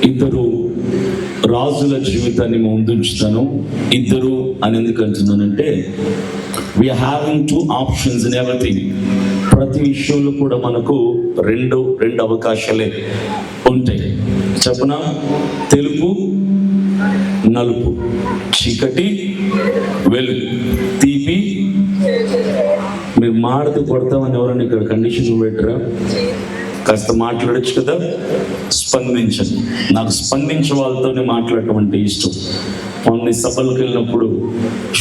ఇద్దరు రాజుల జీవితాన్ని ముందుంచుతాను. ఇద్దరు అని ఎందుకు అంటున్నానంటే, we are having 2 options in everything. ప్రతి విషయంలో కూడా మనకు రెండు అవకాశాలే ఉంటాయి. చెప్పనా? తెలుపు నలుపు, చీకటి వెలుగు, తీపి. మీరు మాడితే కొడతామని ఎవరైనా ఇక్కడ కండిషన్ పెట్టరా? కాస్త మాట్లాడచ్చు కదా. స్పందించండి. నాకు స్పందించే వాళ్ళతోనే మాట్లాడటం అంటే ఇష్టం. కొన్ని సభలకు వెళ్ళినప్పుడు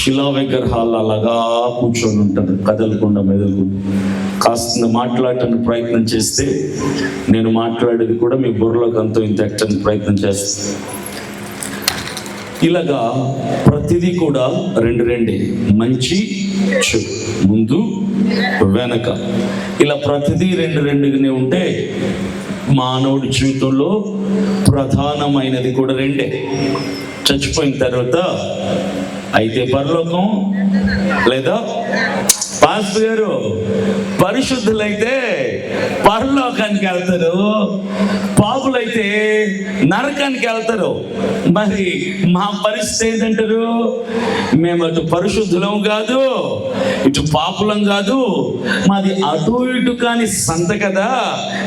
శిలా విగ్రహాలు అలాగా కూర్చొని ఉంటారు, కదలకుండా మెదలకుండా. కాస్త మాట్లాడటానికి ప్రయత్నం చేస్తే నేను మాట్లాడేది కూడా మీ బుర్రలోకి అంతో ఇంత ఎక్కడానికి ప్రయత్నం చేస్తాను. ఇలాగా ప్రతిదీ కూడా రెండే, మంచి చెడు, ముందు వెనక. ఇలా ప్రతిదీ రెండుగానే ఉంటే మానవుడి జీవితంలో ప్రధానమైనది కూడా రెండే. చచ్చిపోయిన తర్వాత అయితే పరలోకం లేదా పాస్టర్ గారు పరిశుద్ధులైతే పరలోకానికి వెళ్తారు, పాపులైతే నరకానికి వెళ్తారు. మరి మా పరిస్థితి ఏంటంటారు? మేము అటు పరిశుద్ధులం కాదు, ఇటు పాపులం కాదు, మాది అటు ఇటు కాని సంత కదా.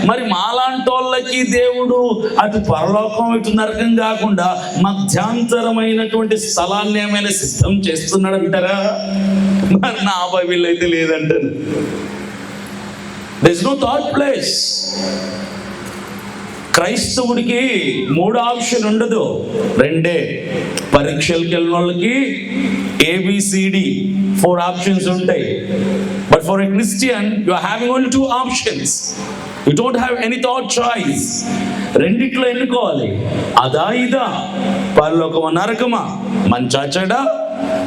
మరి మాలాంటి వాళ్ళకి దేవుడు అటు పరలోకం ఇటు నరకం కాకుండా మధ్యాంతరమైనటువంటి స్థలాన్ని ఏమైనా సిద్ధం చేస్తున్నాడు అంటారా? మరి నా బైబిల్ అయితే లేదంటారు. there is no third place. క్రైస్తవుడికి 3 ఆప్షన్ ఉండదు, రెండే. పరీక్షలకు వెళ్ళిన వాళ్ళకి ABCD 4 ఆప్షన్స్ ఉంటాయి. But for a Christian you are having only 2 options. You don't have any third choice. రెండిట్లో ఎన్నుకోవాలి. అదా ఇదా, పరలోకమా నరకమా, మంచా చెడా,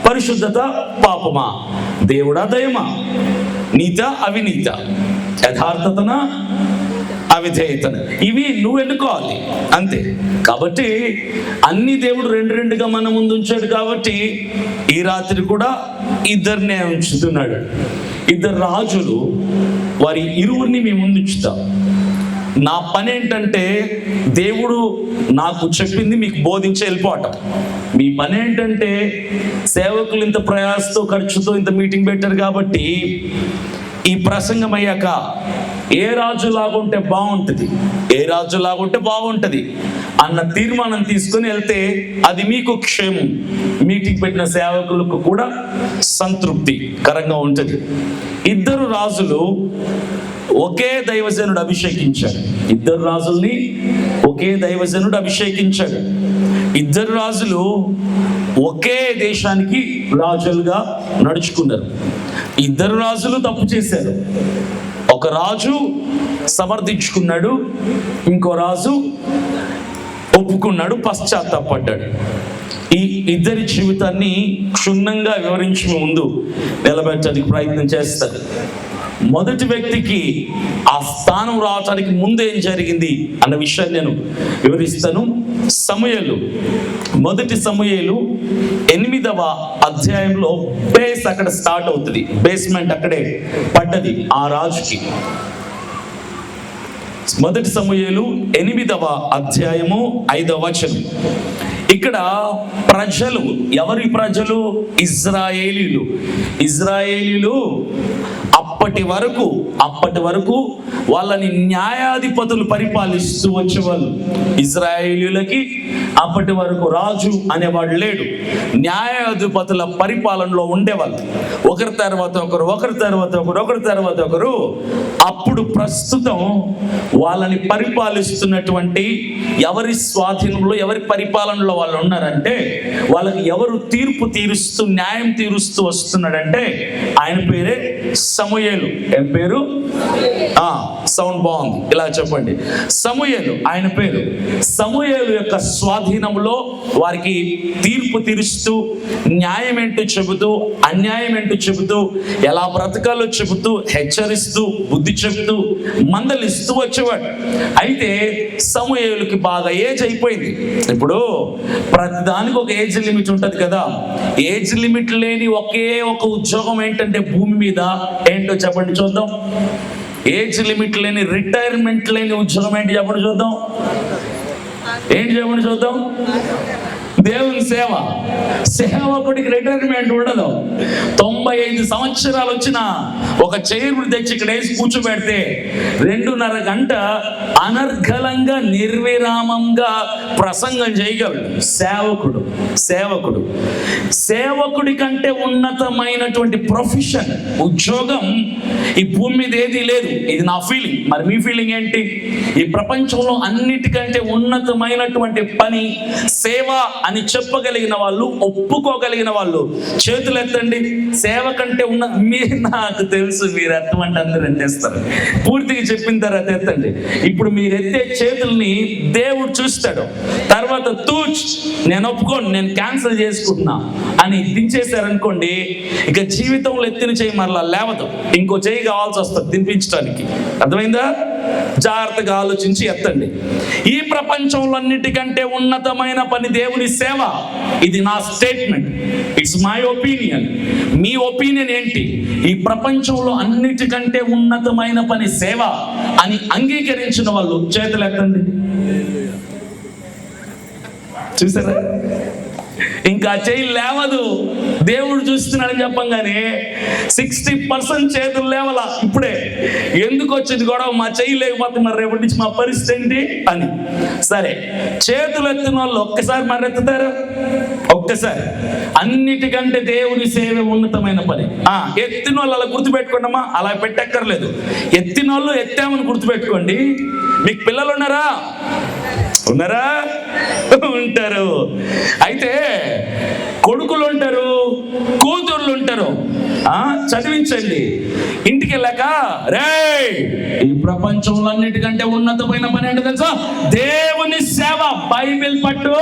పరిశుద్ధత పాపమా, దేవుడా దయమా, నీత అవినీత, యథార్థతన అవిధేయతన. ఇవి నువ్వు ఎన్నుకోవాలి అంతే. కాబట్టి అన్ని దేవుడు రెండుగా మన ముందు ఉంచాడు. కాబట్టి ఈ రాత్రి కూడా ఇద్దరినే ఉంచుతున్నాడు. 2 రాజులు, వారి ఇరువురిని మీ ముందు ఉంచుతాం. నా పని ఏంటంటే దేవుడు నాకు చెప్పింది మీకు బోధించి వెళ్ళిపోవటం. మీ పని ఏంటంటే సేవకులు ఇంత ప్రయాసతో ఖర్చుతో ఇంత మీటింగ్ పెట్టారు కాబట్టి ఈ ప్రసంగం అయ్యాక ఏ రాజు లాగుంటే బాగుంటుంది అన్న తీర్మానం తీసుకొని వెళ్తే అది మీకు క్షేమం, మీటింగ్ పెట్టిన సేవకులకు కూడా సంతృప్తికరంగా ఉంటుంది. 2 రాజులు ఒకే దైవజనుడు అభిషేకించాడు. 2 రాజుల్ని ఒకే దైవజనుడు అభిషేకించాడు. 2 రాజులు ఒకే దేశానికి రాజులుగా నడుచుకున్నారు. 2 రాజులు తప్పు చేశారు. ఒక రాజు సమర్థించుకున్నాడు, ఇంకో రాజు ఒప్పుకున్నాడు, పశ్చాత్తాపడ్డాడు. ఈ 2 జీవితాన్ని క్షుణ్ణంగా వివరించి ముందు నిలబెట్టడానికి ప్రయత్నం చేస్తారు. మొదటి వ్యక్తికి ఆ స్థానం రావడానికి ముందు ఏం జరిగింది అన్న విషయాన్ని నేను వివరిస్తాను. సమూయేలు, మొదటి సమూయేలు 8వ అధ్యాయంలో బేస్ అక్కడ స్టార్ట్ అవుతుంది. బేస్మెంట్ అక్కడే పడ్డది ఆ రాజుకి. మొదటి సమూయేలు 8వ అధ్యాయము 5వ వచనం. ఇక్కడ ప్రజలు, ఎవరి ప్రజలు? ఇజ్రాయేలీలు అప్పటి వరకు వాళ్ళని న్యాయాధిపతులు పరిపాలిస్తూ వచ్చేవాళ్ళు. ఇజ్రాయేలీలకి అప్పటి వరకు రాజు అనేవాడు లేడు. న్యాయాధిపతుల పరిపాలనలో ఉండేవాళ్ళు. ఒకరి తర్వాత ఒకరు. అప్పుడు ప్రస్తుతం వాళ్ళని పరిపాలిస్తున్నటువంటి ఎవరి స్వాధీనంలో, ఎవరి పరిపాలనలో వాళ్ళు ఉన్నారంటే, వాళ్ళకి ఎవరు తీర్పు తీరుస్తూ న్యాయం తీరుస్తూ వస్తున్నాడంటే ఆయన పేరే సమూయేలు. ఏం పేరు? సౌండ్ బాగుంది, ఇలా చెప్పండి. సమూయేలు ఆయన పేరు. సమూయేలు యొక్క స్వాధీనంలో వారికి తీర్పు తీరుస్తూ, న్యాయం ఏంటో చెబుతూ, అన్యాయం ఏంటో చెబుతూ, ఎలా బ్రతకాలో చెబుతూ, హెచ్చరిస్తూ, బుద్ధి చెబుతూ, మందలిస్తూ వచ్చేవాడు. అయితే సమూయేలుకి బాగా ఏజ్ అయిపోయింది. ఇప్పుడు ప్రతిదానికి ఒక ఏజ్ లిమిట్ ఉంటుంది కదా. ఏజ్ లిమిట్ లేని ఒకే ఒక ఉద్యోగం ఏంటంటే భూమి మీద ఏంటో చెప్పండి చూద్దాం. ఏజ్ లిమిట్ లేని, రిటైర్మెంట్ లేని ఉద్యోగం ఏంటి చెప్పండి చూద్దాం. ఏంటి చెప్పండి చూద్దాం. దేవుని సేవ. సేవకుడికి రిటైర్మెంట్ ఉండదు. 95 సంవత్సరాలు వచ్చిన ఒక చైర్ తెచ్చి ఇక్కడ వేసి కూర్చోబెడితే 2.5 గంట అనర్గళంగా నిర్విరామంగా ప్రసంగం చేయగలడు సేవకుడు. సేవకుడు సేవకుడి కంటే ఉన్నతమైనటువంటి ప్రొఫెషన్, ఉద్యోగం ఈ భూమి మీద ఏదీ లేదు. ఇది నా ఫీలింగ్. మరి మీ ఫీలింగ్ ఏంటి? ఈ ప్రపంచంలో అన్నిటికంటే ఉన్నతమైనటువంటి పని సేవ అని చెప్పగలిగిన వాళ్ళు, ఒప్పుకోగలిగిన వాళ్ళు చేతులు ఎత్తండి. సేవ కంటే ఉన్న మీరు, నాకు తెలుసు మీరు ఎత్తమంటే అందరూ ఎత్తేస్తారు. పూర్తిగా చెప్పిన తర్వాత ఎత్తండి. ఇప్పుడు మీరు ఎత్తే చేతుల్ని దేవుడు చూస్తాడు. తర్వాత నేను ఒప్పుకోను, నేను క్యాన్సిల్ చేసుకుంటున్నా అని దించేశారనుకోండి, ఇక జీవితంలో ఎత్తిన చేయి మరలా లేవదు. ఇంకో చేయి కావాల్సి వస్తుంది దింపించడానికి. అర్థమైందా? జాగ్రత్తగా ఆలోచించి ఎత్తండి. ఈ ప్రపంచంలో అన్నిటికంటే ఉన్నతమైన పని దేవుని సేవ. ఇది నా statement, it's my opinion. Me opinion ఏంటి? ఈ ప్రపంచంలో అన్నిటికంటే ఉన్నతమైన పని సేవ అని అంగీకరించిన వాళ్ళు చేతులు ఎత్తండి. చూసారా? ఇంకా చేయి లేవదు. దేవుడు చూస్తున్నాడని చెప్పంగానే 60% చేతులు లేవలా. ఇప్పుడే ఎందుకు వచ్చింది గొడవ? మా చేయి లేకపోతే మరి రేపటి నుంచి మా పరిస్థితి ఏంటి అని. సరే, చేతులు ఎత్తిన వాళ్ళు ఒక్కసారి మరి ఎత్తుతారు. ఒక్కసారి. అన్నిటికంటే దేవుని సేవ ఉన్నతమైన పని. ఎత్తిన వాళ్ళు అలా గుర్తుపెట్టుకోండమ్మా. అలా పెట్టక్కర్లేదు. ఎత్తిన వాళ్ళు ఎత్తామని గుర్తుపెట్టుకోండి. మీకు పిల్లలు ఉన్నారా? ఉంటారు. అయితే కొడుకులు ఉంటారు, కూతుర్లు ఉంటారు. చదివించండి. ఇంటికి వెళ్ళాక ఈ ప్రపంచంలో అన్నిటికంటే ఉన్నతమైన పని ఏంటో తెలుసా? దేవుని సేవ. బైబిల్ పట్టు,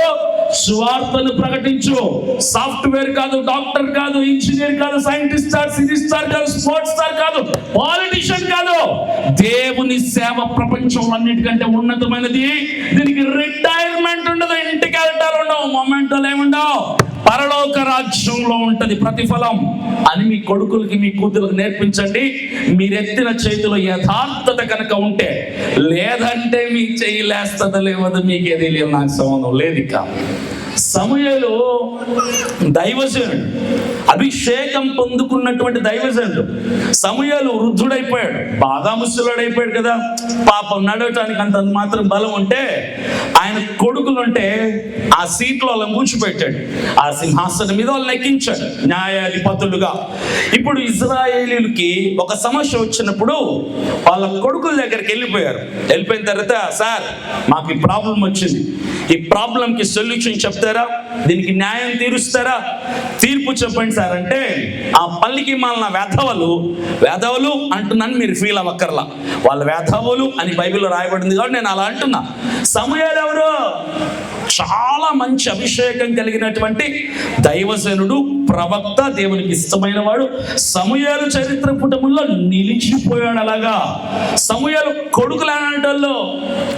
సువార్తను ప్రకటించు. సాఫ్ట్వేర్ కాదు, డాక్టర్ కాదు, ఇంజనీర్ కాదు, సైంటిస్ట్ కాదు, సిరీస్ స్టార్ కాదు, స్పోర్ట్స్ స్టార్ కాదు, పాలిటిషియన్ కాదు. దేవుని సేవ ప్రపంచంలో అన్నిటికంటే ఉన్నతమైనది. దీనికి రిటైర్మెంట్ ఉండదు, ఇంటికి వెళ్ళటాలు ఉండవు, మొమెంటోలు ఏముండవు. పరలోక రాజ్యంలో ఉంటది ప్రతిఫలం అని మీ కొడుకులకి, మీ కూతురికి నేర్పించండి. మీరెత్తిన చేతిలో యథార్థత కనుక ఉంటే. లేదంటే మీ చెయ్యి లేస్తుందో లేవదో మీకేది లేదు, నాకు సంబంధం లేదు. ఇక సమూయేలు దైవజనుడు, అభిషేకం పొందుకున్నటువంటి దైవజనుడు. సమూయేలు వృద్ధుడైపోయాడు, బాగా ముసలుడైపోయాడు కదా. పాపం నడవటానికి అంత మాత్రం బలం ఉంటే ఆయన కొడుకులుంటే ఆ సీట్లో వాళ్ళని కూర్చోబెట్టాడు. ఆ సింహాసనం మీద వాళ్ళని ఎక్కించాడు న్యాయాధిపతులుగా. ఇప్పుడు ఇజ్రాయేలీలకి ఒక సమస్య వచ్చినప్పుడు వాళ్ళ కొడుకుల దగ్గరికి వెళ్ళిపోయిన తర్వాత, సార్ మాకు ఈ ప్రాబ్లం వచ్చింది, ఈ ప్రాబ్లంకి సొల్యూషన్ చెప్తారా? దీనికి న్యాయం తీరుస్తారా? తీర్పు చెప్పండి సార్ అంటే, ఆ పల్లికి మాలిన వేధవలు అంటున్నాను, మీరు ఫీల్ అవ్వక్కర్లా. వాళ్ళ వేధవులు అని బైబిల్లో రాయబడింది కాబట్టి నేను అలా అంటున్నా. సమూయేలు ఎవరు? చాలా మంచి అభిషేకం కలిగినటువంటి దైవజనుడు, ప్రవక్త, దేవునికి ఇష్టమైన వాడు. సమూయేలు చరిత్ర పుటముల్లో నిలిచిపోయాడు. అలాగా సమూయేలు కొడుకులనేటోళ్ళు.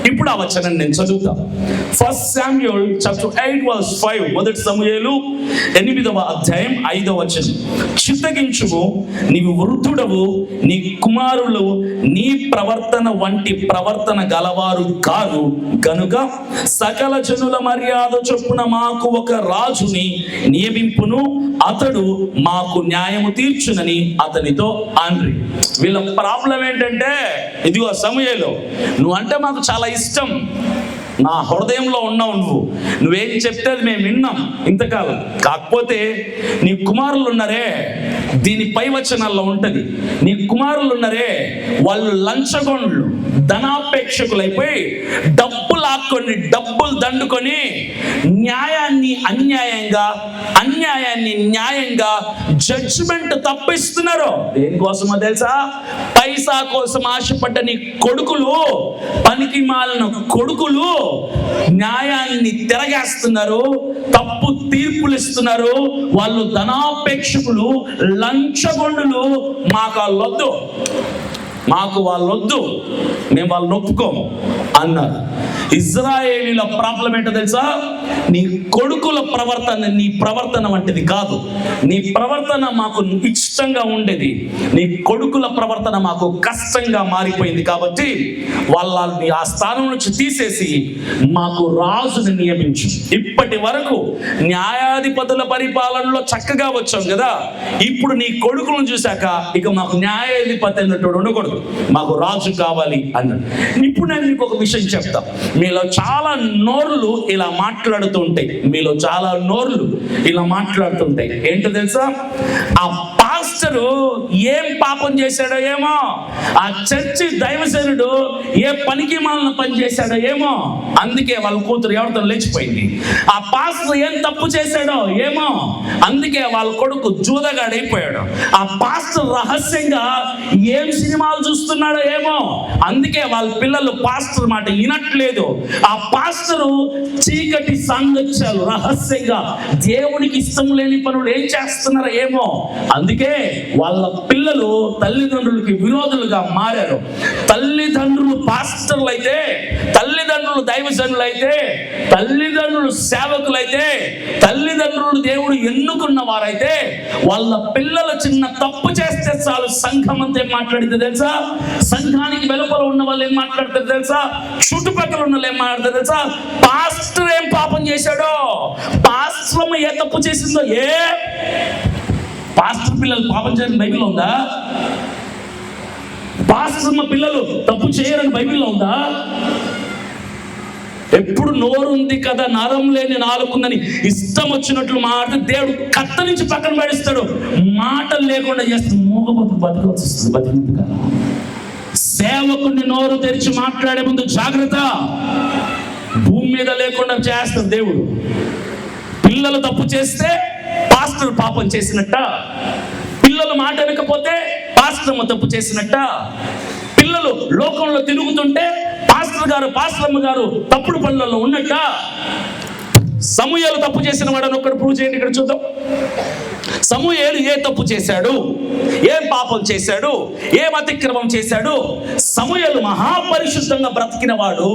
ఇప్పుడు ఆ వచనం నేను చదువుతా. 1 Samuel chapter 8 verse 5. మొదటి సమూయేలు 8వ అధ్యాయం 5వ వచనం. చిత్తగించుము, నీవు వృద్ధుడవు, నీ కుమారులు నీ ప్రవర్తన వంటి ప్రవర్తన గలవారు కాదు గనుక సకల జనుల మర్యాద చొప్పున మాకు ఒక రాజుని నియమింపును, అతడు మాకు న్యాయము తీర్చునని అతనితో ఆండ్రి. వీళ్ళ ప్రాబ్లం ఏంటంటే, ఇదిగో సమూయేలు, నువ్వంటే మాకు చాలా ఇష్టం, నా హృదయంలో ఉన్నావు, నువ్వేం చెప్తే అది మేము విన్నాం ఇంతకాలం. కాకపోతే నీ కుమారులు ఉన్నారే, దీని పై వచనాల్లో ఉంటది, నీ కుమారులు ఉన్నారే వాళ్ళు లంచగొండ్లు, ధనాపేక్షకులైపోయి డబ్బులు లాక్కొని, డబ్బులు దండుకొని న్యాయాన్ని అన్యాయంగా, అన్యాయాన్ని న్యాయంగా జడ్జిమెంట్ తప్పిస్తున్నారు. దేనికోసమో తెలుసా? పైసా కోసం ఆశపడ్డ నీ కొడుకులు, పనికి మాలిన కొడుకులు న్యాయాన్ని తిరగేస్తున్నారు, తప్పు తీర్పులు ఇస్తున్నారు. వాళ్ళు ధనాపేక్షకులు, లంచగొండులు. మాకు వాళ్ళొద్దు, మేము వాళ్ళు ఒప్పుకోము అన్నారు. ఇజ్రాయేలీల ప్రాబ్లం ఏంటో తెలుసా? నీ కొడుకుల ప్రవర్తన నీ ప్రవర్తన వంటిది కాదు. నీ ప్రవర్తన మాకు ఇష్టంగా ఉండేది, నీ కొడుకుల ప్రవర్తన మాకు కష్టంగా మారిపోయింది. కాబట్టి వాళ్ళని ఆ స్థానం నుంచి తీసేసి మాకు రాజుని నియమించు. ఇప్పటి వరకు న్యాయాధిపతుల పరిపాలనలో చక్కగా వచ్చాం కదా, ఇప్పుడు నీ కొడుకులను చూశాక ఇక మాకు న్యాయాధిపతి అన్నట్టు ఉండకూడదు, మాకు రాజు కావాలి అన్నాడు. ఇప్పుడు నేను మీకు ఒక విషయం చెప్తా. మీలో చాలా నోర్లు ఇలా మాట్లాడుతుంటాయి, మీలో చాలా నోర్లు ఇలా మాట్లాడుతుంటాయి. ఏంటో తెలుసా? ఆ పాస్టరు ఏం పాపం చేశాడో ఏమో, ఆ చర్చి దైవజనుడు ఏ పనికి మాలిన పని చేశాడో ఏమో, అందుకే వాళ్ళ కూతురు ఎవరితో లేచిపోయింది. ఆ పాస్టర్ ఏం తప్పు చేశాడో ఏమో, అందుకే వాళ్ళ కొడుకు జూదగాడైపోయాడు. ఆ పాస్టర్ రహస్యంగా ఏం సినిమాలు చూస్తున్నాడో ఏమో, అందుకే వాళ్ళ పిల్లలు పాస్టర్ మాట వినట్లేదు. ఆ పాస్టరు చీకటి సాంగత్యాలు రహస్యంగా దేవునికి ఇష్టం లేని పనులు ఏం చేస్తున్నారో ఏమో, అందుకే వాళ్ళ పిల్లలు తల్లిదండ్రులకి విరోధులుగా మారారు. తల్లిదండ్రులు పాస్టర్లు అయితే, తల్లిదండ్రులు దైవజనులు అయితే, తల్లిదండ్రులు సేవకులైతే, తల్లిదండ్రులు దేవుడు ఎన్నుకున్న వారైతే, వాళ్ళ పిల్లలు చిన్న తప్పు చేస్తే చాలు సంఘం అంతా ఏం మాట్లాడితే తెలుసా? సంఘానికి వెలుపల ఉన్న వాళ్ళు ఏం మాట్లాడతారు తెలుసా? చుట్టుపక్కల ఉన్న వాళ్ళు ఏం మాట్లాడతారు తెలుసా? పాస్టర్ ఏం పాపం చేశాడో, పాస్టర్ ఏ తప్పు చేసిందో, పాస్టర్ పిల్లలు పాపం చేయని బైబిల్లో ఉందా? పాస్టర్ పిల్లలు తప్పు చేయరని బైబిల్లో ఉందా? ఎప్పుడు నోరు ఉంది కదా, నరం లేని నాలుగుందని ఇష్టం వచ్చినట్లు మాట్లాడితే దేవుడు కత్త నుంచి పక్కన పడిస్తాడు. మాటలు లేకుండా చేస్తే మూగబోతు బతకాల్సి వస్తుంది. బతికింది కదా. సేవకుని నోరు తెరిచి మాట్లాడే ముందు జాగ్రత్త. భూమి మీద లేకుండా చేస్తాడు దేవుడు. పిల్లలు తప్పు చేస్తే పాస్టర్ పాపం చేసినట్ట, పిల్లలు మాట వినకపోతే పాస్టర్ తప్పు చేసినట్ట, పిల్లలు లోకంలో తిరుగుతుంటే పాస్టర్ గారు పాస్టర్మ్మ గారు తప్పుడు పనులలో ఉన్నట్ట. సమూయేలు తప్పు చేసిన వాడని ఒక్కడు ప్రూవ్ చేయండి, ఇక్కడ చూద్దాం. సమూయేలు ఏ తప్పు చేశాడు, ఏం పాపం చేశాడు, ఏం అతిక్రమం చేశాడు? సమూయేలు మహాపరిశుద్ధంగా బ్రతికిన వాడు,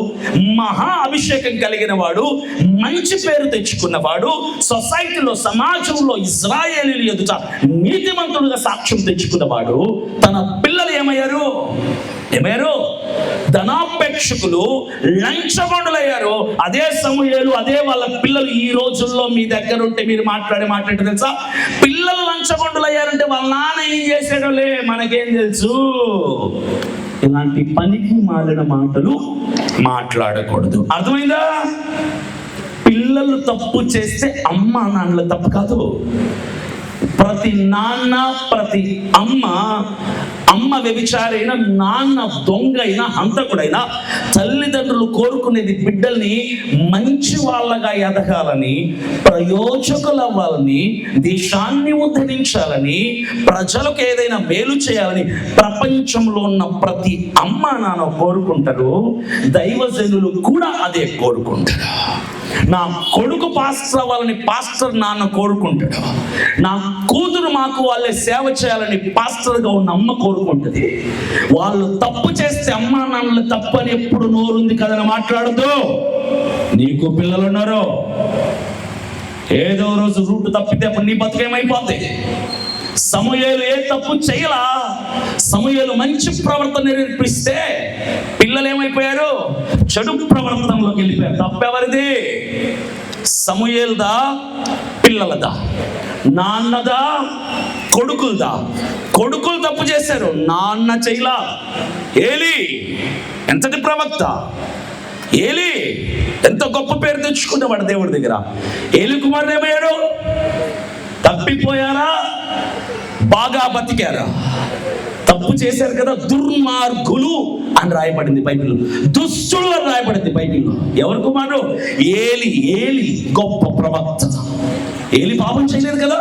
మహా అభిషేకం కలిగిన వాడు, మంచి పేరు తెచ్చుకున్నవాడు, సొసైటీలో సమాజంలో ఇశ్రాయేలీయుల ఎదుట నీతిమంతుడుగా సాక్ష్యం తెచ్చుకున్నవాడు. తన పిల్లలు ఏమయ్యారు? ధనాపేక్షకులు, లంచగొండులయ్యారు. అదే సమూయేలు, అదే వాళ్ళ పిల్లలు ఈ రోజుల్లో మీ దగ్గర ఉంటే మీరు మాట్లాడే తెలుసా? పిల్లలు లంచగొండులయ్యారంటే వాళ్ళ నాన్న ఏం చేశాడోలే మనకేం తెలుసు. ఇలాంటి పనికి మాలిన మాటలు మాట్లాడకూడదు. అర్థమైందా? పిల్లలు తప్పు చేస్తే అమ్మ నాన్నల తప్పు కాదు. ప్రతి నాన్న, ప్రతి అమ్మ వ్యభిచారైనా, నాన్న దొంగ అయినా, హంతకుడైనా, తల్లిదండ్రులు కోరుకునేది బిడ్డల్ని మంచి వాళ్ళగా ఎదగాలని, ప్రయోజకులవ్వాలని, దేశాన్ని ఉద్ధరించాలని, ప్రజలకు ఏదైనా మేలు చేయాలని ప్రపంచంలో ఉన్న ప్రతి అమ్మ నాన్న కోరుకుంటారు. దైవజనులు కూడా అదే కోరుకుంటారు. నా కొడుకు పాస్టర్ అవ్వాలని పాస్టర్ నాన్న కోరుకుంటాడు. నా కూతురు మాకు వాళ్ళే సేవ చేయాలని పాస్టర్గా ఉన్న అమ్మ కోరుకుంటుంది. వాళ్ళు తప్పు చేస్తే అమ్మా నాన్నలు తప్పు అని ఎప్పుడు నోరుంది కదని మాట్లాడదు. నీకు పిల్లలు ఉన్నారు, ఏదో రోజు రూట్ తప్పితే అప్పుడు నీ బతుకేమైపోద్ది. సమూయేలు ఏ తప్పు చేయలా, సమూయేలు మంచి ప్రవర్తన నేర్పిస్తే పిల్లలు ఏమైపోయారు? చెడు ప్రవర్తనలోకి వెళ్ళిపోయారు. తప్పెవరిది? సమూయేలుదా, పిల్లలదా, నాన్నదా, కొడుకులదా? కొడుకులు తప్పు చేశారు, నాన్న చేయలా. ఏలి ఎంతటి ప్రవక్త, ఏలి ఎంత గొప్ప పేరు తెచ్చుకునేవాడు దేవుడి దగ్గర. ఏలి కుమారుడు ఏమయ్యాడు? తప్పిపోయారా, బాగా బతికారా? తప్పు చేశారు కదా, దుర్మార్గులు అని రాయబడింది బైబిల్లో, దుష్టులు అని రాయబడింది బైబిల్లో. ఎవరి కుమారుడు? ఏలి గొప్ప ప్రవక్త. ఏలి పాపం చేయలేదు కదా.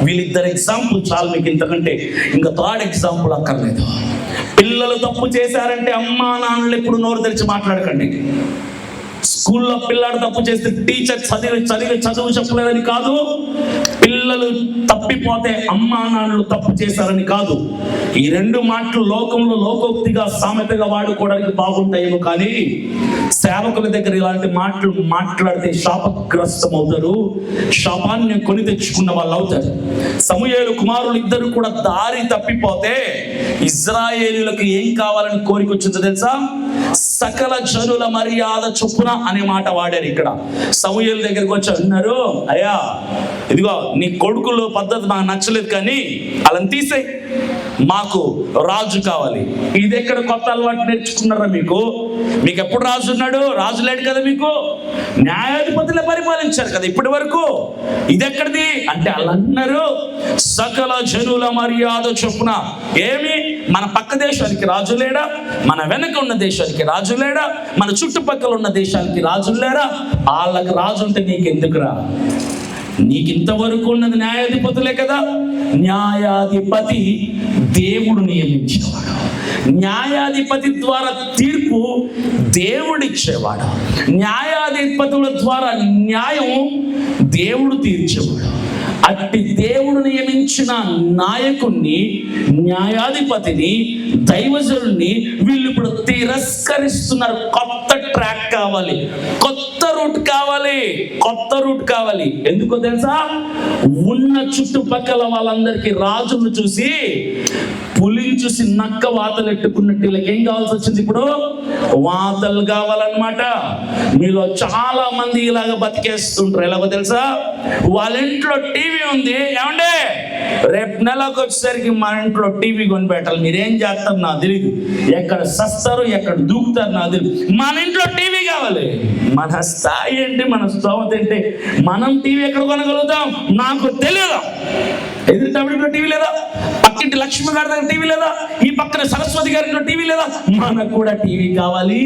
వీళ్ళిద్దరు ఎగ్జాంపుల్ చాలు మీకు, ఇంతకంటే ఇంకా థర్డ్ ఎగ్జాంపుల్ అక్కర్లేదు. పిల్లలు తప్పు చేశారంటే అమ్మా నాన్నలు ఎప్పుడు నోరు తెరిచి మాట్లాడకండి. స్కూల్లో పిల్లాడు తప్పు చేస్తే టీచర్ చదువు చెప్పలేదని కాదు, పిల్లలు తప్పిపోతే అమ్మా నాన్నలు తప్పు చేశారని కాదు. ఈ రెండు మాటలు లోకంలో లోకోక్తిగా సామెతగా వాడుకోవడానికి బాగుంటాయేమో, కానీ సేవకుల దగ్గర ఇలాంటి మాటలు మాట్లాడితే శాపగ్రస్తం అవుతారు, శాపాన్ని కొని తెచ్చుకున్న వాళ్ళు అవుతారు. సమూయేలు కుమారులు ఇద్దరు కూడా దారి తప్పిపోతే ఇజ్రాయేలీలకు ఏం కావాలని కోరిక వచ్చిందో తెలుసా? సకల జనుల మర్యాద చొప్పున అనే మాట వాడారు ఇక్కడ. సమూయేలు దగ్గరికి వచ్చి అన్నారు, అయ్యా ఇదిగో నీ కొడుకులు పద్ధతి నాకు నచ్చలేదు, కానీ అలా తీసేయి, మాకు రాజు కావాలి. ఇది ఎక్కడ కొత్త అలవాటు నేర్చుకున్నారా? మీకు ఎప్పుడు రాజు ఉన్నాడు? రాజు లేడు కదా, మీకు న్యాయాధిపతులే పరిపాలించారు కదా ఇప్పటి వరకు. ఇది ఎక్కడిది అంటే అలా అన్నారు, సకల జనుల మర్యాద చొప్పున. ఏమి మన పక్క దేశానికి రాజు లేడా? మన వెనక ఉన్న దేశానికి రాజు లేడా? మన చుట్టుపక్కల ఉన్న దేశానికి రాజు లేరా? వాళ్ళకి రాజు ఉంటే నీకెందుకురా? నీకు ఇంతవరకు ఉన్నది న్యాయాధిపతులే కదా. న్యాయాధిపతి దేవుడు నియమించేవాడు, న్యాయాధిపతి ద్వారా తీర్పు దేవుడిచ్చేవాడు, న్యాయాధిపతుల ద్వారా న్యాయం దేవుడు తీర్చేవాడు. అట్టి దేవుడు నియమించిన నాయకుణ్ణి, న్యాయాధిపతిని, దైవజనుడిని వీళ్ళు ఇప్పుడు తిరస్కరిస్తున్నారు. కొత్త ట్రాక్ కావాలి, కొత్త రూట్ కావాలి, కొత్త రూట్ కావాలి. ఎందుకో తెలుసా? ఉన్న చుట్టుపక్కల వాళ్ళందరికీ రాజును చూసి, పులిని చూసి నక్క వాతలు ఎట్టుకున్నట్టు వీళ్ళకి ఏం కావాల్సి వచ్చింది? ఇప్పుడు వాతలు కావాలన్నమాట. మీలో చాలా మంది ఇలాగ బతికేస్తుంటారు. ఎలాగో తెలుసా? వాళ్ళ ఇంట్లో టీవీ ఉంది, ఏమండే రేపు నెలకు వచ్చేసరికి మన ఇంట్లో టీవీ కొని పెట్టాలి. మీరేం చేస్తారు నాకు తెలియదు, ఎక్కడ సస్తారు ఎక్కడ దూకుతారు నాకు తెలియదు, మన ఇంట్లో టీవీ కావాలి. మన స్థాయి ఏంటి, మన స్తోమత ఏంటి? మనం టీవీ ఎక్కడ కొనగలుగుతాం నాకు తెలియదు. ఎదురుటావిడిలో టీవీ లేదా? పక్కింటి లక్ష్మి గారి దగ్గర టీవీ లేదా? ఈ పక్కన సరస్వతి గారిలో టీవీ లేదా? మనకు కూడా టీవీ కావాలి.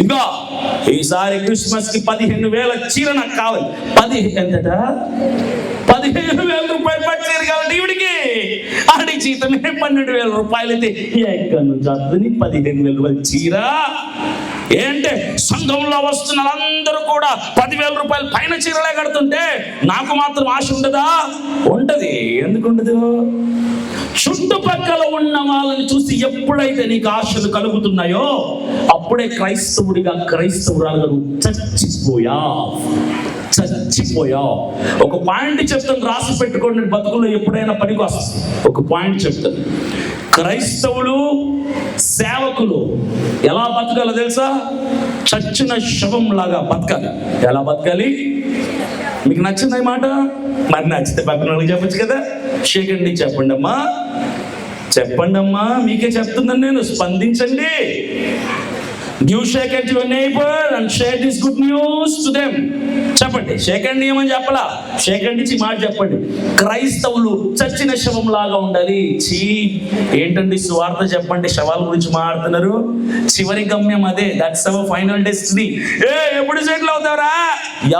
ఇంకా ఈసారి క్రిస్మస్ కి 15,000 చీర నాకు కావాలి. 15,000 రూపాయలు పట్టు చీర కావాలి టీవీడికి. ఆడి జీతమే 12,000 రూపాయలు అయితే ఎక్కడి నుంచి వస్తుంది 15,000 రూపాయలు చీర? ఏంటే సంఘంలో వస్తున్న వాళ్ళందరూ కూడా 10,000 రూపాయలు పైన చీరలే కడుతుంటే నాకు మాత్రం ఆశ ఉండదా? ఉంటది. ఎందుకు ఉండదు? చుట్టుపక్కల ఉన్న వాళ్ళని చూసి ఎప్పుడైతే నీకు ఆశలు కలుగుతున్నాయో అప్పుడే క్రైస్తవుడిగా, క్రైస్తవురాలుగా చచ్చిపోయా. ఒక పాయింట్ చెప్తాను, రాసి పెట్టుకోండి, బతుకుల్లో ఎప్పుడైనా పనికి వస్తుంది. ఒక పాయింట్ చెప్తాను. క్రైస్తవులు, సేవకులు ఎలా బతకాలో తెలుసా? చచ్చిన శవం లాగా బతకాలి. ఎలా బతకాలి? మీకు నచ్చింది ఈ మాట? మరి నచ్చితే పక్కన వాళ్ళకి చెప్పచ్చు కదా. షేకండి, చెప్పండి అమ్మా, చెప్పండి అమ్మా, మీకే చెప్తున్నాను నేను, స్పందించండి. Give shake hand to your neighbor and share this good news to them. చెప్పండి, షేక్ హ్యాండ్ ఏమని చెప్పలా, షేక్ హ్యాండ్ ఇచ్చి మాట చెప్పండి. క్రైస్తవులు చచ్చిన శవం లాగా ఉండాలి. ఏంటండి సువార్త చెప్పండి, శవాల గురించి మాట్లాడుతున్నారు. చివరి గమ్యం అదే, దట్స్ అవర్ ఫైనల్ డెస్టినీ. ఎప్పుడు సెటిల్ అవుతారా?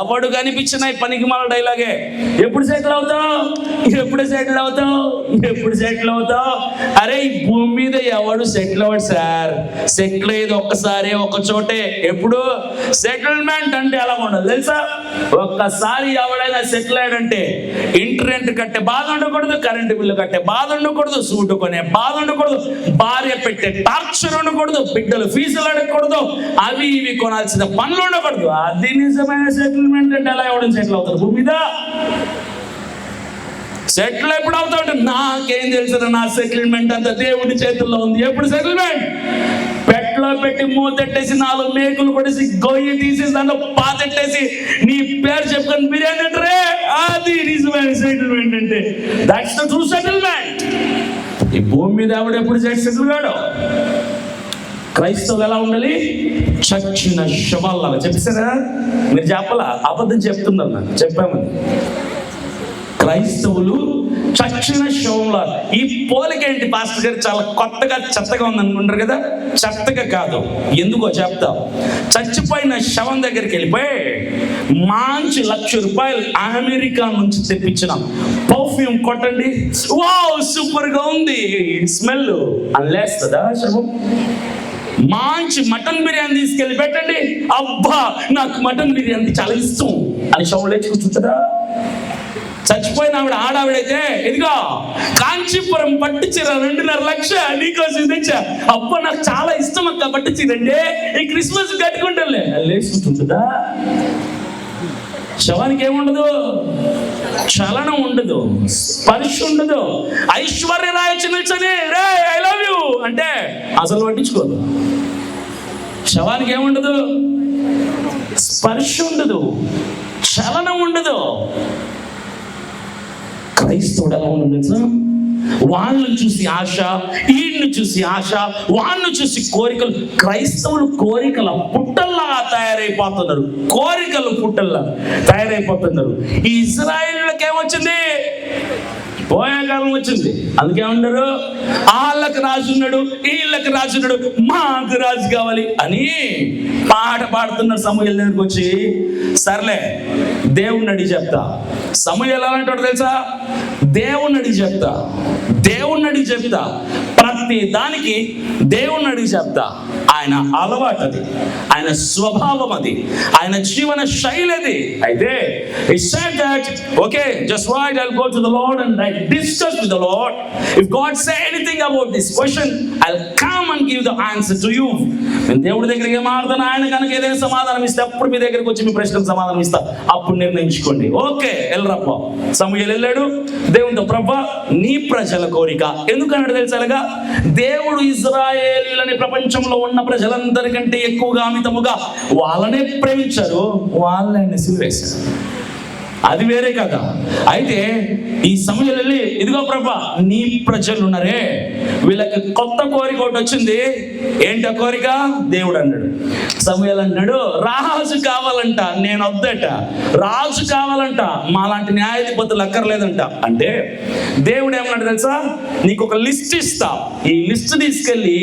ఎవడు కనిపించిన పనికి మన డైలాగే. ఎప్పుడు సెటిల్ అవుతావు? ఎప్పుడు సెటిల్ అవుతావు? ఎప్పుడు సెటిల్ అవుతావు? అరే ఈ భూమి మీద ఎవడు సెటిల్ అవ్వడు సార్. సెటిల్ అయ్యేది ఒక్కసారి, ఒక చోటే. ఎప్పుడు? సెటిల్మెంట్ అంటే ఎలా ఉండాలి తెలుసా? ఒక్కసారి ఎవడైనా సెటిల్ అయ్యాడంటే ఇంటర్నెట్ కట్టే బాధ ఉండకూడదు, కరెంటు బిల్లు కట్టే బాధ ఉండకూడదు, సూట్ కొనే బాధ ఉండకూడదు, భార్య పెట్టే టార్చర్ ఉండకూడదు, బిడ్డలు ఫీజులు అడగకూడదు, అవి ఇవి కొనాల్సిన పనులు ఉండకూడదు. అది నిజమైన సెటిల్మెంట్ అంటే ఎలా ఎవడని సెటిల్ అవుతారు భూమి మీద? సెటిల్ ఎప్పుడు అవుతా ఉంటే నాకేం తెలుసు, నా సెటిల్మెంట్ అంతా దేవుడి చేతుల్లో ఉంది. ఎప్పుడు సెటిల్మెంట్? పెట్లో పెట్టి మూతెట్టేసి 4 మేకులు కొట్టేసి గొయ్యి తీసేసి దాంట్లో పాతెట్టేసి నీ పేరు చెప్పుకొని బిర్యానీ అంటారే, అది నిజమైన సెటిల్మెంట్ అంటే. That's the true settlement. ఈ భూమి మీద ఎవడు ఎప్పుడు సెటిల్ కాడు. క్రైస్తవులు ఎలా ఉండాలి? చచ్చిన శవాల్లాగా. చెప్పేసారా? మీరు చెప్పాలా? అబద్ధం చెప్తున్నారు, నాకు చెప్పామని. క్రైస్తవులు చచ్చిన శవంలా. ఈ పోలికేంటి పాస్టర్ గారు? చాలా కొత్తగా చెత్తగా ఉంది అనుకుంటారు కదా. చెత్తగా కాదు, ఎందుకో చెప్తా. చచ్చిపోయిన శవం దగ్గరికి వెళ్ళిపోయి మంచి ₹1,00,000 అమెరికా నుంచి తెప్పించిన పర్ఫ్యూమ్ కొట్టండి, వావ్ సూపర్ గా ఉంది, స్మెల్ అని లేస్తుందా శవం? మంచి మటన్ బిర్యానీ తీసుకెళ్ళి పెట్టండి, అబ్బా నాకు మటన్ బిర్యానీ చాలా ఇష్టం అని షౌలు లేచి కూర్చుంటారా? చచ్చిపోయిన ఆడావిడైతే ఇదిగో కాంచీపురం పట్టు చీర 2.5 లక్షలు నీకోసం తెచ్చా, అబ్బా నాకు చాలా ఇష్టం అక్క పట్టు చీర అంటే, ఈ క్రిస్మస్ కట్టుకుంటాలే లేచుకుంటుందా? శవానికి ఏముండదు, చలనం ఉండదు, స్పర్శ ఉండదు. ఐశ్వర్య రాయ నిల్చొని రే ఐ లవ్ యూ అంటే అసలు పట్టించుకోదు. శవానికి ఏముండదు, స్పర్శ ఉండదు, చలనం ఉండదు. క్రైస్తవుడు ఎలా ఉండదు? వాళ్ళని చూసి ఆశ, వీళ్ళని చూసి ఆశ, వాళ్ళని చూసి కోరికలు. క్రైస్తవులు కోరికల పుట్టల్లా తయారైపోతున్నారు, కోరికలు పుట్టల్లా తయారైపోతున్నారు. ఈ ఇజ్రాయేలుకి ఏమొచ్చింది? పోయే కాలం వచ్చింది. అందుకేమన్నారు? వాళ్ళకి రాజు ఉన్నాడు, వీళ్ళకి రాజు ఉన్నాడు, మాకు రాజు కావాలి అని పాట పాడుతున్న సమూయేలు దగ్గరికి వచ్చి, సర్లే దేవుణ్ణి అడిగి చెప్తా. సమూయేలు ఎలాంటి తెలుసా? దేవుణ్ణి అడిగి చెప్తా, దేవుణ్ణి అడిగి చెప్తా, ప్రతి దానికి దేవుణ్ణి అడిగి చెప్తా. ఆయన అలవాటు అది, ఆయన స్వభావం అది, ఆయన జీవన శైలి అది. అయితే he said that okay, just wait, I'll go to the Lord and I discuss with the Lord. If God say anything about this question, I'll come and give the answer to you. నేను దేవుడి దగ్గరికి మారుతాను, ఆయన కనుక ఏదైనా సమాధానం ఇస్తే అప్పుడు మీ దగ్గరికి వచ్చి మీ ప్రశ్నకు సమాధానం ఇస్తా, అప్పుడు నిర్ణయించుకోండి. ఓకే వెళ్ళరప్ప. సమూయేలు వెళ్ళాడు దేవునితో, ప్రభా నీ ప్రజల కోరిక ఎందుకన్నాడు తెలుసాగా? దేవుడు ఇజ్రాయేలీయులని ప్రపంచంలో ఉన్న ప్రజలందరికంటే ఎక్కువగా అమితముగా వాళ్ళనే ప్రేమించారు, వాళ్ళని సిలువేశారు. అది వేరే కదా. అయితే ఈ సమయంలో వెళ్ళి, ఇదిగో ప్రభా నీ ప్రజలు ఉన్నారే, వీళ్ళకి కొత్త కోరిక ఒకటి వచ్చింది. ఏంటో కోరిక? దేవుడు అన్నాడు. సమూయేలు అన్నాడు, రాజు కావాలంట. నేను వద్దట. రాజు కావాలంట, మాలాంటి న్యాయాధిపతులు అక్కర్లేదంట. అంటే దేవుడు ఏమన్నాడు తెలుసా? నీకు ఒక లిస్ట్ ఇస్తా, ఈ లిస్ట్ తీసుకెళ్ళి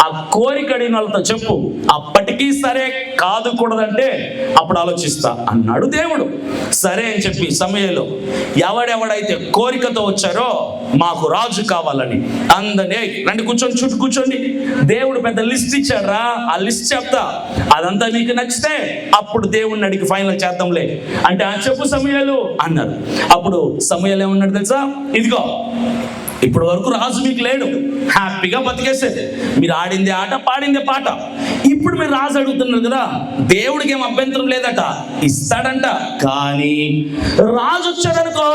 ఆ కోరిక అడిగిన వాళ్ళతో చెప్పు, అప్పటికీ సరే కాదు కూడదంటే అప్పుడు ఆలోచిస్తా అన్నాడు దేవుడు. సరే అని చెప్పి సమయంలో ఎవడెవడైతే కోరికతో వచ్చారో మాకు రాజు కావాలని అందరినీ రండి కూర్చోండి, చుట్టూ కూర్చోండి, దేవుడు పెద్ద లిస్ట్ ఇచ్చాడ్రా, ఆ లిస్ట్ చెప్తా, అదంతా నీకు నచ్చితే అప్పుడు దేవుడిని అడిగి ఫైనల్ చేద్దాంలే అంటే ఆ చెప్పు సమూయేలు అన్నారు. అప్పుడు సమూయేలు ఏమన్నాడు తెలుసా? ఇదిగో ఇప్పటి వరకు రాజు మీకు లేడు, హ్యాపీగా బతికేసేది, మీరు ఆడిందే ఆట పాడిందే పాట. ఇప్పుడు మీరు రాజు అడుగుతున్నారు కదా, దేవుడికి ఏం అభ్యంతరం లేదట, ఇస్తాడంట. కానీ రాజు వచ్చాడనుకో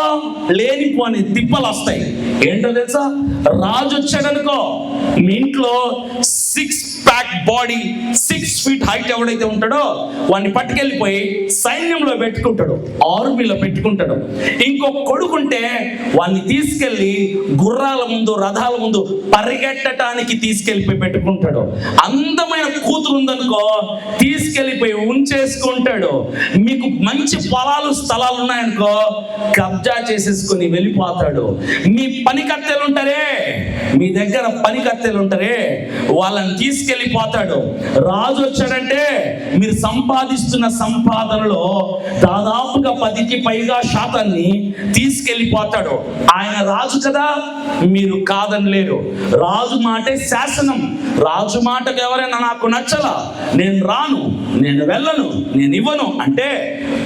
లేనిపోని తిప్పలు వస్తాయి. ఏంటో తెలుసా? రాజు వచ్చాడనుకో మీ ఇంట్లో 6 ప్యాక్ బాడీ 6 ఫీట్ హైట్ ఎవడైతే ఉంటాడో వాడిని పట్టుకెళ్ళిపోయి సైన్యంలో పెట్టుకుంటాడు, ఆర్మీలో పెట్టుకుంటాడు. ఇంకో కొడుకుంటే వాడిని తీసుకెళ్ళి గుర్రాల ముందు రథాల ముందు పరిగెట్టడానికి తీసుకెళ్ళిపోయి పెట్టుకుంటాడు. అందమైన కూతురు ఉందనుకో తీసుకెళ్ళిపోయి ఉంచేసుకుంటాడు. మీకు మంచి పొలాలు స్థలాలు ఉన్నాయనుకో కబ్జా చేసేసుకొని వెళ్ళిపోతాడు. మీ పనికత్తెలు ఉంటారే, మీ దగ్గర పనికత్తెలు ఉంటారే, వాళ్ళని తీసుకెళ్ళిపోతాడు. రాజు వచ్చాడంటే మీరు సంపాదిస్తున్న సంపాదనలో దాదాపుగా 10కి పైగా శాతాన్ని తీసుకెళ్ళిపోతాడు. ఆయన రాజు కదా, మీరు కాదనలేరు. రాజు మాటే శాసనం. రాజు మాటకు ఎవరైనా నాకు నచ్చలా, నేను రాను, నేను వెళ్ళను, నేను ఇవ్వను అంటే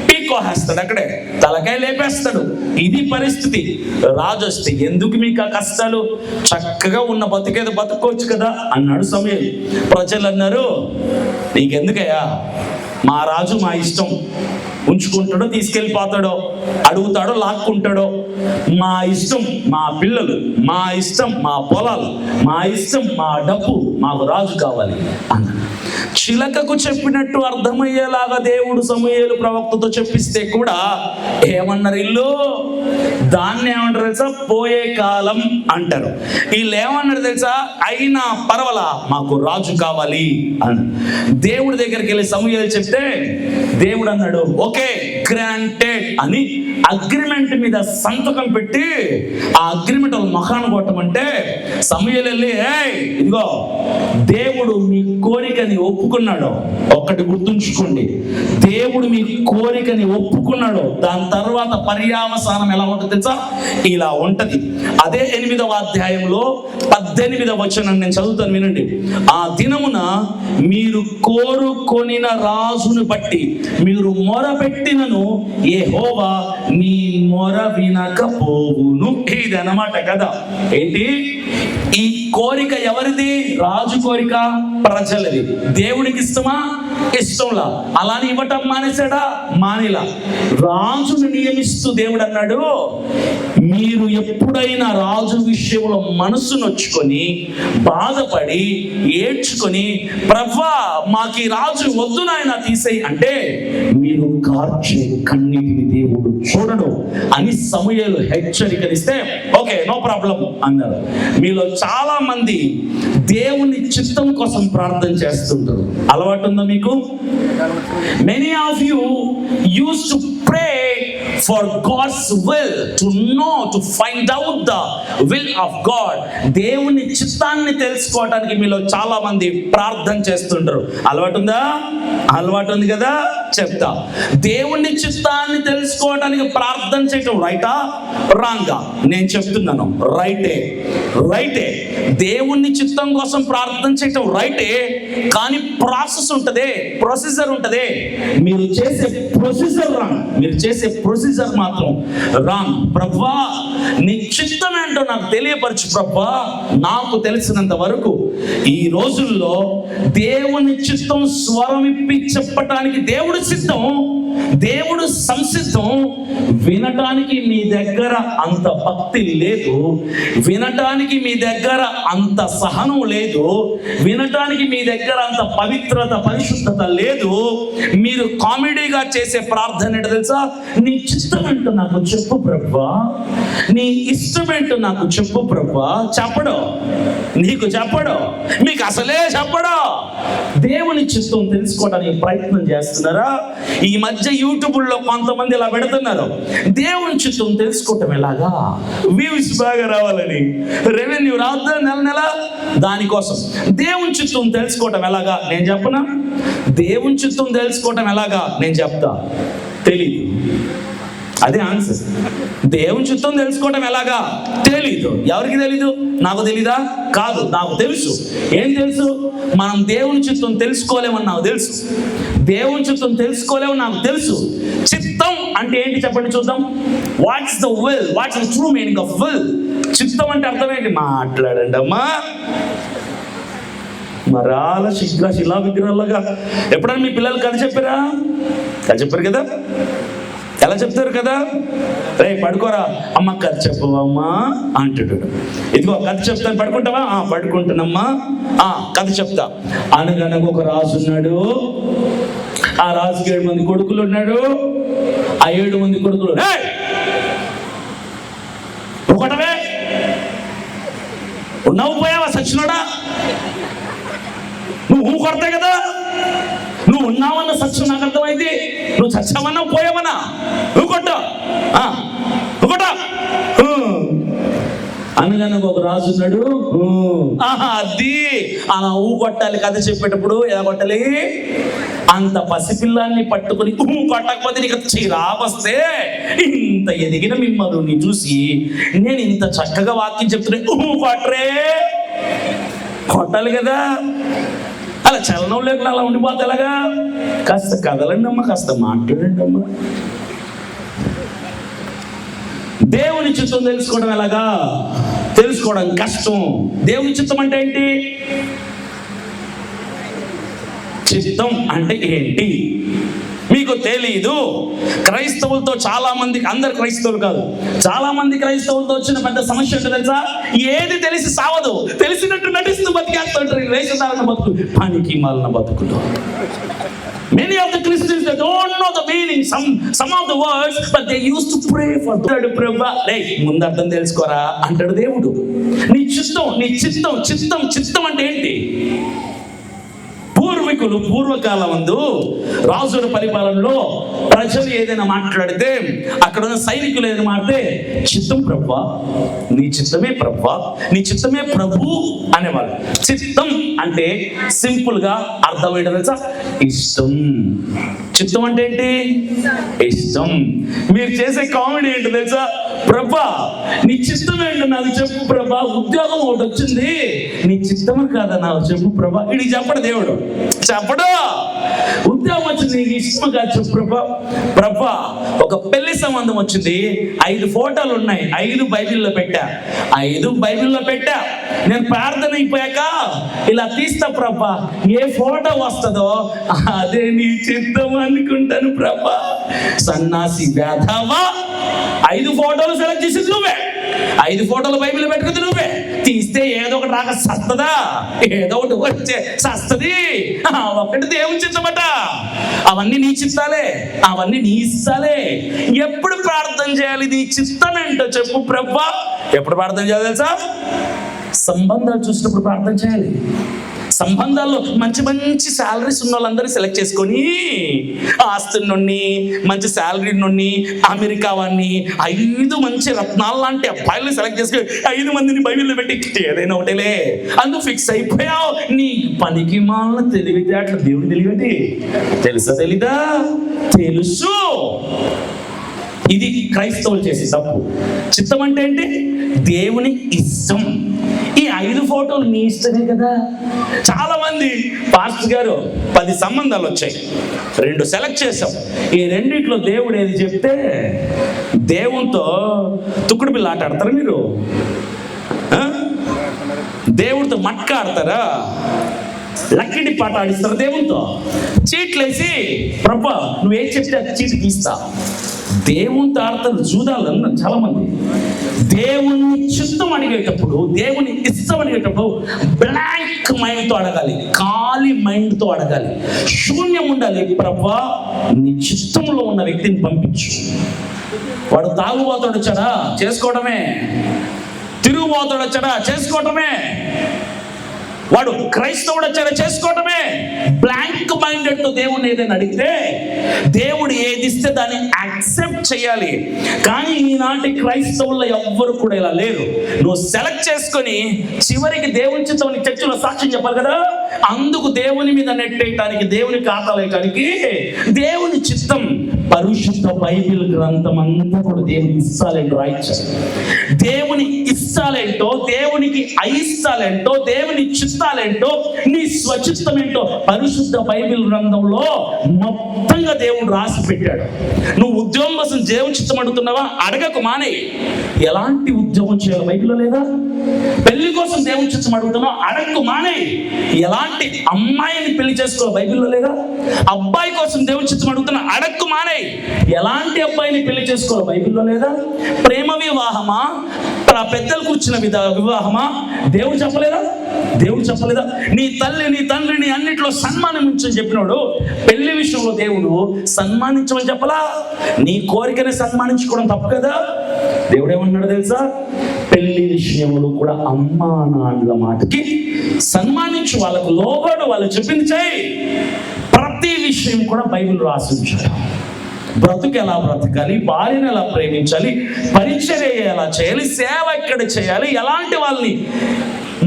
పీకోహేస్తాడు, అక్కడే తలకాయ లేపేస్తాడు. ఇది పరిస్థితి. రాజు వస్తే ఎందుకు మీకు ఆ కష్టాలు, చక్కగా ఉన్న బతికేదో బతుకోవచ్చు కదా అన్నాడు సమూయేలు. ప్రజలు అన్నారు, నీకెందుకయ్యా, మా రాజు మా ఇష్టం, ఉంచుకుంటాడో తీసుకెళ్ళిపోతాడో, అడుగుతాడో లాక్కుంటాడో, మా ఇష్టం, మా పిల్లలు, మా ఇష్టం, మా పొలాలు, మా ఇష్టం, మా డబ్బు, మాకు రాజు కావాలి అన్నాడు. చిలకకు చెప్పినట్టు అర్థమయ్యేలాగా దేవుడు సమూయేలు ప్రవక్తతో చెప్పిస్తే కూడా ఏమన్నారు ఇల్లు? దాన్ని ఏమంటారు తెలుసా? పోయే కాలం అంటారు. వీళ్ళు ఏమన్నారు తెలుసా? అయినా పర్వాలా మాకు రాజు కావాలి అని దేవుడి దగ్గరికి వెళ్ళి సమూయేలు చెప్తే దేవుడు అన్నాడు ఓకే గ్రాంటెడ్ అని అగ్రిమెంట్ మీద సంతకం సంతకం పెట్టి ఆ అగ్రిమెంట్ మొఖాన్ని కొట్టమంటే సమూయేలు వెళ్ళి, ఇదిగో దేవుడు మీ కోరికని ఒప్పుకున్నాడు. ఒక్కటి గుర్తుంచుకోండి, దేవుడు మీ కోరికని ఒప్పుకున్నాడు. దాని తర్వాత పర్యావసానం ఎలా ఉంటుంది తెలుసా? ఇలా ఉంటది. అదే 8వ అధ్యాయంలో 18వ వచనం నేను చదువుతాను, వినండి. ఆ దినమున మీరు కోరుకొనిన రాజును బట్టి మీరు మొరపెట్టినను యెహోవా మీ మొర వినకపోవును. ఇది అన్నమాట కదా. ఏంటి ఈ కోరిక? ఎవరిది? రాజు కోరిక, ప్రజలది. దేవుడికి ఇష్టమా? ఇష్టంలా. అలాని ఇవ్వటం మానేశాడా? మానేలా. రాజును నియమిస్తూ దేవుడు అన్నాడు, మీరు ఎప్పుడైనా రాజు విషయంలో మనసు నొచ్చుకొని బాధపడి ఏడ్చుకొని, ప్రభువా మాకు ఈ రాజు వద్దు నాయనా తీసేయి అంటే, మీరు కార్చే కన్నీటిని దేవుడు చూడడు అని సమూయేలు హెచ్చరికనిస్తే, ఓకే నో ప్రాబ్లం అన్నారు. మీలో చాలా మంది దేవుని చిత్తం కోసం ప్రార్థన చేస్తుంటారు. అలవాటు ఉందా మీకు? Many of you used to pray for God's will, to know, to find out the will of God. దేవుని చిత్తాన్ని తెలుసుకోవడానికి మీలో చాలా మంది ప్రార్థన చేస్తుంటారు. అలవాటు ఉందా? అలవాటు ఉంది కదా, చెప్తా. దేవుని చిత్తాన్ని తెలుసుకోవడానికి ప్రార్థన చేయటం రైటా రాంగా? నేను చెప్తున్నాను రైటే. రైటే. దేవుని చిత్తం కోసం ప్రార్థన చేయటం రైటే, కానీ ప్రాసెస్ ఉంటదే, ప్రొసీజర్ ఉంటదే. మీరు చేసే ప్రొసీజర్ రాంగ్. మీరు చేసే ప్రొసీజర్ మాత్రం రాంగ్. ప్రభువా నీ చిత్తం ఏంటో నాకు తెలియపరచు ప్రభువా. నాకు తెలిసినంత వరకు ఈ రోజుల్లో దేవుని చిత్తం స్వరం ఇప్పి చెప్పటానికి దేవుడు సిద్ధం, దేవుడు సంసిద్ధం. వినటానికి మీ దగ్గర అంత భక్తి లేదు, వినటానికి మీ దగ్గర అంత సహనం లేదు, వినటానికి మీ దగ్గర అంత పవిత్రత పరిశుద్ధత లేదు. మీరు కామెడీగా చేసే ప్రార్థన ఏంటో తెలుసా? నీ చిత్తం ఏంటో నాకు చెప్పు ప్రభువా, నీ ఇష్టం ఏంటో నాకు చెప్పు ప్రభువా. చెప్పడు, నీకు చెప్పడు, మీకు అసలే చెప్పడు. దేవుని చిత్తం తెలుసుకోవడానికి ప్రయత్నం చేస్తున్నారా? ఈ మధ్య యూట్యూబ్లో కొంతమంది ఇలా పెడుతున్నారు, దేవుని చిత్తం తెలుసుకోవటం ఎలాగా, వ్యూస్ బాగా రావాలని, రెవెన్యూ రాద్దా నెల నెల, దానికోసం దేవుని చిత్తం తెలుసుకోవటం ఎలాగా నేను చెప్పనా? దేవుని చిత్తం తెలుసుకోవటం ఎలాగా నేను చెప్తా. తెలీదు. అదే ఆన్సర్. దేవుని చిత్తం తెలుసుకోవటం ఎలాగా? తెలీదు. ఎవరికి తెలీదు? నాకు తెలీదా? కాదు, నాకు తెలుసు. ఏం తెలుసు? మనం దేవుని చిత్తం తెలుసుకోలేమని నాకు తెలుసు. దేవుని చిత్తం తెలుసుకోలేమని నాకు తెలుసు. చిత్తం అంటే ఏంటి చెప్పండి చూద్దాం. What's the will? What's the true meaning of will? చిత్తం అంటే అర్థం ఏంటి? మాట్లాడండి అమ్మా. మరాల శిలా విగ్రహాలుగా ఎప్పుడైనా మీ పిల్లలు కథ చెప్పారా? కథ చెప్పారు కదా. ఎలా చెప్తారు కదా? రే పడుకోరా అమ్మ, కథ చెప్పవమ్మా అంటాడు. ఇదిగో కథ చెప్తాను, పడుకుంటావా? పడుకుంటానమ్మా. కథ చెప్తా. అనగనగా ఒక రాజు ఉన్నాడు. ఆ రాజుకి 7 మంది కొడుకులు ఉన్నాడు. ఆ 7 మంది కొడుకులు ఒకటవే ఉన్నావు, పోయావా సచ్చినోడా? నువ్వు కొడతాయి కదా. నువ్వు ఉన్నావన్న సత్యం నాకు అర్థమైంది. నువ్వు చచ్చావన్నా పోయావన్నా నువ్వు కొట్ట అనగానే ఒక రాజు ఉన్నాడు. అది అలా కొట్టాలి. కథ చెప్పేటప్పుడు ఎలా కొట్టాలి? అంత పసిపిల్లాన్ని పట్టుకుని కొట్టకపోతే నీకు చిరాకొస్తే, ఇంత ఎదిగిన మిమ్మల్ని చూసి నేను ఇంత చక్కగా వాక్యం చెప్తున్నా, కొట్టరే, కొట్టాలి కదా. అలా చలనం లేకుండా అలా ఉండిపోతే ఎలాగా? కాస్త కదలండి అమ్మా, కాస్త మాట్లాడండి అమ్మా. దేవుని చిత్తం తెలుసుకోవడం ఎలాగా? తెలుసుకోవడం కష్టం. దేవుని చిత్తం అంటే ఏంటి? చిత్తం అంటే ఏంటి మీకు తెలీదు. క్రైస్తవులతో చాలా మందికి, అందరు క్రైస్తవులు కాదు, చాలా మంది క్రైస్తవులతో వచ్చిన పెద్ద సమస్య ఏంటో తెలుసా? ఏది తెలిసి సావదు, తెలిసినట్టు నటిస్తూ బతికేస్తుంటారు. వేషధారణ బతుకులు, పనికి మాలిన బతుకులు. Many of the Christians, they don't know the meaning, some of the words, but they used to pray for ముందు అర్థం తెలుసుకోరా అంటాడు దేవుడు. నీ చిత్తం, నీ చిత్తం. చిత్తం అంటే ఏంటి? పూర్వీకులు పూర్వకాలమందు రాజుల పరిపాలనలో ప్రజలు ఏదైనా మాట్లాడితే, అక్కడ ఉన్న సైనికులు ఏదైనా మాట్లాడితే, చిత్తం ప్రభువా, నీ చిత్తమే ప్రభువా, నీ చిత్తమే ప్రభు అనేవాళ్ళు. చిత్తం అంటే సింపుల్ గా అర్థం ఏంటో తెలుసా? ఇష్టం. చిత్తం అంటే ఏంటి? ఇష్టం. మీరు చేసే కామెడీ ఏంటో తెలుసా? ప్రభా నీ చిత్తం ఏంటో నాకు చెప్పు ప్రభా, ఉద్యోగం ఒకటి వచ్చింది, నీ చిత్తము కాదా నాకు చెప్పు ప్రభా. ఇది చెప్పడు దేవుడు, చెప్పడు. ఉద్యోగం వచ్చింది, నీకు ఇష్టం కాదు చెప్పు ప్రభా. ప్రభా ఒక పెళ్లి సంబంధం వచ్చింది, 5 ఫోటోలు ఉన్నాయి, 5 బైబిల్లో పెట్టా, 5 బైబిల్లో పెట్టా. నేను ప్రార్థన అయిపోయాక ఇలా తీస్తా ప్రభా, ఏ ఫోటో వస్తుందో అదే నీ చిత్తం అనుకుంటాను ప్రభా. సన్నాసి వేధవా, 5 ఫోటోలు సెలెక్ట్ చేసింది నువ్వే, 5 ఫోటోలు బైబిల్ పెట్టుకుంది నువ్వే. తీస్తే ఏదో ఒకటి రాక సస్తదా, ఏదో ఒకటి వచ్చే సస్తది. ఒకటి దేవుని చిత్తమట. అవన్నీ నీ చిత్తాలే, అవన్నీ నీ ఇస్తాలే. ఎప్పుడు ప్రార్థన చేయాలి? నీ చిత్తం ఏంటో చెప్పు ప్రభా. ఎప్పుడు ప్రార్థన చేయాలి తెలుసా? సంబంధాలు చూసినప్పుడు ప్రార్థన చేయాలి. సంబంధాల్లో మంచి మంచి శాలరీస్ ఉన్న వాళ్ళందరూ సెలెక్ట్ చేసుకొని, ఆస్తుల నుండి, మంచి శాలరీ నుండి, అమెరికా వాడిని, 5 మంచి రత్నాలు లాంటి అబ్బాయిలు సెలెక్ట్ చేసుకొని 5 మందిని బైబిల్లో పెట్టి ఏదైనా ఒకటేలే అందుకు ఫిక్స్ అయిపోయావు. నీ పనికి మాల తెలివితే అట్లా దేవుడు తెలియటి తెలుసా? తెలీదా? తెలుసు. ఇది క్రైస్తవులు చేసే తప్పు. చిత్తం అంటే ఏంటి? దేవుని ఇష్టం. ఈ 5 ఫోటోలు నీ ఇష్టమే కదా. చాలా మంది పాస్టర్ గారు 10 సంబంధాలు వచ్చాయి, 2 సెలెక్ట్ చేసాం, ఈ 2 దేవుడు ఏది చెప్తే దేవునితో తుక్కుడు బిళ్ళ ఆట ఆడతారా మీరు? దేవుడితో మట్క ఆడతారా? లక్కిడి పాట ఆడిస్తారా దేవునితో? చీట్లేసి ప్రభా నువ్వేం చెప్తే అది చీటి తీస్తా. దేవునితో ఆడతారు జూదాలు అన్నారు చాలా మంది. దేవుని చిత్తం అడిగేటప్పుడు, దేవుని ఇష్టం అడిగేటప్పుడు బ్లాంక్ మైండ్తో అడగాలి, ఖాళీ మైండ్తో అడగాలి, శూన్యం ఉండాలి. ప్రభా నీ చిత్తంలో ఉన్న వ్యక్తిని పంపించు. వాడు తాగుబోతాడు వచ్చాడా? చేసుకోవడమే. తిరుగుబోతాడు వచ్చాడా? చేసుకోవటమే. వాడు క్రైస్తవుడు వచ్చాడా? చేసుకోవటమే. బ్లాంక్ మైండెడ్ తో దేవుని ఏదైనా అడిగితే దేవుడు ఏది ఇస్తే దాన్ని యాక్సెప్ట్ చేయాలి. కానీ ఈనాటి క్రైస్తవుల్లో ఎవ్వరు కూడా ఇలా లేరు. నువ్వు సెలెక్ట్ చేసుకొని చివరికి దేవుని చిత్తం చర్చలో సాక్ష్యం చెప్పాలి కదా, అందుకు దేవుని మీద నెట్టేయటానికి, దేవుని ఖాతాలు వేయటానికి దేవుని చిత్తం పరిశుద్ధ బైబిల్ గ్రంథం అంతా కూడా దేవుని ఇస్తాలేంటో రాయించాలి. దేవుని ఇస్తాలేంటో, దేవునికి అయిస్తాలేంటో, దేవుని చిత్తాలేంటో, నీ స్వచిత్తం ఏంటో పరిశుద్ధ బైబిల్ గ్రంథంలో మొత్తంగా దేవుడు రాసి పెట్టాడు. నువ్వు ఉద్యోగం కోసం దేవుని చిత్తం అడుగుతున్నావా? అడగకు, మానే. ఎలాంటి ఉద్యోగం చేయాలి బైబిల్లో లేదా? పెళ్లి కోసం దేవుని చిత్తం అడుగుతున్నావా? అడగకు, మానే. ఎలాంటి అమ్మాయిని పెళ్లి చేసుకోవాలి బైబిల్లో లేదా? అబ్బాయి కోసం దేవుని చిత్తం అడుగుతున్నా, అడగకు, మానే. ఎలాంటి అబ్బాయిని పెళ్లి చేసుకోవాలి బైబిల్లో లేదా? ప్రేమ వివాహమా, పెద్దలు కూర్చున్న వివాహమా? దేవుడు చెప్పలేదా? దేవుడు చెప్పలేదా? నీ తల్లి నీ తండ్రిని అన్నిట్లో సన్మానించని చెప్పినాడు. పెళ్లి విషయంలో దేవుడు సన్మానించమని చెప్పలా? నీ కోరికని సన్మానించుకోవడం తప్పు కదా. దేవుడు ఏమన్నాడు తెలుసా? పెళ్లి విషయంలో కూడా అమ్మా నాన్నల మాటకి సన్మానించు, వాళ్ళకు లోబడు, వాళ్ళు చెప్పింది చేయి. ప్రతి విషయం కూడా బైబిల్ రాసి ఉంచాడు. బ్రతుకు ఎలా బ్రతకాలి, భార్యను ఎలా ప్రేమించాలి, పరిచర్య ఎలా చేయాలి, సేవ ఎక్కడ చేయాలి, ఎలాంటి వాళ్ళని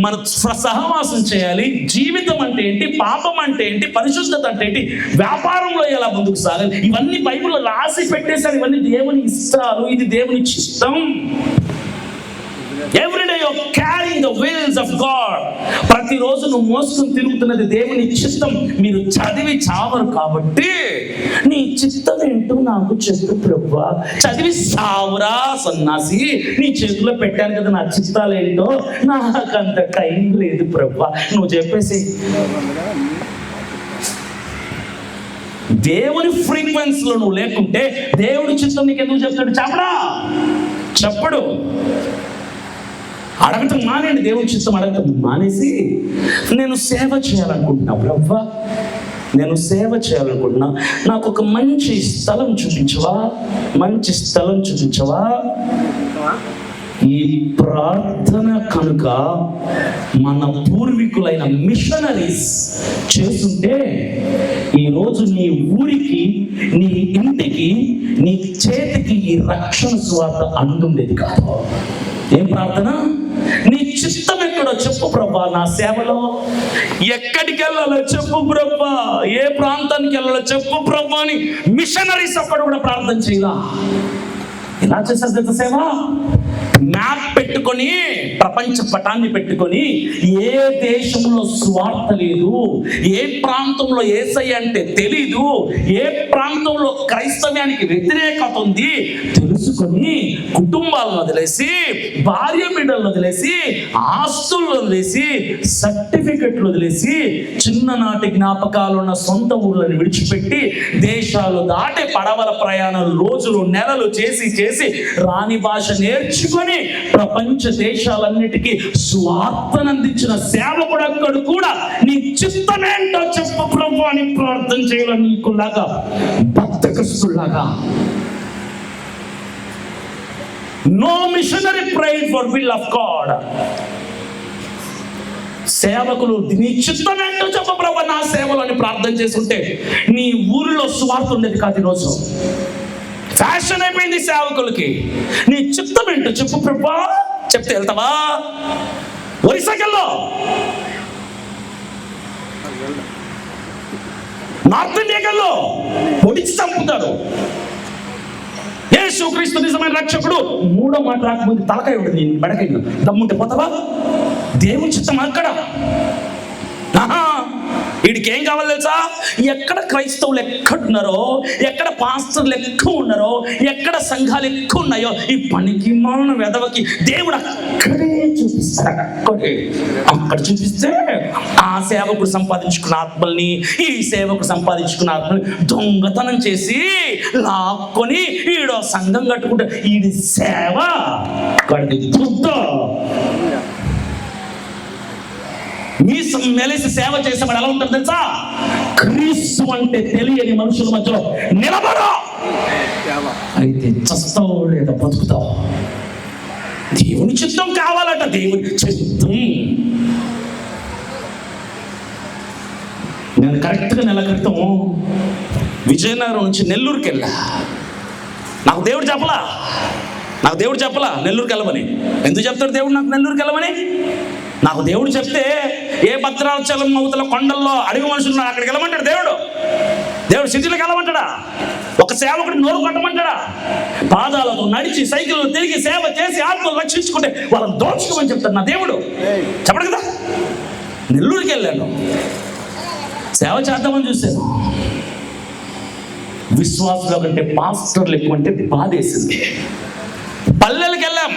మన సహవాసం చేయాలి, జీవితం అంటే ఏంటి, పాపం అంటే ఏంటి, పరిశుద్ధత అంటే ఏంటి, వ్యాపారంలో ఎలా ముందుకు సాగాలి, ఇవన్నీ బైబిల్లో రాసి పెట్టేశారు. ఇవన్నీ దేవుని ఇష్టాలు, ఇది దేవుని చిత్తం. Every day you're carrying the wills of God. ప్రతిరోజు నువ్వు మోసుకుని తిరుగుతున్నది దేవుని చిత్తం. మీరు చదివి చావరు కాబట్టి నీ చిత్తం ఏంటో నాకు చెప్పు ప్రభువా. చదివి సావురా సన్నాసి, నీ చేతిలో పెట్టాను కదా నా చిత్తాలు ఏంటో, నాకంత టైం లేదు ప్రభువా, నువ్వు చెప్పేసి. దేవుని ఫ్రీక్వెన్సీలో నువ్వు లేకుంటే దేవుడి చిత్తం నీకు ఎందుకు చెప్తాడు? చెప్పడు. అడగటం మానేయండి, దేవుని చిత్తం అడగటం మానేసి నేను సేవ చేయాలనుకుంటున్నా ప్రభువా, నేను సేవ చేయాలనుకుంటున్నా, నాకు ఒక మంచి స్థలం చూపించవా, మంచి స్థలం చూపించవా. ఈ ప్రార్థన కనుక మన పూర్వీకులైన మిషనరీస్ చేస్తుంటే ఈరోజు నీ ఊరికి, నీ ఇంటికి, నీ చేతికి ఈ రక్షణ స్వార్థ అందుండేది కాదు. ఏం ప్రార్థన? నీ చిత్తం ఎక్కడో చెప్పు ప్రభా, నా సేవలో ఎక్కడికి వెళ్ళాలో చెప్పు ప్రభా, ఏ ప్రాంతానికి వెళ్ళాలో చెప్పు ప్రభా అని మిషనరీస్ అక్కడ కూడా ప్రార్థన చేయాల. ఎలా చేసేది సేవ? మ్యాప్ పెట్టుకొని, ప్రపంచ పటాన్ని పెట్టుకొని, ఏ దేశంలో స్వార్థ లేదు, ఏ ప్రాంతంలో యేసయ్య అంటే తెలీదు, ఏ ప్రాంతంలో క్రైస్తవ్యానికి వ్యతిరేకత ఉంది తెలుసుకొని, కుటుంబాలను వదిలేసి, భార్య బిడ్డలను వదిలేసి, ఆస్తులను వదిలేసి, సర్టిఫికెట్లు వదిలేసి, చిన్ననాటి జ్ఞాపకాలు ఉన్న సొంత ఊర్లను విడిచిపెట్టి, దేశాలు దాటి పడవల ప్రయాణాలు రోజులు నెలలు చేసి రాని భాష నేర్చుకొని ప్రపంచ దేశాలన్నిటికీ స్వార్థనందించిన సేవకుడు అక్కడ కూడా నీ చిత్తమేంటో చెప్పు ప్రభు అని ప్రార్థన చేయాలని నీకులాగా బద్ధకస్తులాగా. No missionary prayer for will of God. సేవకులు నీ చిత్తమేంటో చెప్పు ప్రభు నా సేవలు అని ప్రార్థన చేస్తుంటే నీ ఊరిలో స్వార్థ ఉండేది కాదు. ఈరోజు ఫ్యాషన్ అయిపోయింది సేవకులకి. నీ చిత్తం ఏంటో చెప్పు ప్రభా, చెప్తే వెళ్తావా? ఒరిస్సాకెళ్ళో, నార్త్ ఇండియాకెళ్ళో పొడిచి చంపుతారు. యేసుక్రీస్తు నిజమైన రక్షకుడు. మూడో మాట రాకముందు తలకాయ ఉంటుంది మెడకాయ, దమ్ముంటే పోతావా? దేవుని చిత్తం అక్కడ. వీడికి ఏం కావాలి తెలుసా? ఎక్కడ క్రైస్తవులు ఎక్కడున్నారో, ఎక్కడ పాస్టర్లు ఎక్కువ ఉన్నారో, ఎక్కడ సంఘాలు ఎక్కువ ఉన్నాయో, ఈ పనికి మాలిన వెధవకి దేవుడు అక్కడే చూపిస్తాడు. అక్కడ చూపిస్తే ఆ సేవకుడు సంపాదించుకున్న ఆత్మల్ని, ఈ సేవకుడు సంపాదించుకున్న ఆత్మల్ని దొంగతనం చేసి లాక్కొని ఈడో సంఘం కట్టుకుంటే ఈడి సేవ కడిగి చూద్దాం. మీ మెలిసి సేవ చేసేవాడు ఎలా ఉంటుంది తెలుసా? క్రీస్తు అంటే తెలియని మనుషుల మధ్యలో నిలబడా, అయితే చస్తావు లేదా బతుకుతావు. దేవుని చిత్తం కావాలట. దేవుని చిత్తం. నేను కరెక్ట్గా నెల క్రితం విజయనగరం నుంచి నెల్లూరుకి వెళ్ళా. నాకు దేవుడు చెప్పలా నెల్లూరుకి వెళ్ళమని. ఎందుకు చెప్తాడు దేవుడు నాకు నెల్లూరుకి వెళ్ళమని? నాకు దేవుడు చెప్తే ఏ భద్రాచలం అవతల కొండల్లో అడవి మనుషులు ఉన్నారు, అక్కడికి వెళ్ళమంటాడు దేవుడు. సిటీలోకి వెళ్ళమంటాడా? ఒక సేవకుడిని నోరు కొట్టమంటాడా? పాదాలతో నడిచి, సైకిల్లో తిరిగి సేవ చేసి ఆత్మలు రక్షించుకుంటే వాళ్ళని దోచుకోమని చెప్తాడు నా దేవుడు. చెప్పడు కదా. నెల్లూరుకి వెళ్ళాను, సేవ చేద్దామని చూశాను. విశ్వాసుల కంటే పాస్టర్లు ఎక్కువ అంటే బాధేసింది. పల్లెలకు వెళ్ళాం,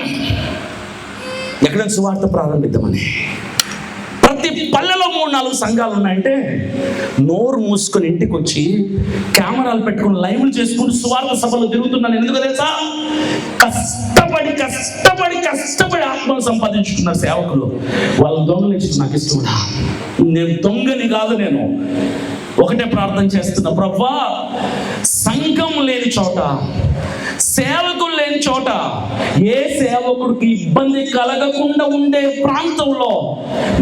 ఎక్కడైనా సువార్త ప్రారంభిద్దామని. ప్రతి పల్లెలో 3-4 సంఘాలు ఉన్నాయంటే నోరు మూసుకొని ఇంటికి వచ్చి కెమెరాలు పెట్టుకుని లైవ్లు చేసుకుని సువార్త సభలు తిరుగుతున్నాను. ఎందుకు తెలుసా? కష్టపడి ఆత్మను సంపాదించుకున్న సేవకులు వాళ్ళు దొంగలించి నాకు ఇష్టం. నేను దొంగని కాదు, నేను ఒకటే ప్రార్థన చేస్తున్నా, ప్రభువా సంఘం లేని చోట, సేవకులు లేని చోట, ఏ సేవకుడికి ఇబ్బంది కలగకుండా ఉండే ప్రాంతంలో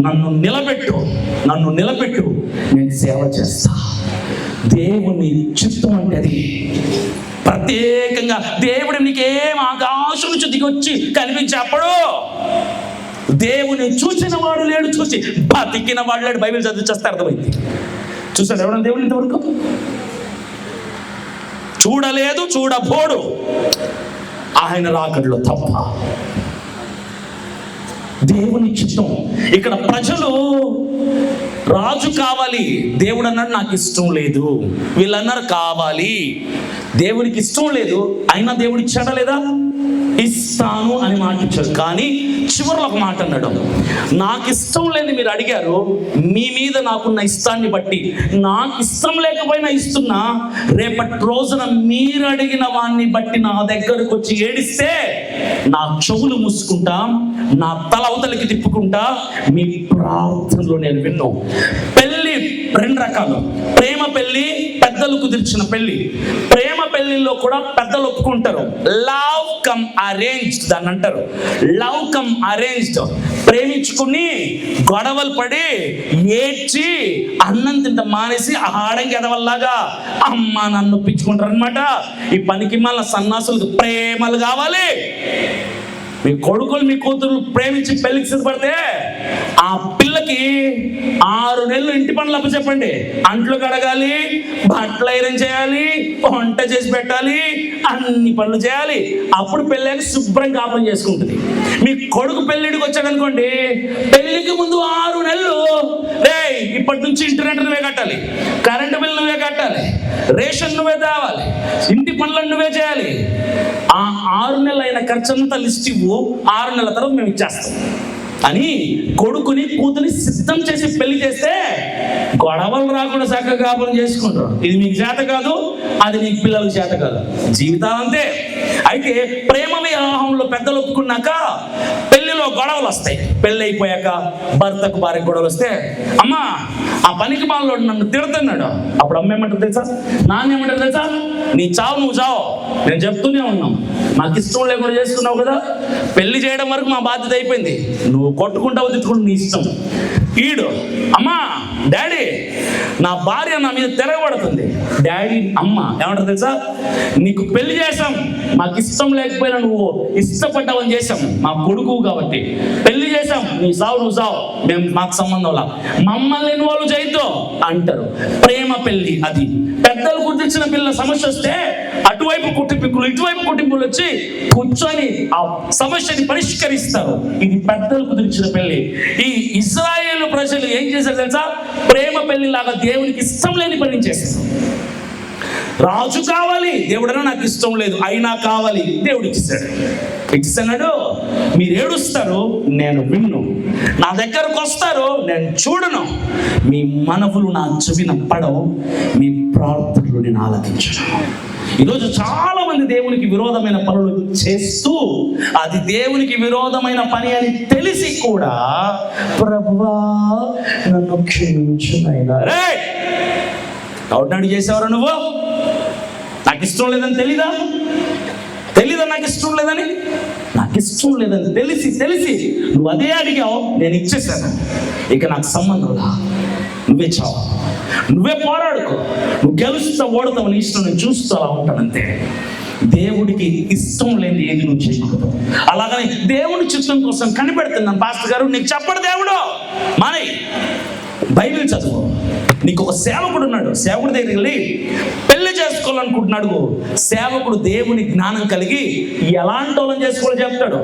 నన్ను నిలబెట్టు, నేను సేవ చేస్తా. దేవుని చిత్తం అంటే అది. ప్రత్యేకంగా దేవుడు నీకేం ఆకాశం నుంచి దిగొచ్చి కనిపించేప్పుడు దేవుని చూసిన వాడు లేడు, చూసి బతికిన వాడు లేడు. బైబిల్ చదివించేస్తే అర్థమైంది. చూసాడు ఎవడన్నా దేవుడు ఇంతవరకు? చూడలేదు, చూడబోడు. ఆయన రాకడలో తప్ప. దేవుని చిత్తం. ఇక్కడ ప్రజలు రాజు కావాలి, దేవుడు అన్నాడు నాకు ఇష్టం లేదు. వీళ్ళన్నారు కావాలి, దేవునికి ఇష్టం లేదు. అయినా దేవుడు ఇచ్చాడా లేదా? ఇస్తాను అని మాట ఇచ్చాడు. కానీ చివరిలో ఒక మాట అన్నాడు, నాకు ఇష్టం లేని మీరు అడిగారు, మీ మీద నాకున్న ఇష్టాన్ని బట్టి, నాకు ఇష్టం లేకపోయినా ఇస్తున్నా, రేపటి రోజున మీరు అడిగిన వాడిని బట్టి నా దగ్గరకు వచ్చి ఏడిస్తే నా చెవులు మూసుకుంటా, నా తల అవతలికి తిప్పుకుంటా, మీ ప్రార్థనలో నేను విన్నాను. రెండు రకాలు. ప్రేమ పెళ్లి, పెద్దలు కుదిర్చిన పెళ్లి. ప్రేమ పెళ్లిలో కూడా పెద్దలు ఒప్పుకుంటారు. లవ్ కమ్ అరేంజ్డ్ దాన్ని అంటారు. Love come arranged. ప్రేమించుకుని గొడవలు పడి ఏడ్చి అన్నం తింట మానేసి ఆడంగి ఎదవల్లాగా అమ్మ నన్ను ఒప్పించుకుంటారు అనమాట. ఈ పనికి మళ్ళీ సన్నాసులకు ప్రేమలు కావాలి. మీ కొడుకులు మీ కూతురు ప్రేమించి పెళ్లికి సిద్ధపడితే ఆ పిల్లకి 6 నెలలు ఇంటి పనులు అప్పచెప్పండి. అంట్లు కడగాలి, బట్టలు ఐరన్ చేయాలి, వంట చేసి పెట్టాలి, అన్ని పనులు చేయాలి. అప్పుడు పెళ్ళాక శుభ్రం కాపురం చేసుకుంటుంది. మీ కొడుకు పెళ్ళిడికి వచ్చాడు అనుకోండి, పెళ్లికి ముందు 6 నెలలు ఇప్పటి నుంచి ఇంటర్నెట్ నువ్వే కట్టాలి, కరెంటు బిల్ నువ్వే కట్టాలి, రేషన్ నువ్వే తేవాలి, ఇంటి పనులను నువ్వే చేయాలి. ఆ 6 నెలలు అయిన ఖర్చు అంతా లిస్ట్ ఇవ్వు, 6 నెలల తర్వాత మేము ఇచ్చేస్తాం అని కొడుకుని కూతుని సిద్ధం చేసి పెళ్లి చేస్తే గొడవలు రాకుండా చక్కగా కాపురం చేసుకుంటారు. ఇది మీకు చేత కాదు, అది నీకు పిల్లలకు చేత కాదు, జీవితాలు అంతే. అయితే ప్రేమ వివాహంలో పెద్దలు ఒప్పుకున్నాక పెళ్లిలో గొడవలు వస్తాయి. పెళ్ళి అయిపోయాక భర్తకు భార్య గొడవలు వస్తే, అమ్మా ఆ పనికి బాలో నన్ను తిడుతున్నాడు. అప్పుడు అమ్మ ఏమంటారు తెలుసా, నాన్న ఏమంటారు తెలుసా, నీ చావు నువ్వు చావు, నేను చెప్తూనే ఉన్నాం, నాకు ఇష్టం లేకుండా చేసుకున్నావు కదా, పెళ్లి చేయడం వరకు మా బాధ్యత అయిపోయింది, నువ్వు కొట్టుకుంటావు తిట్టుకుంటూ నీ ఇష్టం. ఈడు అమ్మా డాడీ నా భార్య నా మీద తిరగబడుతుంది. డాడీ అమ్మ ఏమంటారు తెలుసా, నీకు పెళ్లి చేసాం, మాకు ఇష్టం లేకపోయినా నువ్వు ఇష్టపడ్డావని చేసాం, మా కొడుకు కాబట్టి పెళ్లి చేసాం, నీ సావు నువ్వు సావు, మేము మాకు సంబంధంలా, మమ్మల్ని ఇన్వాల్వ్ చేయొద్దు అంటారు. ప్రేమ పెళ్లి అది. పెద్దలు కుదిర్చిన పిల్లల సమస్య వస్తే అటువైపు కుటుంబీకులు ఇటువైపు కుటుంబీకులు వచ్చి కూర్చొని ఆ సమస్యని పరిష్కరిస్తారు. ఇది పెద్దలు కుదిర్చిన పెళ్లి. ఈ ఇశ్రాయేలు ప్రజలు ఏం చేశారు తెలుసా, ప్రేమ పెళ్లి లాగా దేవునికి ఇష్టం లేని పని చేస్తారు. రాజు కావాలి, దేవుడన్నా నాకు ఇష్టం లేదు, అయినా కావాలి, దేవుడు ఇచ్చేసాడు. మీరు ఏడుస్తారు, నేను విన్ను, నా దగ్గరకు వస్తారు, నేను చూడను, మీ మనవులు నా చెవిన పడవు, మీ ప్రార్థనలు నేను ఆలకించను. ఈరోజు చాలా మంది దేవునికి విరోధమైన పనులు చేస్తూ అది దేవునికి విరోధమైన పని అని తెలిసి కూడా ప్రభువా నన్ను క్షమించునైనా అవునాడు చేసేవారు. నువ్వు నాకు ఇష్టం లేదని తెలీదా నాకు ఇష్టం లేదని, నాకు ఇష్టం లేదని తెలిసి నువ్వు అదే అడిగావు, నేను ఇచ్చేసాను, ఇక నాకు సంబంధం లా, నువ్వే చావు, నువ్వే పోరాడుకో, నువ్వు గెలుస్తావు ఓడతావు, నీ ఇష్టం నేను చూస్తూ అలా ఉంటానంతే. దేవుడికి ఇష్టం లేని ఏది నువ్వు చేయకూడదు. అలాగని దేవుడి చిత్తం కోసం కనిపెడుతున్నాను పాస్టర్ గారు, నీకు చెప్పడు దేవుడు మానే, బైబిల్ చదువు. నీకు ఒక సేవకుడు ఉన్నాడు, సేవకుడి దగ్గరికి వెళ్ళి పెళ్లి చేసుకోవాలనుకుంటున్నాడు. సేవకుడు దేవుని జ్ఞానం కలిగి ఎలాంటి వాళ్ళని చేసుకోవాలో చెప్తాడు.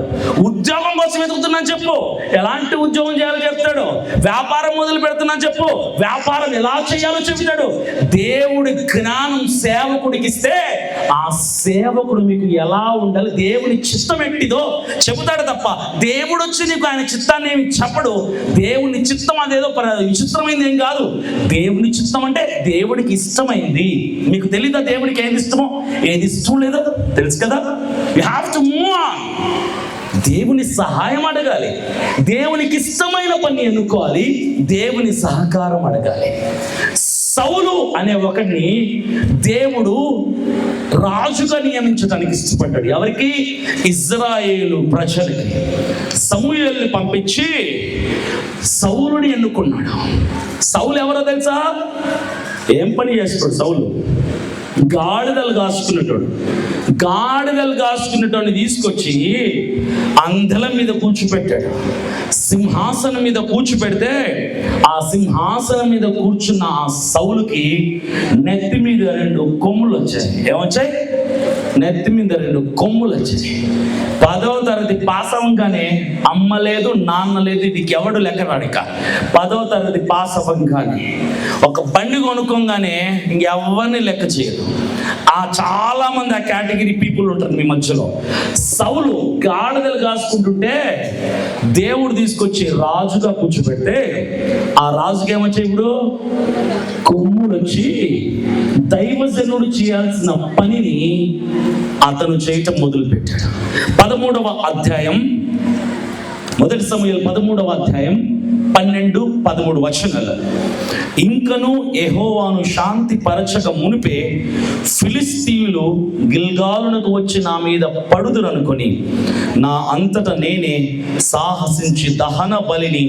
ఉద్యోగం కోసం వెతుకుతున్నాను చెప్పు, ఎలాంటి ఉద్యోగం చేయాలో చెప్తాడు. వ్యాపారం మొదలు పెడుతున్నాను చెప్పు, వ్యాపారం ఎలా చేయాలో చెప్తాడు. దేవుడి జ్ఞానం సేవకుడికి ఇస్తే ఆ సేవకుడు మీకు ఎలా ఉండాలి, దేవుని చిత్తం ఎట్టిదో చెబుతాడు తప్ప దేవుడు వచ్చి నీకు ఆయన చిత్తాన్ని ఏమి చెప్పడు. దేవుని చిత్తం అదేదో విచిత్రమైంది ఏం కాదు. దేవుని చిత్తం అంటే దేవుడికి ఇష్టమైంది. మీకు తెలీదా దేవుడికి ఏది ఇష్టమో ఏది ఇష్టం లేదో? తెలుసు కదా. You have to move on. దేవుని సహాయం అడగాలి, దేవునికి ఇష్టమైన పని ఎన్నుకోవాలి, దేవుని సహకారం అడగాలి. సౌలు అనే ఒకడిని దేవుడు రాజుగా నియమించడానికి ఇష్టపడ్డాడు. ఎవరికి? ఇజ్రాయేలు ప్రజలకి. సమూయేలుని పంపించి సౌలుని ఎన్నుకున్నాడు. సౌలు ఎవరో తెలుసా? ఏం పని చేస్తాడు సౌలు? గాడిదలు కాసుకునేటోడిని తీసుకొచ్చి అందల మీద కూర్చోపెట్టాడు. సింహాసనం మీద కూర్చోపెడితే ఆ సింహాసనం మీద కూర్చున్న ఆ సౌలుకి నెత్తి మీద 2 కొమ్ములు వచ్చాయి. ఏమొచ్చాయి? నెత్తి మీద 2 కొమ్ములు వచ్చాయి. 10వ తరగతి పాస్ అవ్వగానే అమ్మ లేదు నాన్న లేదు, ఇది ఎవడు లెక్క రాడిక. 10వ తరగతి పాస్ అవ్వగానే ఒక బండి కొనుక్కోగానే ఇంకెవరిని లెక్క చేయదు. చాలా మంది ఆ కేటగిరీ పీపుల్ ఉంటారు మీ మధ్యలో. సౌలు గాడిదలు కాసుకుంటుంటే దేవుడు తీసుకొచ్చి రాజుగా కూర్చోబెడితే ఆ రాజుకి ఏమొచ్చాయి? ఇప్పుడు కొమ్ములు వచ్చి దైవజనుడు చేయాల్సిన పనిని అతను చేయటం మొదలు పెట్టాడు. 13వ అధ్యాయం మొదటి సమూయేలు 13వ అధ్యాయం 12-13 వచనాలు. ఇంకను యెహోవాను శాంతి పరచక మునిపే ఫిలిష్తీయులు గిల్గాలునకు వచ్చి నా మీద పడుదురనుకొని నా అంతట నేనే సాహసించి దహన బలిని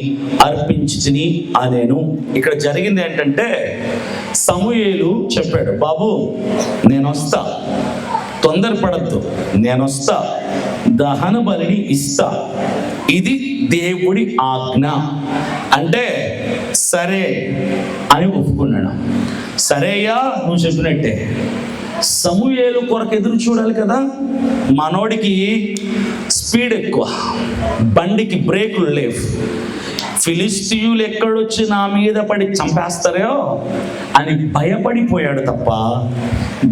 అర్పించితిని అనేను. ఇక్కడ జరిగింది ఏంటంటే, సమూయేలు చెప్పాడు, బాబు నేను వస్తా, తొందరపడద్దు, నేను వస్తా, దహన బలిని ఇస్తా, ఇది దేవుడి ఆజ్ఞ అంటే సరే అని ఒప్పుకున్నాడు. సరే అయ్యా నువ్వు చెప్పినట్టే. సమూయేలు కొరకు ఎదురు చూడాలి కదా, మనోడికి స్పీడ్ ఎక్కువ, బండికి బ్రేకులు లేవు. ఫిలిష్తీయులు ఎక్కడొచ్చి నా మీద పడి చంపేస్తారో అని భయపడిపోయాడు తప్ప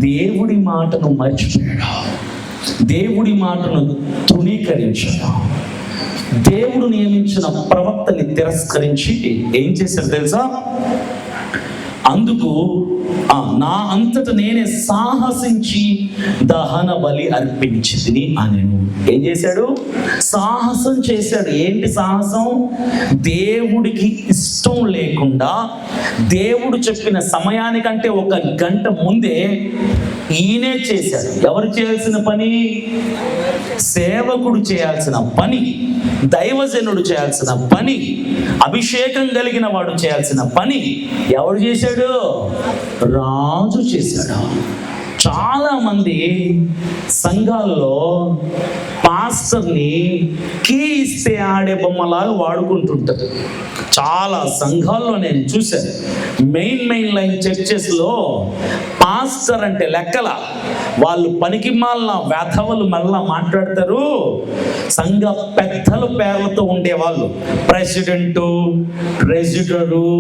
దేవుడి మాటను మర్చిపోయాడు, దేవుడి మాటను తృణీకరించాడు. దేవుడు నియమించిన ప్రవక్తని తిరస్కరించి ఏం చేశాడు తెలుసా? అందుకు నా అంతట నేనే సాహసించి దహన బలి అర్పించింది అని ఏం చేశాడు? సాహసం చేశాడు. ఏంటి సాహసం? దేవుడికి ఇష్టం లేకుండా దేవుడు చెప్పిన సమయానికంటే 1 గంట ముందే ఈయనే చేశాడు. ఎవరు చేయాల్సిన పని? సేవకుడు చేయాల్సిన పని, దైవజనుడు చేయాల్సిన పని, అభిషేకం కలిగిన వాడు చేయాల్సిన పని ఎవరు చేశాడు? రాజు చేశాడు. చాలా మంది సంఘాల్లో పాస్టర్ని కీ ఇస్తే ఆడే బొమ్మలాగా వాడుకుంటుంటారు. చాలా సంఘాల్లో నేను చూశాను. మెయిన్ లైన్ చర్చెస్లో పాస్టర్ అంటే లెక్కల వాళ్ళు పనికి మాలిన వెధవలు మళ్ళా మాట్లాడతారు. సంఘ పెద్దల పేర్లతో ఉండేవాళ్ళు, ప్రెసిడెంటు, ట్రెజరరు,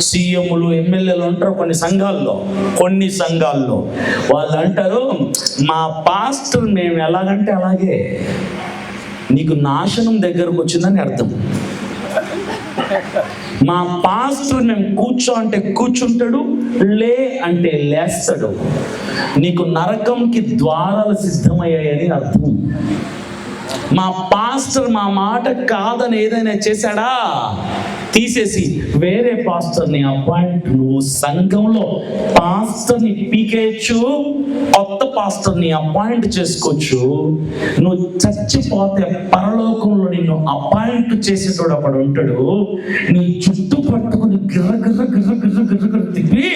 సీఎంలు, ఎమ్మెల్యేలు ఉంటారు కొన్ని సంఘాల్లో. వాళ్ళు అంటారు, మా పాస్టర్ మేము ఎలాగంటే అలాగే. నీకు నాశనం దగ్గరకు వచ్చిందని అర్థం. మా పాస్టర్ మేము కూర్చో అంటే కూర్చుంటాడు, లే అంటే లేస్తాడు. నీకు నరకంకి ద్వారాలు సిద్ధమయ్యాయని అర్థం. మా పాస్టర్ మా మాట కాదని ఏదైనా చేశాడా, తీసేసి వేరే పాస్టర్ని అపాయింట్. నువ్వు సంఘంలో పాస్టర్ని పీకేయచ్చు, కొత్త పాస్టర్ని అపాయింట్ చేసుకోవచ్చు. నువ్వు చచ్చిపోతే పరలోకంలో నిన్ను అపాయింట్ చేసేటోడు అక్కడ ఉంటాడు. నీ చుట్టూ పట్టుకుని గిర్ర తిప్పి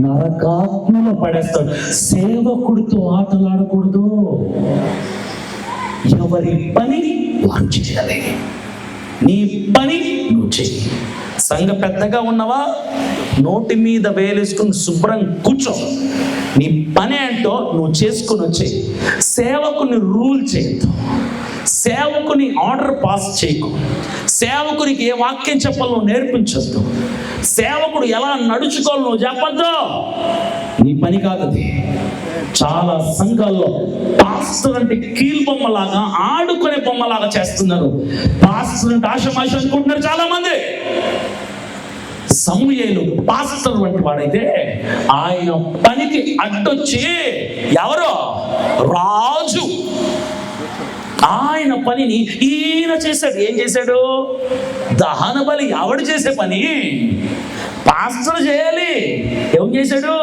నరకాత్మలో పడేస్తాడు. సేవకుడితో ఆటలాడకూడదు. ఎవరి పని వారు చేయాలి. నీ పని నువ్వు చెయ్యి. సంఘ పెద్దగా ఉన్నవా, నోటి మీద వేలేసుకుని శుభ్రం కూర్చో. నీ పని ఏంటో నువ్వు చేసుకుని వచ్చేయి. సేవకుని రూల్ చేయొద్దు, సేవకుని ఆర్డర్ పాస్ చేయకు, సేవకునికి ఏ వాక్యం చెప్పాలో నువ్వు నేర్పించొద్దు, సేవకుడు ఎలా నడుచుకోవాలో నువ్వు చెప్పొద్దు. నీ పని కాదది. చాలా సంఘాల్లో పాస్టర్ అంటే కీలు బొమ్మలాగా, ఆడుకునే బొమ్మలాగా చేస్తున్నారు. పాస్టర్ అంటే ఆశమాష అనుకుంటున్నారు చాలా మంది. సమూయేలు పాస్టర్ వంటి వాడైతే ఆయన పనికి అడ్డొచ్చి ఎవరో రాజు ఆయన పనిని ఈయన చేశాడు. ఏం చేశాడు? దహన బలి ఎవడు చేసే పని పాస్టర్ చేయాలి. ఏం చేశాడు?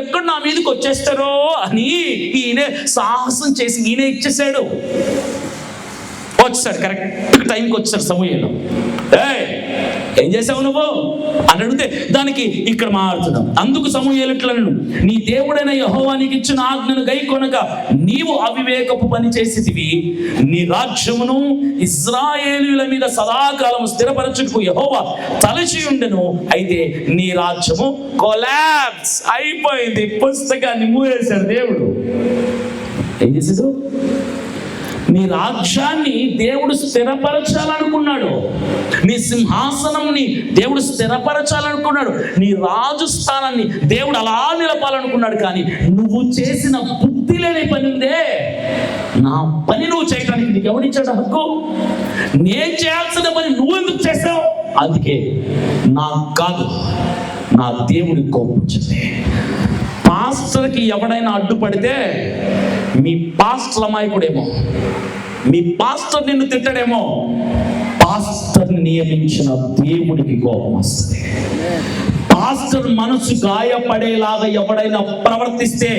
ఎక్కడ నా మీదకి వచ్చేస్తారో అని ఈయనే సాహసం చేసి ఈయనే ఇచ్చేసాడు. వచ్చాడు, కరెక్ట్ టైంకి వచ్చాడు సమూయేలు. ఏం చేసావు నువ్వు అని అడిగితే దానికి ఇక్కడ మారుతున్నాం. అందుకు సమూయేలు ఇట్లను, నీ దేవుడైన యెహోవా నీకు ఇచ్చిన ఆజ్ఞను గైకొనక నీవు అవివేకపు పని చేసేదివి. నీ రాజ్యమును ఇశ్రాయేలీయుల మీద సదాకాలం స్థిరపరచుటకు యెహోవా తలచి ఉండెను. అయితే నీ రాజ్యము కొలాప్స్ అయిపోయింది. పుస్తకాన్ని మూసేశాడు దేవుడు. ఏం చేసాడు? నీ రాజ్యాన్ని దేవుడు స్థిరపరచాలనుకున్నాడు. నీ సింహాసనంని దేవుడు స్థిరపరచాలనుకున్నాడు. నీ రాజు స్థానాన్ని దేవుడు అలా నిలపాలనుకున్నాడు. కానీ నువ్వు చేసిన బుద్ధి లేని పని ఉందే, నా పని నువ్వు చేయడానికి నీకు ఎవరిచ్చాడు హక్కు? నేను చేయాల్సిన పని నువ్వు ఎందుకు చేసావు? అందుకే నాకు కాదు, నా దేవుడికి కోపం వచ్చింది. పాస్టర్కి ఎవడైనా అడ్డుపడితే మీ పాస్టర్ అమాయకుడేమో, మీ పాస్టర్ నిన్ను తిట్టడేమో, పాస్టర్ని నియమించిన దేవుడికి కోపం వస్తుంది. పాస్టర్ మనసు గాయపడేలాగా ఎవడైనా ప్రవర్తిస్తే,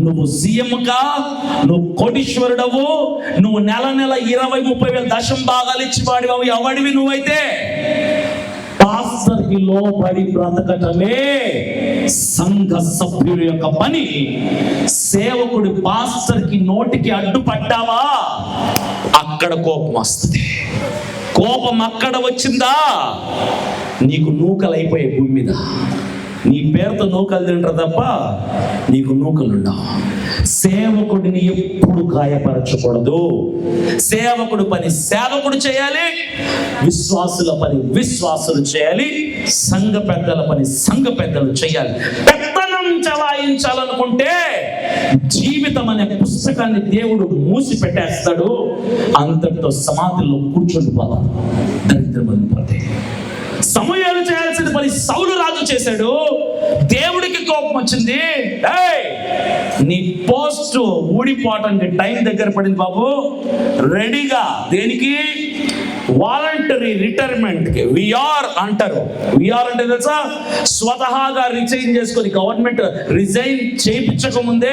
నువ్వు సీఎంగా, నువ్వు కోటీశ్వరుడవు, నువ్వు నెల 20-30 దశం భాగాలు ఇచ్చి వాడివి, ఎవడివి నువ్వైతే పాస్టర్కి లోబడి బ్రతకటమే సంఘ సభ్యుల యొక్క పని. సేవకుడి పాస్టర్కి నోటికి అడ్డుపడ్డావా, అక్కడ కోపం వస్తుంది. కోపం అక్కడ వచ్చిందా, నీకు నూకలు అయిపోయాయి భూమి మీద. నీ పేరుతో నూకలు తింటారు తప్ప నీకు నూకలు ఉండవు. సేవకుడిని ఎప్పుడు గాయపరచకూడదు. సేవకుడు పని సేవకుడు చేయాలి, విశ్వాసుల పని విశ్వాసులు చేయాలి, సంఘ పెద్దల పని సంఘ పెద్దలు చేయాలి. పెత్తనం చలాయించాలనుకుంటే జీవితం అనే పుస్తకాన్ని దేవుడు మూసి పెట్టేస్తాడు. అంతటితో సమాధిలో కూర్చుండిపోతాడు, దరిద్రమైన పని. సమూయేలు చేయాల్సిన పని సౌలు రాజు చేశాడు. దేవుడికి కోపం వచ్చింది. నీ పోస్ట్ ఊడిపోవటానికి టైం దగ్గర పడింది బాబు, రెడీగా. దేనికి? వాలంటరీ రిటైర్మెంట్కి. విఆర్ అంటారు. విఆర్ అంటే తెలుసా? స్వతహాగా రిజైన్ చేసుకొని, గవర్నమెంట్ రిజైన్ చేయించక ముందే,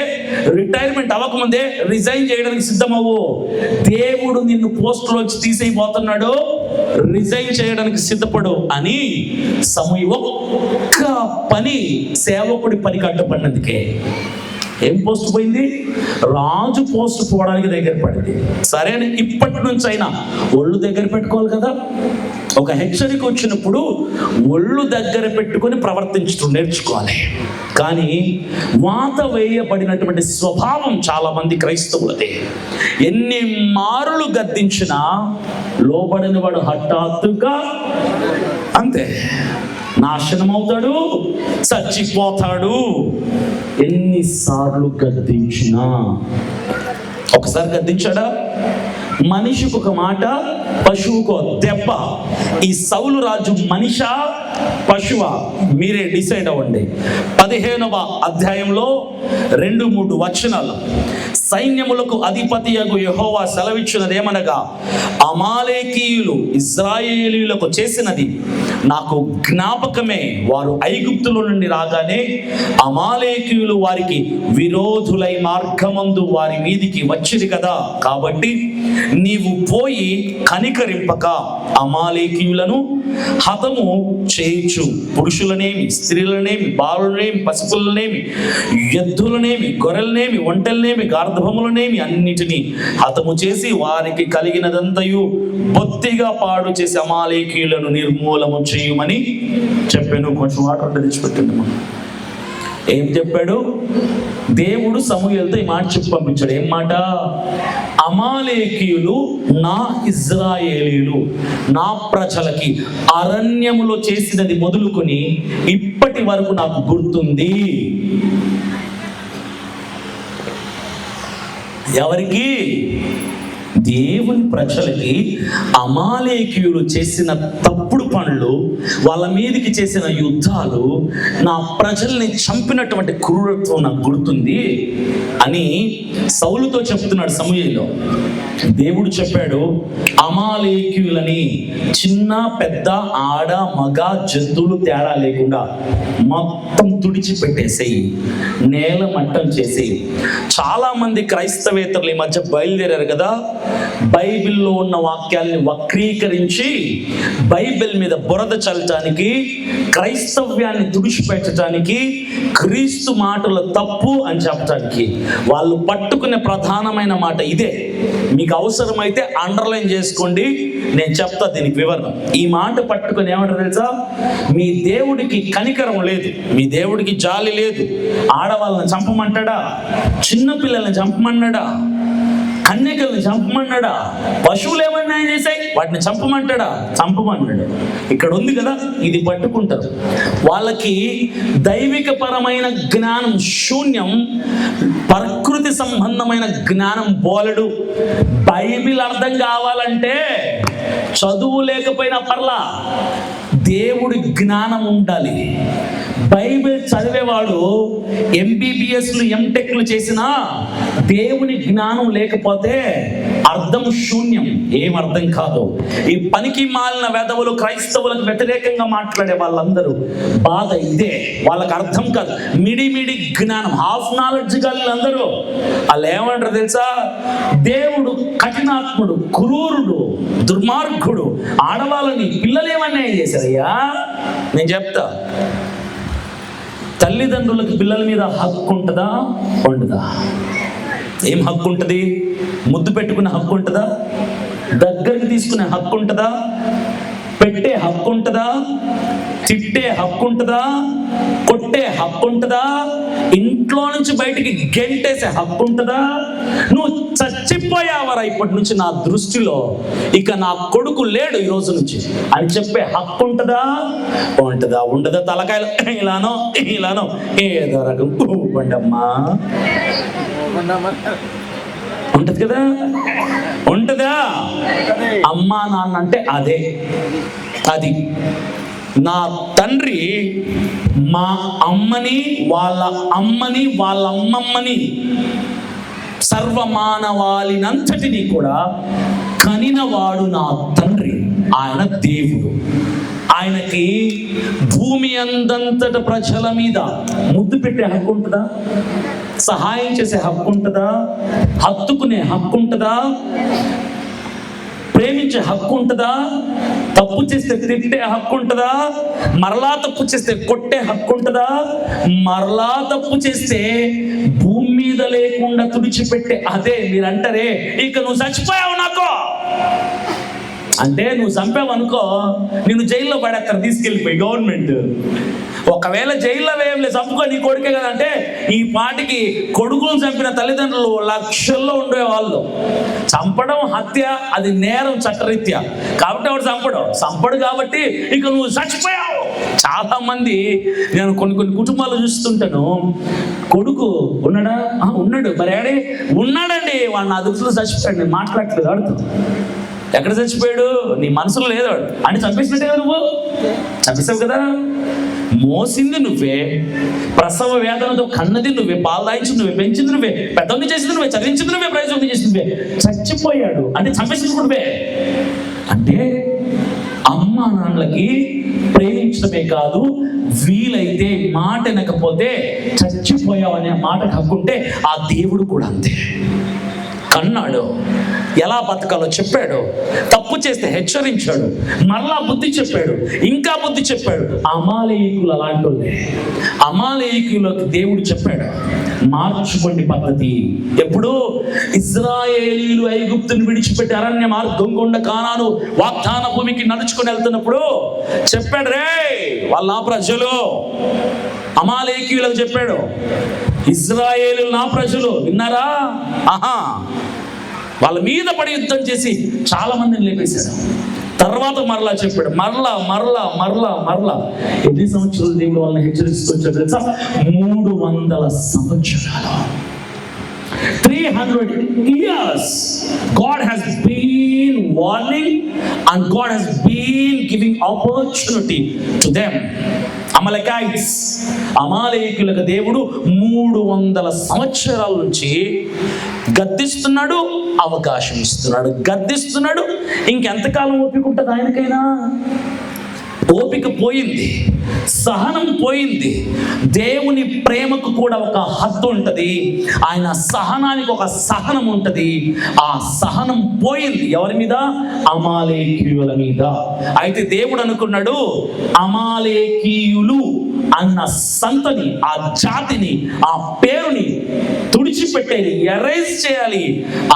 రిటైర్మెంట్ అవ్వకముందే రిజైన్ చేయడానికి సిద్ధమవు. దేవుడు నిన్ను పోస్టులోంచి తీసేయబోతున్నాడు, రిజైన్ చేయడానికి సిద్ధపడు అని సమూయేలు ఒక్క పని, సేవకుడి పనికి అడ్డుపడినందుకే ఏం పోస్ట్ పోయింది? రాజు పోస్ట్ పోవడానికి దగ్గర పడింది. సరే అని ఇప్పటి నుంచి అయినా ఒళ్ళు దగ్గర పెట్టుకోవాలి కదా. ఒక హెచ్చరిక వచ్చినప్పుడు ఒళ్ళు దగ్గర పెట్టుకొని ప్రవర్తించడం నేర్చుకోవాలి. కానీ వాత వేయబడినటువంటి స్వభావం చాలా మంది క్రైస్తవులదే. ఎన్ని మారులు గద్దించినా లోబడిన వాడు హఠాత్తుగా అంతే నాశనం అవుతాడు, చచ్చిపోతాడు. ఎన్నిసార్లు గద్దించినా, ఒకసారి గద్దించాడా? మనిషికి ఒక మాట, పశువుకో దెబ్బ. ఈ సౌలు రాజు మనిషా పశువా? మీరే డిసైడ్ అవ్వండి. 15వ అధ్యాయంలో 2-3 వచనాలు. సైన్యములకు అధిపతియగు యెహోవా సెలవిచ్చినది ఏమనగా, అమాలేకీయులు ఇశ్రాయేలీయులకు చేసినది నాకు జ్ఞాపకమే. వారు ఐగుప్తులో నుండి రాగానే అమాలేకీయులు వారికి విరోధులై మార్గమందు వారి మీదికి వచ్చింది కదా. కాబట్టి నీవు పోయి కనికరింపక అమాలేకీయులను హతము చేయించు. పురుషులనేమి, స్త్రీలనేమి, బాలులనేమి, పసిపులనేమి, ఎద్దులనేమి, గొర్రెలనేమి, ఒంటెలనేమి, గార్ధబములనేమి అన్నిటినీ హతము చేసి వారికి కలిగినదంతయు బొత్తిగా పాడు చేసి అమాలేకీయులను నిర్మూలము చేయమని చెప్పాను. కొంచెం వాటర్ తెచ్చిపెట్టండి. ఏం చెప్పాడు దేవుడు? సమూయేలుతో ఈ మాట చెప్పి పంపించాడు. ఏం మాట? అమాలేకీయులు నా ఇశ్రాయేలీయులు, నా ప్రజలకి అరణ్యములో చేసినది మొదలుకొని ఇప్పటి వరకు నాకు గుర్తుంది. ఎవరికి? దేవుని ప్రజలకి అమాలేకీయులు చేసిన తప్పుడు పనులు, వాళ్ళ మీదకి చేసిన యుద్ధాలు, నా ప్రజల్ని చంపినటువంటి క్రూరత్వం నాకు గుర్తుంది అని సౌలుతో చెప్తున్నాడు సమూయేలు. దేవుడు చెప్పాడు, అమాలేకీయులని చిన్న పెద్ద, ఆడ మగ, జంతువులు తేడా లేకుండా మొత్తం తుడిచిపెట్టేసేయి, నేల మట్టం చేసేయి. చాలా మంది క్రైస్తవేతరులు ఈ మధ్య బయలుదేరారు కదా, బైబిల్లో ఉన్న వాక్యాల్ని వక్రీకరించి బైబిల్ మీద బురద చల్లటానికి, క్రైస్తవ్యాన్ని తుడిచిపెట్టడానికి, క్రీస్తు మాటలు తప్పు అని చెప్పడానికి వాళ్ళు పట్టుకునే ప్రధానమైన మాట ఇదే. మీకు అవసరమైతే అండర్లైన్ చేసుకోండి, నేను చెప్తా దీనికి వివరణ. ఈ మాట పట్టుకుని ఏమంటారు తెలుసా? మీ దేవుడికి కనికరం లేదు, మీ దేవుడికి జాలి లేదు. ఆడవాళ్ళని చంపమంటాడా? చిన్నపిల్లల్ని చంపమన్నాడా? కన్యకల్ని చంపమన్నాడా? పశువులు ఏమన్నా చేశాయి వాటిని చంపమంటాడా? చంపమన్నాడు. ఇక్కడ ఉంది కదా, ఇది పట్టుకుంటారు. వాళ్ళకి దైవిక పరమైన జ్ఞానం శూన్యం, ప్రకృతి సంబంధమైన జ్ఞానం బోలెడు. బైబిల్ అర్థం కావాలంటే చదువు లేకపోయినా పర్లా, దేవుడి జ్ఞానం ఉండాలి. బైబిల్ చదివేవాడు ఎంబీబీఎస్లు, ఎంటెక్లు చేసినా దేవుని జ్ఞానం లేకపోతే అర్థం శూన్యం, ఏం అర్థం కాదు. ఈ పనికి మాలిన వెధవులు క్రైస్తవులకు వ్యతిరేకంగా మాట్లాడే వాళ్ళందరూ బాధ ఇదే. వాళ్ళకి అర్థం కాదు, మిడి జ్ఞానం, హాఫ్ నాలెడ్జ్ అందరూ. వాళ్ళు ఏమంటారు తెలుసా? దేవుడు కఠినాత్ముడు, క్రూరుడు, దుర్మార్గుడు, ఆడవాళ్ళని పిల్లలు ఏమన్నా చేశారయ్యా. నేను చెప్తా, తల్లిదండ్రులకు పిల్లల మీద హక్కు ఉంటుందా ఉండదా? ఏం హక్కు ఉంటుంది? ముద్దు పెట్టుకునే హక్కు ఉంటుందా? దగ్గరికి తీసుకునే హక్కు ఉంటుందా? పెట్టే హక్కు ఉంటుందా? తిట్టే హక్కు ఉంటుందా? కొట్టే హక్కు ఉంటుందా? ఇంట్లో నుంచి బయటికి గెంటేసే హక్కు ఉంటుందా? నువ్వు చచ్చిపోయావరా ఇప్పటి నుంచి నా దృష్టిలో, ఇక నా కొడుకు లేడు ఈ రోజు నుంచి అని చెప్పే హక్కు ఉంటుందా ఉంటుందా? ఉండదా? తలకాయలు ఇలానో ఏదో రకం ఊపండమ్మా ఉంటది కదా, ఉంటదా? అమ్మా నాన్న అంటే అదే. అది నా తండ్రి మా అమ్మని, వాళ్ళ అమ్మని, వాళ్ళ అమ్మమ్మని, సర్వమానవాళినంతటినీ కూడా కనినవాడు నా తండ్రి. ఆయన దేవుడు. ఆయనకి భూమి అందంతట ప్రజల మీద ముద్దు పెట్టే హక్కు ఉంటుందా? సహాయం చేసే హక్కు ఉంటుందా? హత్తుకునే హక్కు ఉంటుందా? ప్రేమించే హక్కు ఉంటుందా? తప్పు చేస్తే తిట్టే హక్కు ఉంటుందా? మరలా తప్పు చేస్తే కొట్టే హక్కు ఉంటుందా? మరలా తప్పు చేస్తే భూమి మీద లేకుండా తుడిచిపెట్టే, అదే మీరు అంటారే ఇక నువ్వు చచ్చిపోయావు నాకు అంటే, నువ్వు చంపావు అనుకో, నేను జైల్లో పడేస్తారు తీసుకెళ్ళిపోయి గవర్నమెంట్. ఒకవేళ జైల్లో వేయలే, చంపుకో నీ కొడుకే కదంటే, ఈ పాటికి కొడుకులను చంపిన తల్లిదండ్రులు లక్షల్లో ఉండేవాళ్ళు. చంపడం హత్య, అది నేరం చట్టరీత్యా. కాబట్టి వాడు చంపడు కాబట్టి ఇక నువ్వు చచ్చిపోయావు. చాలా మంది నేను కొన్ని కుటుంబాలు చూస్తుంటాను, కొడుకు ఉన్నాడా? ఉన్నాడు. మరి ఏడే ఉన్నాడండి, వాడు నా దృష్టిలో చచ్చిపోయాడు, నేను మాట్లాడట్లేదు ఆడుతూ. ఎక్కడ చచ్చిపోయాడు? నీ మనసులో లేదు వాడు అని చంపేసినట్టే కదా, నువ్వు చంపేసావు కదా. మోసింది నువ్వే, ప్రసవ వేదనతో కన్నది నువ్వే, పాలు దాయించింది నువ్వే, పెంచింది నువ్వే, పెద్దోని చేసింది నువ్వే, చదివించింది నువ్వే, ప్రయోజనం చేసింది నువ్వే. చచ్చిపోయాడు అంటే చంపేసింది నువ్వే. అంటే అమ్మా నాన్నలకి ప్రేమించడమే కాదు, వీలైతే మాట వినకపోతే చచ్చిపోయావు అనే మాటకు హక్కుంటే ఆ దేవుడు కూడా అంతే. కన్నాడు, ఎలా బతకాలో చెప్పాడు, తప్పు చేస్తే హెచ్చరించాడు, మరలా బుద్ధి చెప్పాడు, ఇంకా బుద్ధి చెప్పాడు. అమాలేకులు అలాంటి వాళ్ళే. అమాలేకులకు దేవుడు చెప్పాడు, మార్చుకోండి పద్ధతి. ఎప్పుడు ఇశ్రాయేలీయులు ఐగుప్తుని విడిచిపెట్టి అరణ్య మార్గం గుండా కానాను వాగ్దాన భూమికి నడుచుకొని వెళ్తున్నప్పుడు చెప్పాడు, రే వాళ్ళ నా ప్రజలు. అమాలేకీయులకు చెప్పాడు, ఇశ్రాయేలు నా ప్రజలు, విన్నారా? వాళ్ళ మీద పడి యుద్ధం చేసి చాలా మందిని లేపేశాడు. తర్వాత మరలా చెప్పాడు, మరలా ఎన్ని సంవత్సరాలు దేవుడు వాళ్ళని హెచ్చరిస్తూ వచ్చాడు తెలుసా? 300 సంవత్సరాలు, 300 years God has been warning and God has been giving opportunity to them. అమలకైట్స్, అమాలేకులకు దేవుడు 300 సంవత్సరాల నుంచి గద్దిస్తున్నాడు, అవకాశం ఇస్తున్నాడు, గద్దిస్తున్నాడు. ఇంకెంతకాలం ఓపిక ఉంటుంది ఆయనకైనా? ఓపిక పోయింది, సహనం పోయింది. దేవుని ప్రేమకు కూడా ఒక హద్దు ఉంటుంది, ఆయన సహనానికి ఒక సహనం ఉంటుంది. ఆ సహనం పోయింది ఎవరి మీద? అమాలేకీయుల మీద. అయితే దేవుడు అనుకున్నాడు, అమాలేకీయులు అన్న సంతని, ఆ జాతిని, ఆ పేరుని తుడిచిపెట్టేది, ఎరైజ్ చేయాలి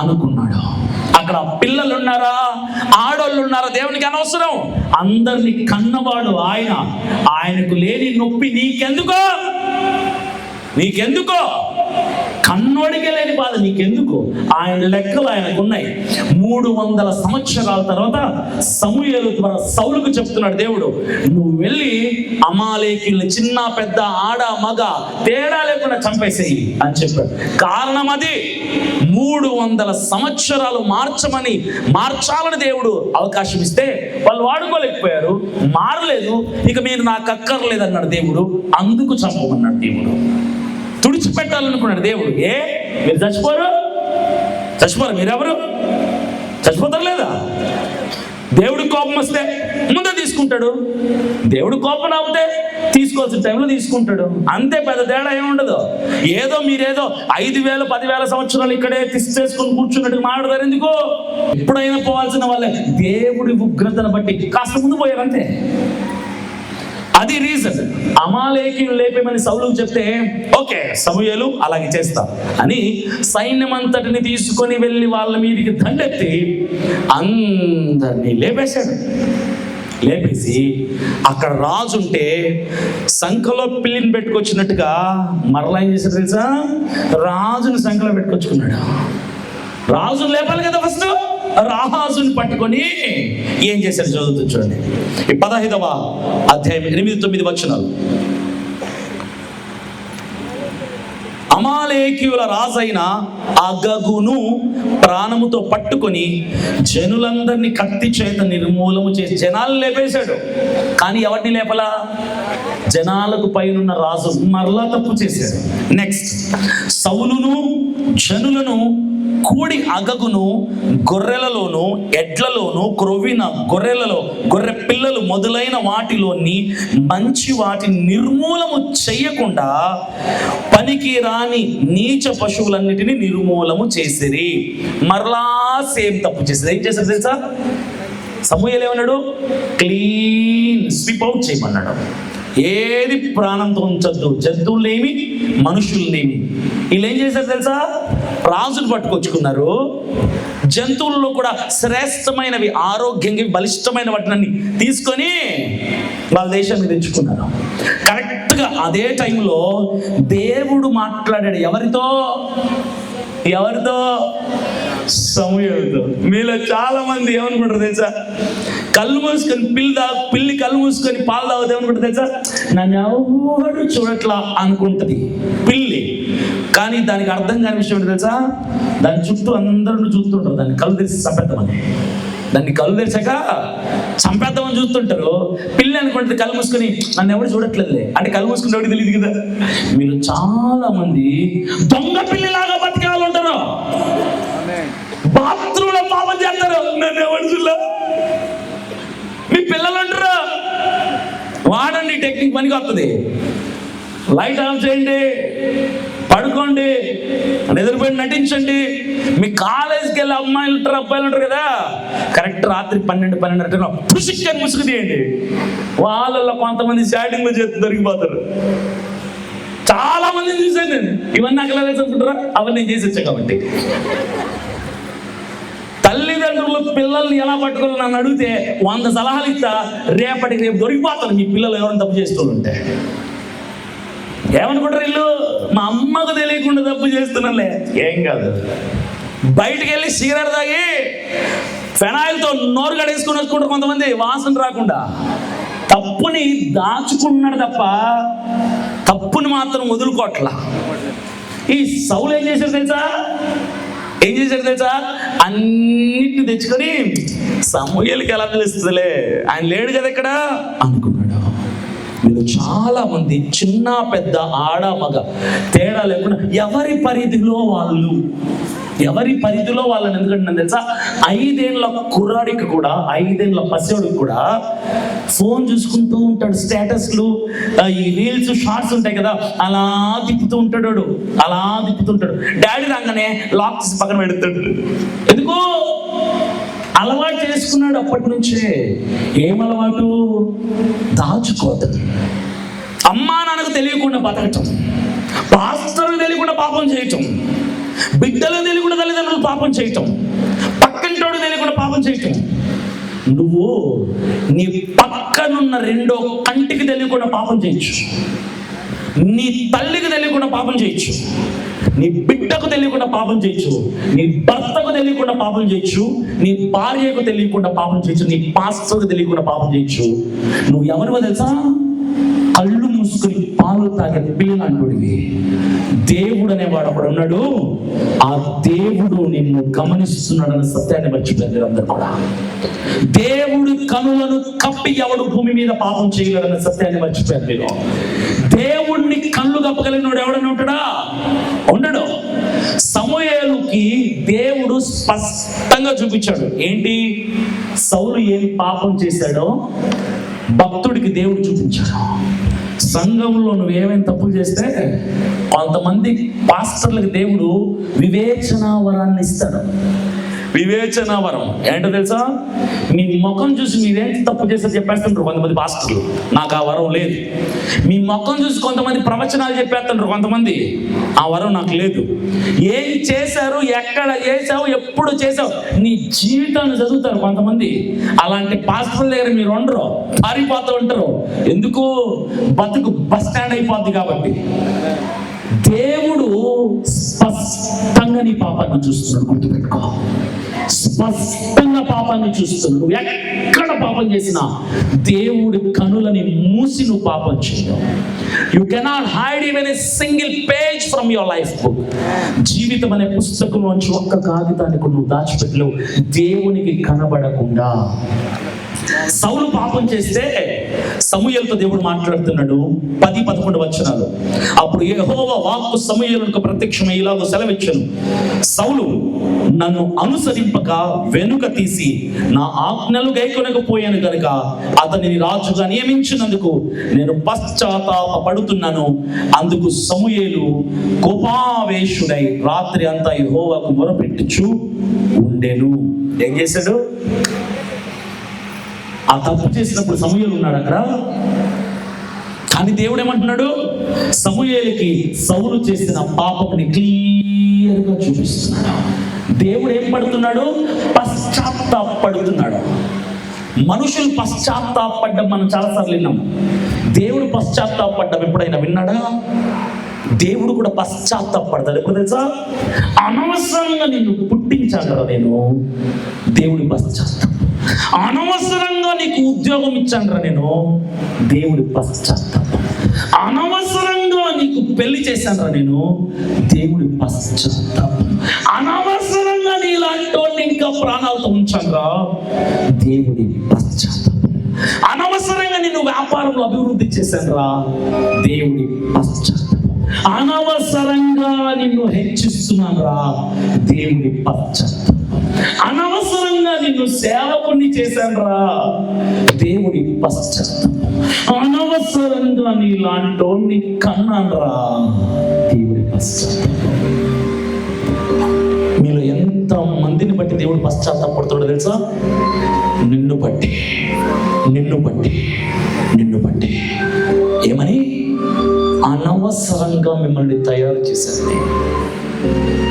అనుకున్నాడు. అక్కడ పిల్లలు ఉన్నారా, ఆడోళ్ళు ఉన్నారా, దేవునికి అనవసరం. అందరినీ కన్నవాడు ఆయన. ఆయనకు లేని నొప్పి నీకెందుకో? కన్నోడికే లేని బాధ నీకెందుకు? ఆయన లెక్కలు ఆయనకు ఉన్నాయి. 300 సంవత్సరాల తర్వాత సమూయేలు ద్వారా సౌలుకు చెప్తున్నాడు దేవుడు, నువ్వు వెళ్ళి అమాలేకీయుల్ని చిన్న పెద్ద ఆడ మగ తేడా లేకుండా చంపేసేయి అని చెప్పాడు. కారణం అది, 300 సంవత్సరాలు మార్చాలని దేవుడు అవకాశం ఇస్తే వాళ్ళు వాడుకోలేకపోయారు, మారలేదు. ఇక మీరు నాకు అక్కర్లేదు అన్నాడు దేవుడు, అందుకు చంపమన్నాడు దేవుడు. తుడిచిపెట్టాలనుకున్నాడు దేవుడు. మీరు చచ్చిపోరు, మీరెవరు? చచ్చిపోతారు లేదా? దేవుడి కోపం వస్తే ముందే తీసుకుంటాడు, దేవుడు కోపం రాకపోతే తీసుకోవాల్సిన టైంలో తీసుకుంటాడు. అంతే, పెద్ద తేడా ఏముండదు. ఏదో మీరేదో 5,000 10,000 సంవత్సరాలు ఇక్కడే చేసుకొని కూర్చున్నట్టు మాట్లాడతారు. ఎందుకు? ఎప్పుడైనా పోవాల్సిన వాళ్ళే. దేవుడి ఉగ్రతను బట్టి కాస్త ముందు పోయారు అంతే. అది రీజన్. అమాలేకీయులు లేపేమని సౌలుకు చెప్తే ఓకే సమూయేలు అలాగే చేస్తా అని సైన్యం అంతటిని తీసుకొని వెళ్ళి వాళ్ళ మీదకి దండెత్తి అందరినీ లేపేశాడు. లేపేసి అక్కడ రాజు ఉంటే సంఖలో పిల్లిని పెట్టుకొచ్చినట్టుగా మరలా ఏం చేశాడు తెలుసా? రాజుని సంఖలో పెట్టుకొచ్చుకున్నాడు. రాజును లేపాలి కదా ఫస్ట్. రాజుని పట్టుకొని ఏం చేశాడు చదువుతూ చూడండి. ఈ 15వ అధ్యాయం 8-9 వచనాలు. అమాలేకీయుల రాజైన అగగును ప్రాణముతో పట్టుకొని జనులందరినీ కత్తి చేత నిర్మూలము చేసి జనాలు లేపేశాడు. కానీ ఎవరిని లేపలా? జనాలకు పైనున్న రాజు మరలా తప్పు చేశాడు. నెక్స్ట్, సౌలును జనులను కూడి అగగును గొర్రెలలోను ఎడ్లలోను క్రొవ్విన గొర్రెలలో గొర్రె పిల్లలు మొదలైన వాటిలోని మంచి వాటిని నిర్మూలము చెయ్యకుండా పనికి రాని నీచ పశువులన్నిటిని నిర్మూలము చేసిరి. మరలా సేమ్ తప్పు చేసేది. ఏం చేశారు తెలుసా? సమూయేలు ఏమన్నాడు? క్లీన్ స్వీప్ అవుట్ చేయమన్నాడు. ఏది ప్రాణంతో ఉంచద్దు, జంతువులనేమి మనుషులనేమి. వీళ్ళు ఏం చేశారు తెలుసా? రాజులు పట్టుకొచ్చుకున్నారు. జంతువుల్లో కూడా శ్రేష్టమైనవి, ఆరోగ్యంగా బలిష్టమైన వాటిని తీసుకొని వాళ్ళ దేశాన్ని తెచ్చుకున్నారు. కరెక్ట్గా అదే టైంలో దేవుడు మాట్లాడాడు. ఎవరితో? సమూయేలుతో. మీలో చాలా మంది ఏమనుకుంటారు తెలుసా? కళ్ళు మూసుకొని పిల్లి కళ్ళు మూసుకొని పాలు తాగుతా ఏమనుకుంటుంది తెలుసా? నన్ను ఎవరు చూడట్లా అనుకుంటుంది పిల్లి. కానీ దానికి అర్థం కాని విషయం ఏంటి తెలుసా? దాని చుట్టూ అందరూ చూస్తుంటారు. దాన్ని కళ్ళు తెరిచి చంపేద్దామని. దాన్ని కళ్ళు తెరిచాక చంపేద్దామని చూస్తుంటారు. పిల్లి అనుకుంటుంది కళ్ళు మూసుకొని నన్ను ఎవరు చూడట్లేదులే అంటే కళ్ళు మూసుకుని ఎవరికి తెలియదు కదా. మీరు చాలా మంది దొంగ పిల్లిలాగా బతికే వాళ్ళు ఉంటారు. బాత్రూంలో పాపం చేస్తారు. నన్ను ఎవరు చూడలే. మీ పిల్లలు అంటారు. వాడండి, టెక్నిక్ పనికి వస్తుంది. లైట్ ఆఫ్ చేయండి, పడుకోండి, నిద్రపోయి నటించండి. మీ కాలేజీకి వెళ్ళి అమ్మాయిలు ఉంటారు, అబ్బాయిలు ఉంటారు కదా, కరెక్ట్ రాత్రి 12-12:30 పుషిక్కని ముసుగు తీయండి. వాళ్ళల్లో కొంతమంది స్టార్టింగ్లో చేతి దొరికిపోతారు. చాలా మందిని చూసాను నేను. ఇవన్నీ అక్కడ అనుకుంటారా? అవన్నీ నేను చేసి వచ్చా కాబట్టి. తల్లిదండ్రులు పిల్లల్ని ఎలా పట్టుకోవాలో నన్ను అడిగితే 100 సలహాలు ఇస్తా. రేపటికి రేపు దొరికిపోతాను మీ పిల్లలు ఎవరైనా తప్పు చేస్తుంటే. ఏమనుకుంటారు వీళ్ళు? మా అమ్మకు తెలియకుండా తప్పు చేస్తున్నాలే. ఏం కాదు. బయటికి వెళ్ళి సిగరెట్ తాగి ఫెనాయిల్తో నోరు గడేసుకుని వచ్చుకుంటారు కొంతమంది, వాసన రాకుండా. తప్పుని దాచుకున్నాడు తప్ప తప్పుని మాత్రం వదులుకోవట్లా. ఈ సౌలు ఏం చేశారు తెలుసా? అన్నిటిని తెచ్చుకొని సమూయేలుకి ఎలా తెలుస్తుందిలే, ఆయన లేడు కదా ఇక్కడ అనుకున్నాడు. వీళ్ళు చాలా మంది చిన్న పెద్ద ఆడ మగ తేడా లేకుండా ఎవరి పరిధిలో వాళ్ళని. ఎందుకంటే తెలుసా? 5 ఏళ్ల కుర్రాడికి కూడా, 5 ఏళ్ల పసివాడికి కూడా ఫోన్ చూసుకుంటూ ఉంటాడు. స్టేటస్లు, ఈ రీల్స్, షార్ట్స్ ఉంటాయి కదా, అలా తిప్పుతూ ఉంటాడు. డాడీ రాగానే లాక్ చేసి పక్కన పెడతాడు. ఎందుకు? అలవాటు చేసుకున్నాడు అప్పటి నుంచే. ఏం అలవాటు? దాచుకోవటం. అమ్మా నాన్నకు తెలియకుండా బతకటం, పాస్టర్కు తెలియకుండా పాపం చేయటం, బిడ్డలకు తెలియకుండా తల్లిదండ్రులు పాపం చేయటం, పక్కింటోడు తెలియకుండా పాపం చేయటం. నువ్వు నీ పక్కనున్న రెండో కంటికి తెలియకుండా పాపం చేయొచ్చు, నీ తల్లికి తెలియకుండా పాపం చేయొచ్చు, నీ బిడ్డకు తెలియకుండా పాపం చేయొచ్చు, నీ భర్తకు తెలియకుండా పాపం చేయొచ్చు, నీ భార్యకు తెలియకుండా పాపం చేయొచ్చు, నీ పాస్టర్కు తెలియకుండా పాపం చేయొచ్చు. నువ్వు ఎవరివో తెలుసా? కళ్ళు మూసుకొని పాలు తాగే పిల్లలాంటివి. దేవుడు అనేవాడు అక్కడ ఉన్నాడు. ఆ దేవుడు నిన్ను గమనిస్తున్నాడన్న సత్యాన్ని మర్చిపోయారు అందరూ కూడా. దేవుడి కనులను కప్పి ఎవడు భూమి మీద పాపం చేయలేడన్న సత్యాన్ని మర్చిపోయారు మీరు. దేవుడిని కళ్ళు కప్పగలిగినోడు ఎవడన్నా ఉంటాడా? ఉండడు. సమూయేలుకి దేవుడు స్పష్టంగా చూపించాడు. ఏంటి? సౌలు ఏం పాపం చేశాడో భక్తుడికి దేవుడు చూపించాడు. సంఘంలో నువ్వు ఏమేమి తప్పులు చేస్తే కొంతమంది పాస్టర్లకు దేవుడు వివేచన వరాన్ని ఇస్తాడు. వివేచన వరం ఏంటో తెలుసా? మీ ముఖం చూసి మీరేంటి తప్పు చేశారు చెప్పేస్తుంటారు కొంతమంది పాస్టర్లు. నాకు ఆ వరం లేదు. మీ ముఖం చూసి కొంతమంది ప్రవచనాలు చెప్పేస్తుంటారు కొంతమంది. ఆ వరం నాకు లేదు. ఏం చేశారు, ఎక్కడ చేసావు, ఎప్పుడు చేసావు, నీ జీవితాన్ని చదువుతారు కొంతమంది. అలాంటి పాస్టర్ల దగ్గర మీరు ఉండరు, పారిపోతూ ఉంటారు. ఎందుకు? బతుకు బస్ స్టాండ్ అయిపోద్ది కాబట్టి. దేవుడు స్పష్టంగా నీ పాపాన్ని చూస్తున్నాడు. గుర్తుపెట్టుకో, స్పష్టంగా పాపాన్ని చూస్తున్నాడు. నువ్వు ఎక్కడ పాపం చేసినా దేవుడి కనులని మూసి నువ్వు పాపం చేయవు. You cannot hide even a single page from your life book. జీవితం అనే పుస్తకంలోంచి ఒక్క కాగితానికి నువ్వు దాచిపెట్టలేవు దేవునికి కనబడకుండా. సౌలు పాపం చేస్తే సమూయేలుతో దేవుడు మాట్లాడుతున్నాడు. 10-11 వచనాలు. అప్పుడు యెహోవా వాక్కు సమూయేలుకు ప్రత్యక్షమై ఇలాగ సెలవిచ్చెను, సౌలు నన్ను అనుసరింపక వెనుక తీసి నా ఆజ్ఞలు గైకొనకపోయాను గనుక అతనిని రాజుగా నియమించినందుకు నేను పశ్చాత్తాపపడుతున్నాను. అందుకు సమూయేలు కోపావేశుడై రాత్రి అంతా యెహోవాకు మొరపెట్టుచు ఉండెను. ఏం చేశాడు? ఆ తప్పు చేసినప్పుడు సమూయేలు ఉన్నాడు అక్కడ. కానీ దేవుడు ఏమంటున్నాడు? సమూయేలుకి సౌలు చేసిన పాపని క్లియర్గా చూపిస్తున్నాడు. దేవుడు ఏం పడుతున్నాడు? పశ్చాత్తాపడుతున్నాడు. మనుషులు పశ్చాత్తాపడ్డం మనం చాలాసార్లు విన్నాం. దేవుడు పశ్చాత్తాపడ్డం ఎప్పుడైనా విన్నాడా? దేవుడు కూడా పశ్చాత్తాపడతాడు. ఎప్పుడు తెలుసా? అనవసరంగా నిన్ను పుట్టించాను కదా నేను, దేవుడి పశ్చాత్తాపం. అనవసరంగా నీకు ఉద్యోగం ఇచ్చాను రా నేను, దేవుడి పశ్చాత్తాపం. అనవసరంగా నీకు పెళ్లి చేశాను రా నేను, దేవుడి పశ్చాత్తాపం. అనవసరంగా నీలాంటి వాడిని ఇంకా ప్రాణాలతో ఉంచాను రా, దేవుడి పశ్చాత్తాపం. అనవసరంగా నిన్ను వ్యాపారంలో అభివృద్ధి చేశాను రా, దేవుడి పశ్చాత్తాపం. అనవసరంగా నిన్ను హెచ్చిస్తున్నాను రా, దేవుడి పశ్చాత్తాపం. అనవసరంగా నిన్ను సేవకుని చేశాను రా, దేవుడి పశ్చాత్తాపం. అనవసరంగా నీలాంటి కన్నాను రా, దేవుడి పశ్చాత్తాపం. మీలో ఎంత మందిని బట్టి దేవుడు పశ్చాత్తాపడుతాడో తెలుసా? నిన్ను బట్టి, నిన్ను బట్టి, నిన్ను బట్టి. ఏమని? అనవసరంగా మిమ్మల్ని తయారు చేశాను.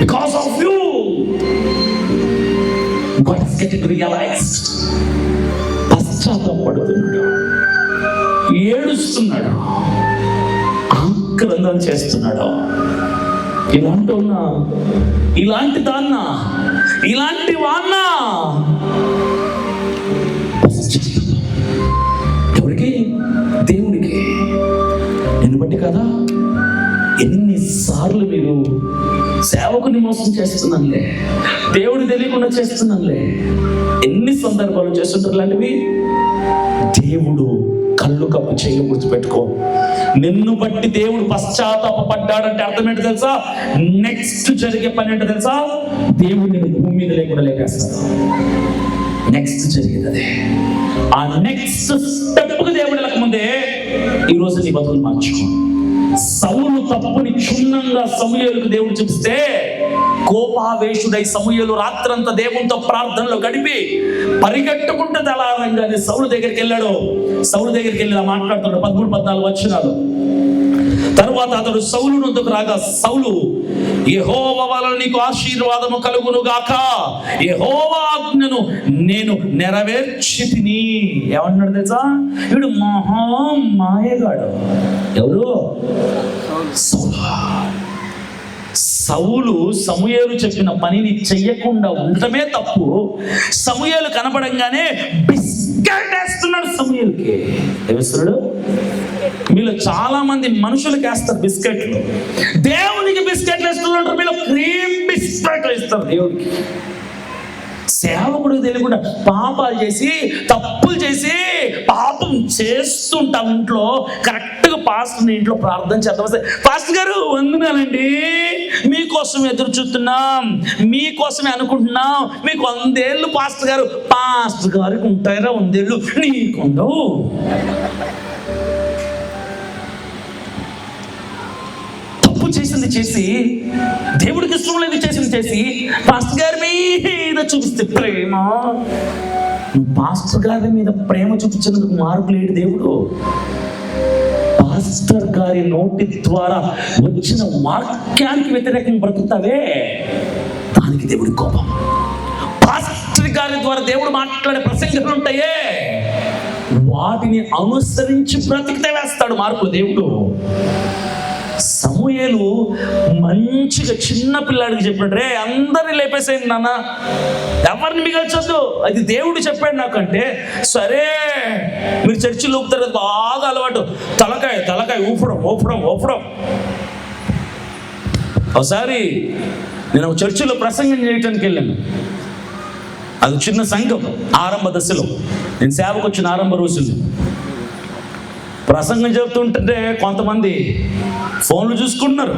Because of you God is getting realized. పశ్చాత్తాపడుతున్నాడు, ఏడుస్తున్నాడు, ఆక్రందన చేస్తున్నాడు. ఇలాంటి ఉన్నా, ఇలాంటి దాన్నా, ఇలాంటి వాన్నా. ఎవరికి? దేవుడికి. నిన్ను బట్టి కదా. ఎన్నిసార్లు మీరు సేవకుని మోసం చేస్తున్నానులే, దేవుడు తెలియకుండా చేస్తున్నానులే, ఎన్ని సందర్భాలు చేస్తుంటారు ఇలాంటివి. దేవుడు కళ్ళు కప్పు చేయి. గుర్తుపెట్టుకో, నిన్ను బట్టి దేవుడు పశ్చాత్తాపడ్డాడంటే అర్థం ఏంటో తెలుసా? నెక్స్ట్ జరిగే పని ఏంటో తెలుసా? దేవుడు నేను భూమి మీద లేకుండా లేపేస్తాడు. నెక్స్ట్ జరిగేది అదే. ఆ నెక్స్ట్ స్టెప్కు దేవుడు వెళ్ళకముందే ఈరోజు నీ బతుకులు మార్చుకో. సౌలు తప్పుని క్షుణ్ణంగా సమూయేలుకు దేవుడు చూపిస్తే కోపావేశుడై సమూయేలు రాత్రంతా దేవునితో ప్రార్థనలో గడిపి పరిగెట్టుకుంటూ తెల్లారంగానే సౌలు దగ్గరికి వెళ్ళాడు. సౌలు దగ్గరికి వెళ్ళి మాట్లాడుతున్నాడు. 13-14 వచనాలు. తరువాత అతడు సౌలు వద్దకు రాగా సౌలు, యెహోవా వలన నీకు ఆశీర్వాదము కలుగును గాక, యెహోవా ఆజ్ఞను నేను నెరవేర్చితిని. ఏమన్నాడు తెలుసా? వీడు మహా మాయగాడు. ఎవరు? సౌలు సమూయేలు చెప్పిన పనిని చెయ్యకుండా ఉండటమే తప్పు. సమూయేలు కనపడంగానే బిస్కెట్ వేస్తున్నాడు సమూయేలుకి. ఏమిస్తున్నాడు? మీలో చాలా మంది మనుషులకి వేస్తారు బిస్కెట్లు, దేవునికి బిస్కెట్లు వేస్తున్నారు. మీలో క్రీమ్ బిస్కెట్లు ఇస్తారు దేవుడికి. సేవకుడికి తెలియకుండా పాపాలు చేసి, తప్పులు చేసి, పాపం చేస్తుంటాం ఇంట్లో. కరెక్ట్గా పాస్టర్ ఇంట్లో ప్రార్థన చేద్దాం. పాస్టర్ గారు వందనాలండి, మీకు మీకోసం ఎదురు చూస్తున్నాం, మీకోసమే అనుకుంటున్నాం. మీకు 100 ఏళ్ళు పాస్టర్ గారికి ఉంటాయిరా 100 ఏళ్ళు, నీకుండవు. చేసింది చేసి, దేవుడికి ఇష్టం లేదు చేసింది చేసి, పాస్టర్ గారి మీద చూపిస్తే ప్రేమ, పాస్టర్ గారి మీద ప్రేమ చూపించినందుకు మార్పు లేడు దేవుడు. పాస్టర్ గారి నోటి ద్వారా వచ్చిన వాక్యానికి వ్యతిరేకంగా బ్రతుకుతావే, దానికి దేవుడి కోపం. పాస్టర్ గారి ద్వారా దేవుడు మాట్లాడే ప్రసంగాలు ఉంటాయే, వాటిని అనుసరించి బ్రతికితే వేస్తాడు మార్పులు దేవుడు. సమూయేలు మంచిగా చిన్న పిల్లాడికి చెప్పాడు, రే అందరిని లేపేసేయండి నాన్న, ఎవరిని మిగల్చొద్దు, అది దేవుడు చెప్పాడు నాకంటే. సరే, మీరు చర్చిలో ఊపుతారు కదా, బాగా అలవాటు, తలకాయ ఊపడం. ఒకసారి నేను ఒక చర్చిలో ప్రసంగం చేయటానికి వెళ్ళాను. అది చిన్న సంఘం, ఆరంభ దశలో, నేను సేవకు వచ్చిన ఆరంభ రోజులు. ప్రసంగం చెబుతుంటే కొంతమంది ఫోన్లు చూసుకుంటున్నారు,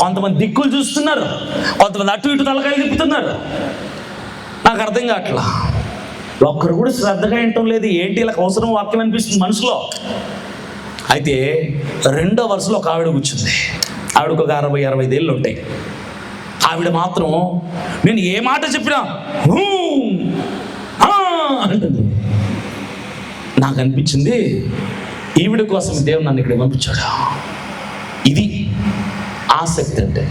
కొంతమంది దిక్కులు చూస్తున్నారు, కొంతమంది అటు ఇటు తలకాయలు తిప్పుతున్నారు. నాకు అర్థం కావట్లా, ఒక్కరు కూడా శ్రద్ధగా వినటం లేదు. ఏంటి ఇలా అవసరం వాక్యం అనిపిస్తుంది మనసులో. అయితే 2వ వరుసలో ఒక ఆవిడ కూర్చుంది. ఆవిడకు ఒక 60-65 ఏళ్ళు ఉంటాయి. ఆవిడ మాత్రం నేను ఏ మాట చెప్పినా అంటుంది. నాకు అనిపించింది, ఈవిడ కోసం దేవుడు నన్ను ఇక్కడ పంపించాడు. ఇది ఆసక్తి అంటే,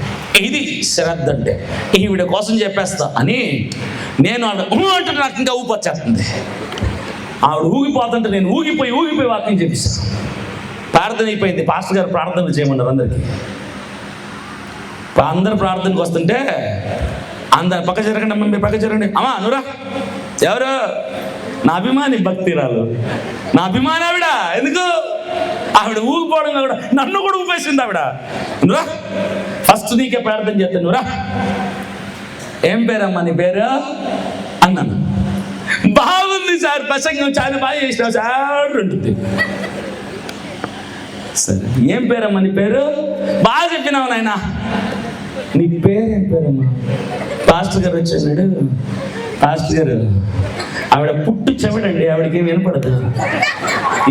ఇది శ్రద్ధ అంటే, ఈవిడ కోసం చెప్పేస్తా అని నేను ఆవిడ అంటే నాకు ఇంకా ఊపొచ్చేస్తుంది. ఆవిడ ఊగిపోతుంటే నేను ఊగిపోయి వాక్యం చెప్పిస్తాను. ప్రార్థన అయిపోయింది, పాస్టర్ గారు ప్రార్థనలు చేయమన్నారు అందరికీ. అందరు ప్రార్థనకు వస్తుంటే అందరు పక్క జరగండి అమ్మ, మీరు పక్క జరగండి. అమ్మా నువ్వురా. ఎవరు? నా అభిమాని భక్తిరాలు, నా అభిమాని ఆవిడ. ఎందుకు? ఆవిడ ఊగిపోవడం కూడా నన్ను కూడా ఊపేసింది ఆవిడ. నువ్వురా, ఫస్ట్ నీకే ప్రార్థన చేస్తాను, నువ్వురా. ఏం పేరమ్మా నీ పేరు అన్నాను. బాగుంది సార్ ప్రసంగం, చాలా బాగా చేసినావు సార్ ఉంటుంది. సరే, ఏం పేరమ్మా నీ పేరు? బాగా చెప్పినావు నాయన. నీ పేరేం పేరమ్మా? పాస్టర్ గారు వచ్చాడు. పాస్టర్ గారు, ఆవిడ పుట్టు చెవిడండి, ఆవిడకి ఏం వినపడదు.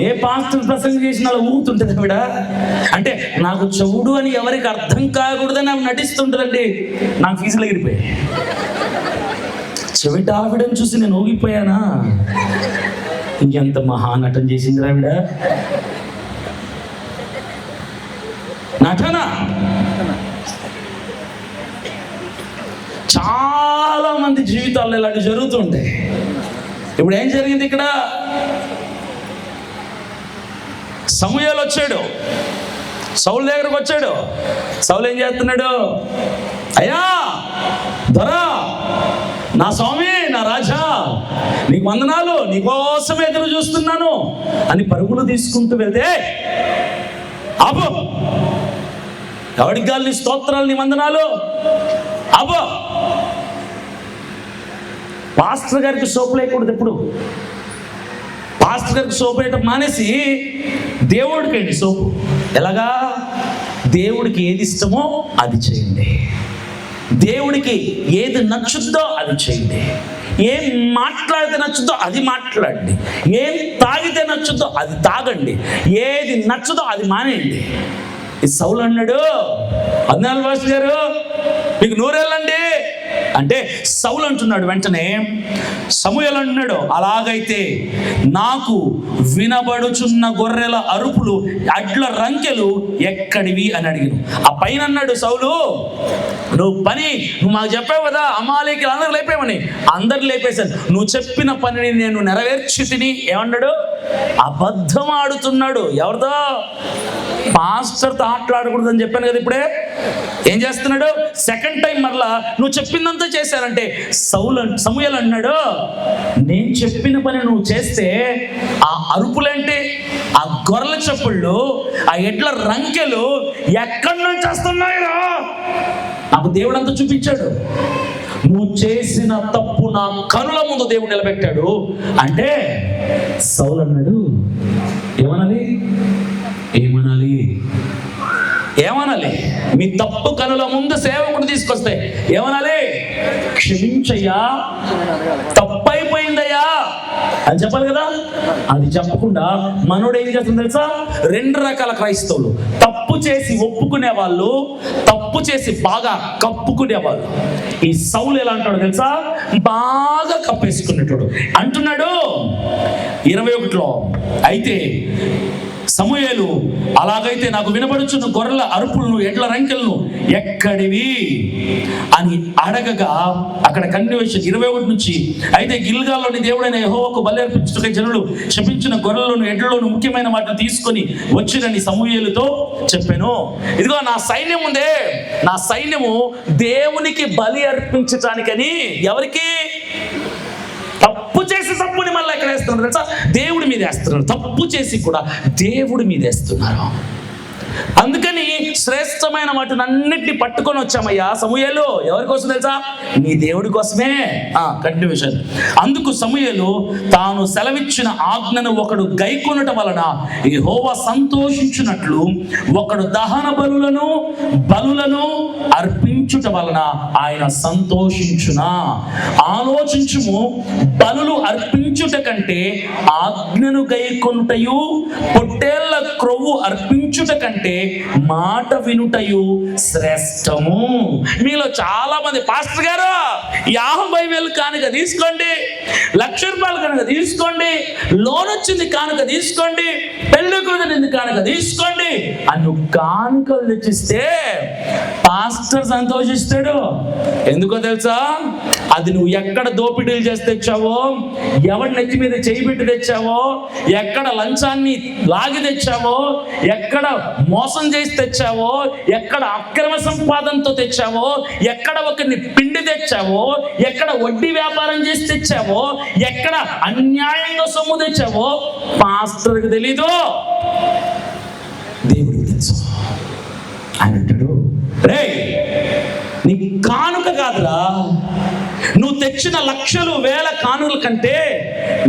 ఏ పాస్టర్ ప్రసంగం చేసినా అలా ఊగుతుంటుంది ఆవిడ. అంటే నాకు చెవుడు అని ఎవరికి అర్థం కాకూడదని ఆవిడ నటిస్తుంటుందండి. నాకు ఫీజులు ఎగిరిపోయాయి. చెవిట ఆవిడని చూసి నేను ఊగిపోయానా? ఇంకెంత మహానటన చేసింది ఆవిడ. నటన. చాలా మంది జీవితాల్లో ఇలాంటి జరుగుతుంటాయి. ఇప్పుడు ఏం జరిగింది ఇక్కడ? సమూయేలు వచ్చాడు, సౌలు దగ్గరకు వచ్చాడు. సౌలు ఏం చేస్తున్నాడు? అయ్యా దొరా, నా స్వామి, నా రాజా, నీకు వందనాలు, నీకోసం ఎదురు చూస్తున్నాను అని పరుగులు తీసుకుంటూ వెళ్తే, అబ్బో ఎవడికి గాలి నీ స్తోత్రాలు, నీ వందనాలు, అబ్బో. పాస్టర్ గారికి సోపు లేకూడదు. ఎప్పుడు పాస్టర్ గారికి సోపు వేయటం మానేసి దేవుడికి ఏంటి సోపు. ఎలాగా? దేవుడికి ఏది ఇష్టమో అది చేయండి, దేవుడికి ఏది నచ్చుద్దో అది చేయండి, ఏం మాట్లాడితే నచ్చుద్దో అది మాట్లాడండి, ఏం తాగితే నచ్చుద్దో అది తాగండి, ఏది నచ్చుదో అది మానేయండి. ఈ సౌలు అన్నాడు, అన్నాడు పాస్టర్ గారు మీకు 100 ఏళ్ళండి అంటే, సౌలు అంటున్నాడు వెంటనే, సమూయేలు అంటున్నాడు, అలాగైతే నాకు వినబడుచున్న గొర్రెల అరుపులు, అడ్ల రంకెలు ఎక్కడివి అని అడిగాను. ఆ పైన అన్నాడు సౌలు, నువ్వు మాకు చెప్పావు కదా, అమాలేకీలు అందరూ లేపేమని. అందరు లేపేశాను, నువ్వు చెప్పిన పనిని నేను నెరవేర్చి తిని. ఏమన్నాడు? అబద్ధం ఆడుతున్నాడు. ఎవరితో? పాస్టర్తో ఆటలాడకూడదని చెప్పాను కదా ఇప్పుడే. ఏం చేస్తున్నాడు? సెకండ్ టైం మరలా నువ్వు చెప్పిందంతా చేశానంటే, సమూయేలు అన్నాడు, నేను చెప్పిన పని నువ్వు చేస్తే ఆ అరుపులేంటి, ఆ గొర్రెల చప్పుళ్ళు, ఆ ఎడ్ల రంకెలు ఎక్కడి నుంచి వస్తున్నాయో నాకు దేవుడు అంతా చూపించాడు. నువ్వు చేసిన తప్పు నా కనుల ముందు దేవుడు నిలబెట్టాడు అంటే, సౌలు అన్నాడు, ఏమనాలి? ఏమనాలి? మీ తప్పు కనుల ముందు సేవకుడు తీసుకొస్తే ఏమనాలి? క్షమించయ్యా, తప్పైపోయిందయ్యా అని చెప్పాలి కదా. అది చెప్పకుండా మనోడు ఏం చేస్తుంది తెలుసా? 2 రకాల క్రైస్తవులు: తప్పు చేసి ఒప్పుకునే వాళ్ళు, తప్పు చేసి బాగా కప్పుకునేవాళ్ళు. ఈ సౌలు ఎలా అంటాడు తెలుసా? బాగా కప్పేసుకునేటోడు. అంటున్నాడు 21లో, అయితే సమూయేలు, అలాగైతే నాకు వినబడుచున్న గొర్రెల అరుపులను, ఎడ్ల రంకెలను ఎక్కడివి అని అడగగా, అక్కడ కన్యవేషన్ 21 నుంచి, అయితే గిల్గాల్లోని దేవుడైన యెహోవాకు బలి అర్పించుటకై జనులు శపించిన గొర్రెలను ఎడ్లలోను ముఖ్యమైన వాటిని తీసుకొని వచ్చిరని సమూయేలుతో చెప్పాను. ఇదిగో నా సైన్యం ఉందే, నా సైన్యము దేవునికి బలి అర్పించటానికని. ఎవరికి? తప్పు చేసి తప్పుని మళ్ళీ ఎక్కడ వేస్తున్నారు తెలుసా? దేవుడి మీద వేస్తున్నారు. తప్పు చేసి కూడా దేవుడి మీద వేస్తున్నారు. అందుకని శ్రేష్టమైన వాటిని అన్నిటిని పట్టుకొని వచ్చామయ్యా సమూయేలు. ఎవరి కోసం తెలుసా? నీ దేవుడి కోసమే. కంటిన్యూషన్. అందుకు సమూయేలు తాను సెలవిచ్చిన ఆజ్ఞను ఒకడు గైకొనుట వలన యెహోవా సంతోషించున్నట్లు ఒకడు దహన బలులను అర్పించుట వలన ఆయన సంతోషించునా? ఆలోచించుము, బలులు అర్పించుట కంటే ఆజ్ఞను గైకొనుటయు, పొట్టేళ్ల క్రొవ్వు అర్పించుట కంటే మాట వినుటయు శ్రేష్టము. మీలో చాలా మంది, పాస్టర్ గారు 50,000 కానుక తీసుకోండి, 1,00,000 రూపాయలు కనుక తీసుకోండి, లోన్ వచ్చింది కానుక తీసుకోండి, పెళ్లి కుదిరింది కానుక తీసుకోండి అని నువ్వు కానుకలు తెచ్చిస్తే పాస్టర్ సంతోషిస్తాడు. ఎందుకో తెలుసా? అది నువ్వు ఎక్కడ దోపిడీలు చేసి తెచ్చావో, ఎవరి నెత్తి మీద చేయి పెట్టి తెచ్చావో, ఎక్కడ లంచాన్ని లాగి తెచ్చావో, ఎక్కడ మోసం చేసి తెచ్చావో, ఎక్కడ అక్రమ సంపాదనతో తెచ్చావో, ఎక్కడ ఒకరిని పిండి తెచ్చావో, ఎక్కడ వడ్డీ వ్యాపారం చేసి తెచ్చావో, ఎక్కడ అన్యాయంగా సొమ్ము తెచ్చావో పాస్టర్కి తెలీదు, దేవుడికి తెలుసు. ఆయన అంటాడు, రే నీ కానుక కాదురా, నువ్వు తెచ్చిన లక్షలు వేల కానుకల కంటే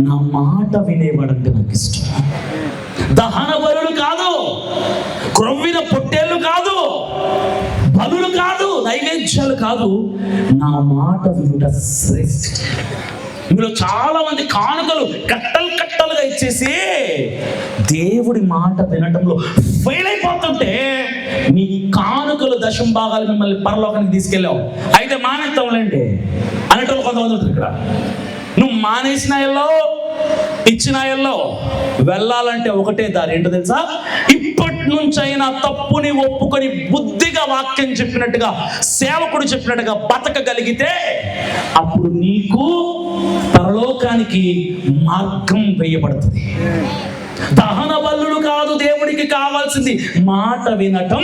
నా మాట వినేవాడంటే నాకు ఇష్టం. దహన బలులు కాదు, క్రొవ్విన పొట్టేళ్ళు కాదు, బలులు కాదు, నైవేద్యాలు కాదు, నా మాట వినుట శ్రేష్ఠ. ఇందులో చాలా మంది కానుకలు కట్టలుగా ఇచ్చేసి దేవుడి మాట వినటంలో ఫెయిల్ అయిపోతుంటే మీ కానుకలు దశం భాగాలు మిమ్మల్ని పరలోకానికి తీసుకెళ్ళావు. అయితే మానేస్తాంలేండి అనేటోళ్ళు కొంతమంది ఉంటారు ఇక్కడ. నువ్వు మానేసిన ఎల్లో, ఇచ్చిన ఎల్లో, వెళ్ళాలంటే ఒకటే దారి. ఏంటో తెలుసా? ఇప్పటి నుంచైనా తప్పుని ఒప్పుకొని బుద్ధిగా వాక్యం చెప్పినట్టుగా, సేవకుడు చెప్పినట్టుగా బతకగలిగితే అప్పుడు నీకు పరలోకానికి మార్గం వేయబడుతుంది. దహన బలులు కాదు దేవుడికి కావాల్సింది, మాట వినటం.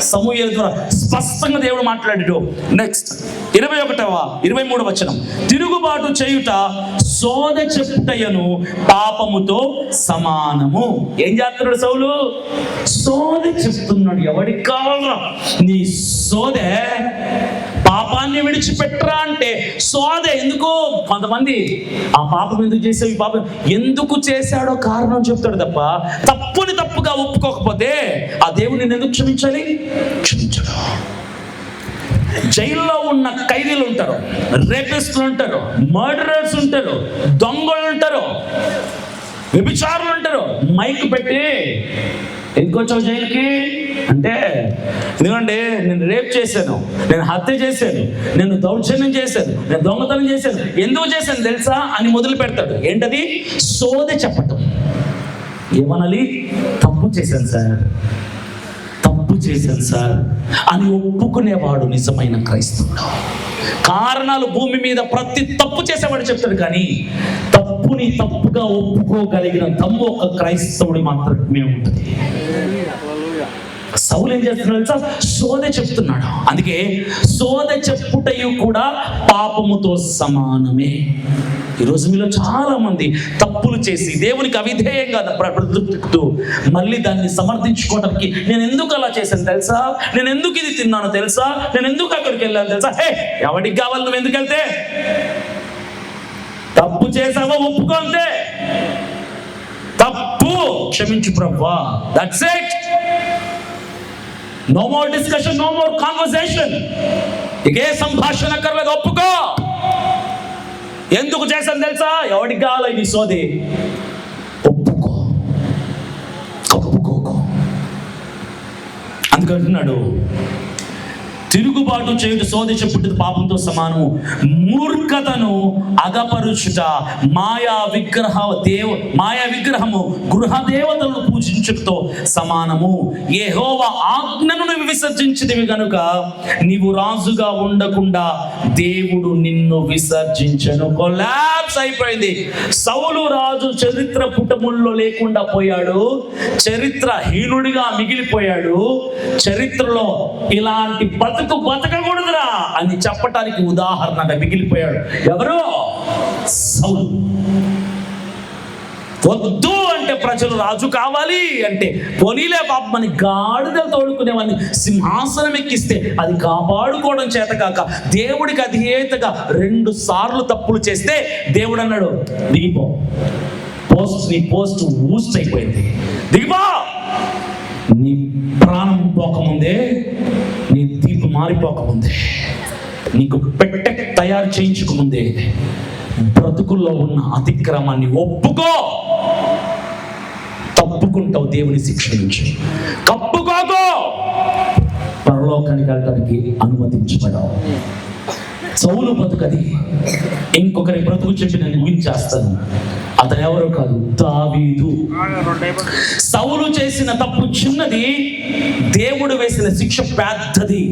సమూయేలు ద్వారా స్పష్టంగా దేవుడు మాట్లాడాడు. నెక్స్ట్ 23వ వచనం, తిరుగుబాటు చేయుట సోద చెప్పుటయను పాపముతో సమానము. ఏం చేస్తున్నాడు సౌలు? సోద చెప్తున్నాడు. ఎవడికి కావాలరా నీ సోదే? పాపాన్ని విడిచిపెట్టరా అంటే సోదే. ఎందుకు? కొంతమంది ఆ పాపం ఎందుకు చేసావు, ఈ పాపం ఎందుకు చేశాడో కారణం చెప్తాడు తప్ప తప్పుని తప్పుగా ఒప్పుకోకపోతే ఆ దేవుడిని నేను ఎందుకు క్షమించాలి? క్షమించడు. జైల్లో ఉన్న ఖైదీలు ఉంటారు, రేపిస్టులు ఉంటారు, మర్డరర్స్ ఉంటారు, దొంగలు ఉంటారు, వ్యభిచారులు ఉంటారు. మైక్ పెట్టి ఎందుకు వచ్చావు జైలుకి అంటే, ఎందుకంటే నేను రేప్ చేశాను, నేను హత్య చేశాను, నేను దౌర్జన్యం చేశాను, నేను దొంగతనం చేశాను, ఎందుకు చేశాను తెలుసా అని మొదలు పెడతాడు. ఏంటది? సోది చెప్పటం. ఏమనాలి? తప్పు చేశాను సార్, తప్పు చేశాను సార్ అని ఒప్పుకునేవాడు నిజమైన క్రైస్తవుడు. కారణాలు భూమి మీద ప్రతి తప్పు చేసేవాడు చెప్తాడు, కానీ తప్పుని తప్పుగా ఒప్పుకోగలిగిన దమ్ము ఒక క్రైస్తవుడి మాత్రమే ఉంటుంది. సౌలు ఏం చేస్తున్నాడు తెలుసా? సోద చెప్తున్నాడు. అందుకే సోద చెప్పుటయు కూడా పాపముతో సమానమే. ఈరోజు మీలో చాలా మంది తప్పులు చేసి దేవునికి అవిధేయంగా బ్రతుకుతూ మళ్ళీ దాన్ని సమర్థించుకోవడానికి, నేను ఎందుకు అలా చేశాను తెలుసా, నేను ఎందుకు ఇది తిన్నాను తెలుసా, నేను ఎందుకు అక్కడికి వెళ్ళాను తెలుసా. హే, ఎవరికి కావాలి? నువ్వు ఎందుకు వెళ్తే? తప్పు చేసావో ఒప్పుకో అంతే. తప్పు క్షమించు ప్రభువా, that's it. No more discussion, no more conversation. ఇకే సంభాషణ అక్కర్లేదు, ఒప్పుకో. ఎందుకు చేశాను తెలుసా? ఎవడికి కావాలి నీ సోది? ఒప్పుకో, ఒప్పుకోకు. అందుకంటున్నాడు, తిరుగుబాటు చేయుట సోది చెప్పుట పాపంతో సమానము, మూర్ఖతను అగపరుచుట మాయా విగ్రహము గృహ దేవతలను పూజించుటతో సమానము. యెహోవా ఆజ్ఞను నువ్వు విసర్జించితివి గనుక నీవు రాజుగా ఉండకుండా దేవుడు నిన్ను విసర్జించను. కొలాప్స్ అయిపోయింది. సౌలు రాజు చరిత్ర పుటముల్లో లేకుండా పోయాడు, చరిత్రహీనుడిగా మిగిలిపోయాడు. చరిత్రలో ఇలాంటి బతకకూడదురా అని చెప్పటానికి ఉదాహరణగా మిగిలిపోయాడు. ఎవరు? సౌలు. వద్దు అంటే ప్రజలు రాజు కావాలి అంటే పోనీలే పాపం అని గాడిదలు తోడుకునేవాడిని సింహాసనం ఎక్కిస్తే అది కాపాడుకోవడం చేత కాక దేవుడికి అధియేతగా 2 సార్లు తప్పులు చేస్తే దేవుడు అన్నాడు, దిగిపో, నీ పోస్ట్ ఊస్ట్ అయిపోయింది, దిగిపో. నీ ప్రాణం పోకముందే, నీ దీపు మారిపోకముందే, నీకు పెట్టె తయారు చేయించకముందే బ్రతుకుల్లో ఉన్న అతిక్రమాన్ని ఒప్పుకో. తప్పుకుంటావు దేవుని శిక్ష నుంచి. కప్పుకోకో, పరలోకానికి వెళ్ళడానికి అనుమతించబడవు. సౌలు బతుకది. ఇంకొకరి బ్రతుకు చెప్పి నేను ఊహించేస్తాను. అతను ఎవరో కాదు, దావీదు. సౌలు చేసిన తప్పు చిన్నది, దేవుడు వేసిన శిక్ష పెద్దది.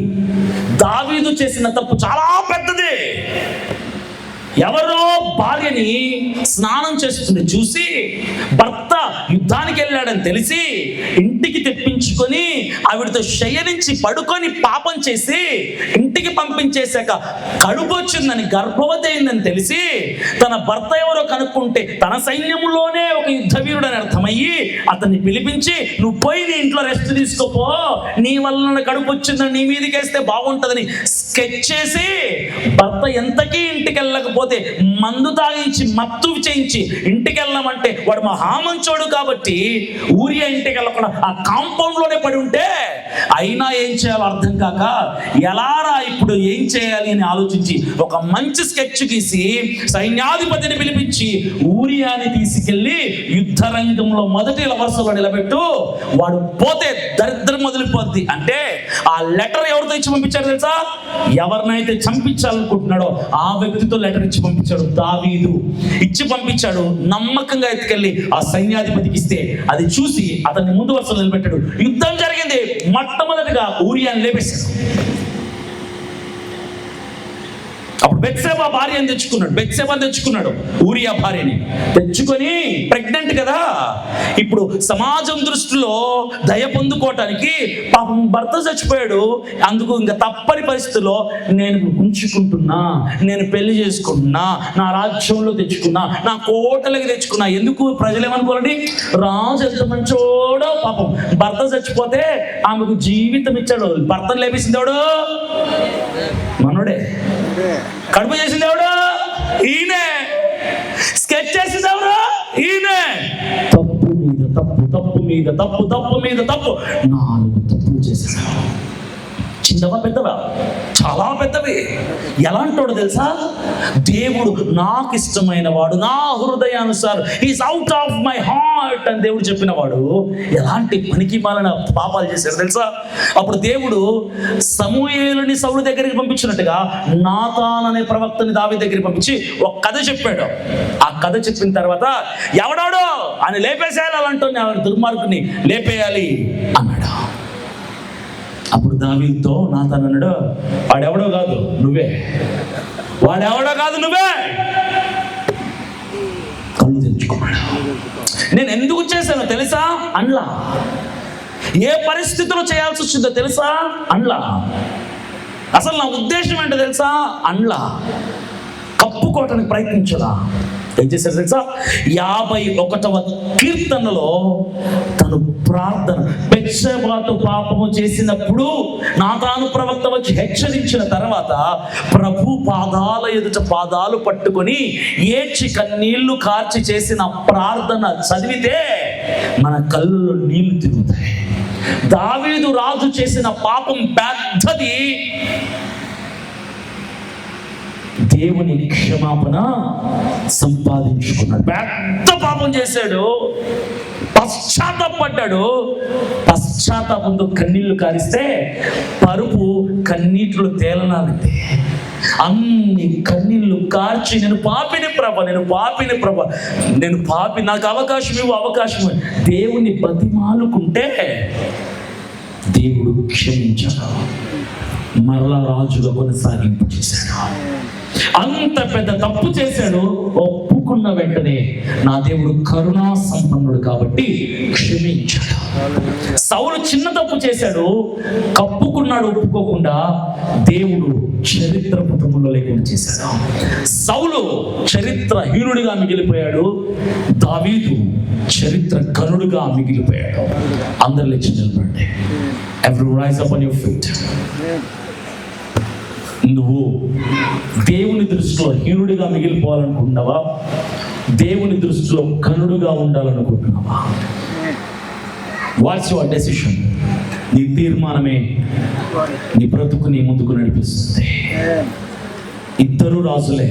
దావీదు చేసిన తప్పు చాలా పెద్దది. ఎవరో భార్యని స్నానం చేస్తుంది చూసి భర్త యుద్ధానికి వెళ్ళాడని తెలిసి ఇంటికి తెప్పించుకొని ఆవిడతో శయనించి పడుకొని పాపం చేసి ఇంటికి పంపించేశాక కడుపు వచ్చిందని, గర్భవతి అయిందని తెలిసి తన భర్త ఎవరో కనుక్కుంటే తన సైన్యంలోనే ఒక యుద్ధవీరుడని అర్థమయ్యి అతన్ని పిలిపించి, నువ్వు పోయి నీ ఇంట్లో రెస్ట్ తీసుకోపో, నీ వల్ల కడుపు వచ్చిందని నీ మీదకి వేస్తే బాగుంటుందని స్కెచ్ చేసి భర్త ఎంతకీ ఇంటికి వెళ్ళకపోతే మందు తాగించి మత్తు చేయించి ఇంటికి వెళ్ళమంటే వాడు మహామంచోడు కాబట్టి ఊరియా ఇంటికి వెళ్ళకుండా ఆ కాంపౌండ్ లోనే పడి ఉంటే అయినా ఏం చేయాలో అర్థం కాక ఎలారా ఇప్పుడు ఏం చేయాలి అని ఆలోచించి ఒక మంచి స్కెచ్ గీసి సైన్యాధిపతిని పిలిపించి ఊరియాని తీసుకెళ్లి యుద్ధ రంగంలో మొదటి వరుసలో నిలబెట్టు, వాడు పోతే దరిద్రం మొదలుపోద్ది అంటే ఆ లెటర్ ఎవరితో ఇచ్చి పంపించాడు తెలుసా? ఎవరినైతే చంపించాలనుకుంటున్నాడో ఆ వ్యక్తితో లెటర్ ఇచ్చి పంపించాడు. దావీదు ఇచ్చి పంపించాడు. నమ్మకంగా ఎత్తుకెళ్ళి ఆ సైన్యాధిపతికి ఇస్తే అది చూసి అతన్ని ముందు వరుసలో నిలబెట్టాడు. యుద్ధం జరిగింది. మొట్టమొదటిగా ఊరియాని లేపేశాడు. అప్పుడు బెత్షెబా భార్యని తెచ్చుకున్నాడు. ఊరియా భార్యని తెచ్చుకొని, ప్రెగ్నెంట్ కదా, ఇప్పుడు సమాజం దృష్టిలో దయ పొందుకోవటానికి పాపం భర్త చచ్చిపోయాడు, అందుకు ఇంకా తప్పని పరిస్థితుల్లో నేను ఉంచుకుంటున్నా, నేను పెళ్లి చేసుకుంటున్నా, నా రాజ్యంలో తెచ్చుకున్నా, నా కోటలకి తెచ్చుకున్నా. ఎందుకు? ప్రజలు ఏమనుకోవాలండి, రాజు ఎంత మంచోడో, పాపం భర్త చచ్చిపోతే ఆమెకు జీవితం ఇచ్చాడు. భర్తను లేపేసింది ఎవడు? మనోడే. కడుపు చేసింది ఎవడు? ఈయనే. స్కెచ్ చేసింది ఎవరు? ఈయనే. తప్పు మీద తప్పు, తప్పు మీద తప్పు, తప్పు మీద తప్పు, 4 తప్పులు చేశాడు. చిన్నవా పెద్దవా? చాలా పెద్దవి. ఎలాంటోడు తెలుసా? దేవుడు నాకు ఇష్టమైన వాడు, నా హృదయానుసారం, is out of my heart అని దేవుడు చెప్పిన వాడు ఎలాంటి పనికి మాలిన పాపాలు చేశాడు తెలుసా? అప్పుడు దేవుడు సమూయేలుని సౌలు దగ్గరికి పంపించినట్టుగా నాతాన్ అనే ప్రవక్తని దావీదు దగ్గరికి పంపించి ఒక కథ చెప్పాడు. ఆ కథ చెప్పిన తర్వాత ఎవడాడో అని లేపేసేయాలి, అలాంటి దుర్మార్గుని లేపేయాలి అన్నాడు. అప్పుడు దావీదుతో నాతాన్ అన్నాడు, వాడెవడో కాదు నువ్వే, వాడెవడో కాదు నువ్వే. కళ్ళు తెచ్చుకున్నాడు. నేను ఎందుకు చేశానో తెలుసా? అండ్లా. ఏ పరిస్థితిలో చేయాల్సి వచ్చిందో తెలుసా? అండ్లా. అసలు నా ఉద్దేశం ఏంటో తెలుసా? అండ్లా. కప్పుకోవటానికి ప్రయత్నించదా. ఏం చేశారు తెలుసా? 51వ కీర్తనలో తను ప్రార్థన, బెత్షెబాతో పాపము చేసినప్పుడు నాతాను ప్రవక్త వచ్చి హెచ్చరించిన తర్వాత ప్రభు పాదాల ఎదుట పాదాలు పట్టుకొని ఏడ్చి కన్నీళ్లు కార్చి చేసిన ప్రార్థన చదివితే మన కళ్ళలో నీళ్లు తిరుగుతాయి. దావీదు రాజు చేసిన పాపం పెద్దది. దేవుని క్షమాపణ సంపాదించుకున్నాడు. పెద్ద పాపం చేశాడు, పశ్చాత్తాపడ్డాడు. పశ్చాత్తాపంతో కన్నీళ్లు కారిస్తే పరుపు కన్నీటిలో తేలనాలితే అన్ని కన్నీళ్లు కార్చి, నేను పాపిని ప్రభ, నేను పాపి, నాకు అవకాశం దేవుని బతిమాలుకుంటే దేవుడు క్షమించాడు, మరలా రాజుగా కొనసాగింపు చేశాడు. అంత పెద్ద తప్పు చేశాడు, ఒప్పుకున్న వెంటనే నా దేవుడు కరుణా సంపన్నుడు కాబట్టి క్షమించాడు. సౌలు చిన్న తప్పు చేశాడు, కప్పుకున్నాడు ఒప్పుకోకుండా, దేవుడు చరిత్ర పుటములో లేకుండా చేశాడు. సౌలు చరిత్రహీనుడిగా మిగిలిపోయాడు, దావీదు చరిత్ర కరుడుగా మిగిలిపోయాడు. అందరు లేచి నిలబడండి. Everyone rise up on your feet. నువ్వు దేవుని దృష్టిలో హీనుడిగా మిగిలిపోవాలనుకుంటున్నావా? దేవుని దృష్టిలో కనుడుగా ఉండాలనుకుంటున్నావా? What's your decision? నీ తీర్మానమే నీ బ్రతుకుని ముందుకు నడిపిస్తుంది. ఇద్దరు రాజులే,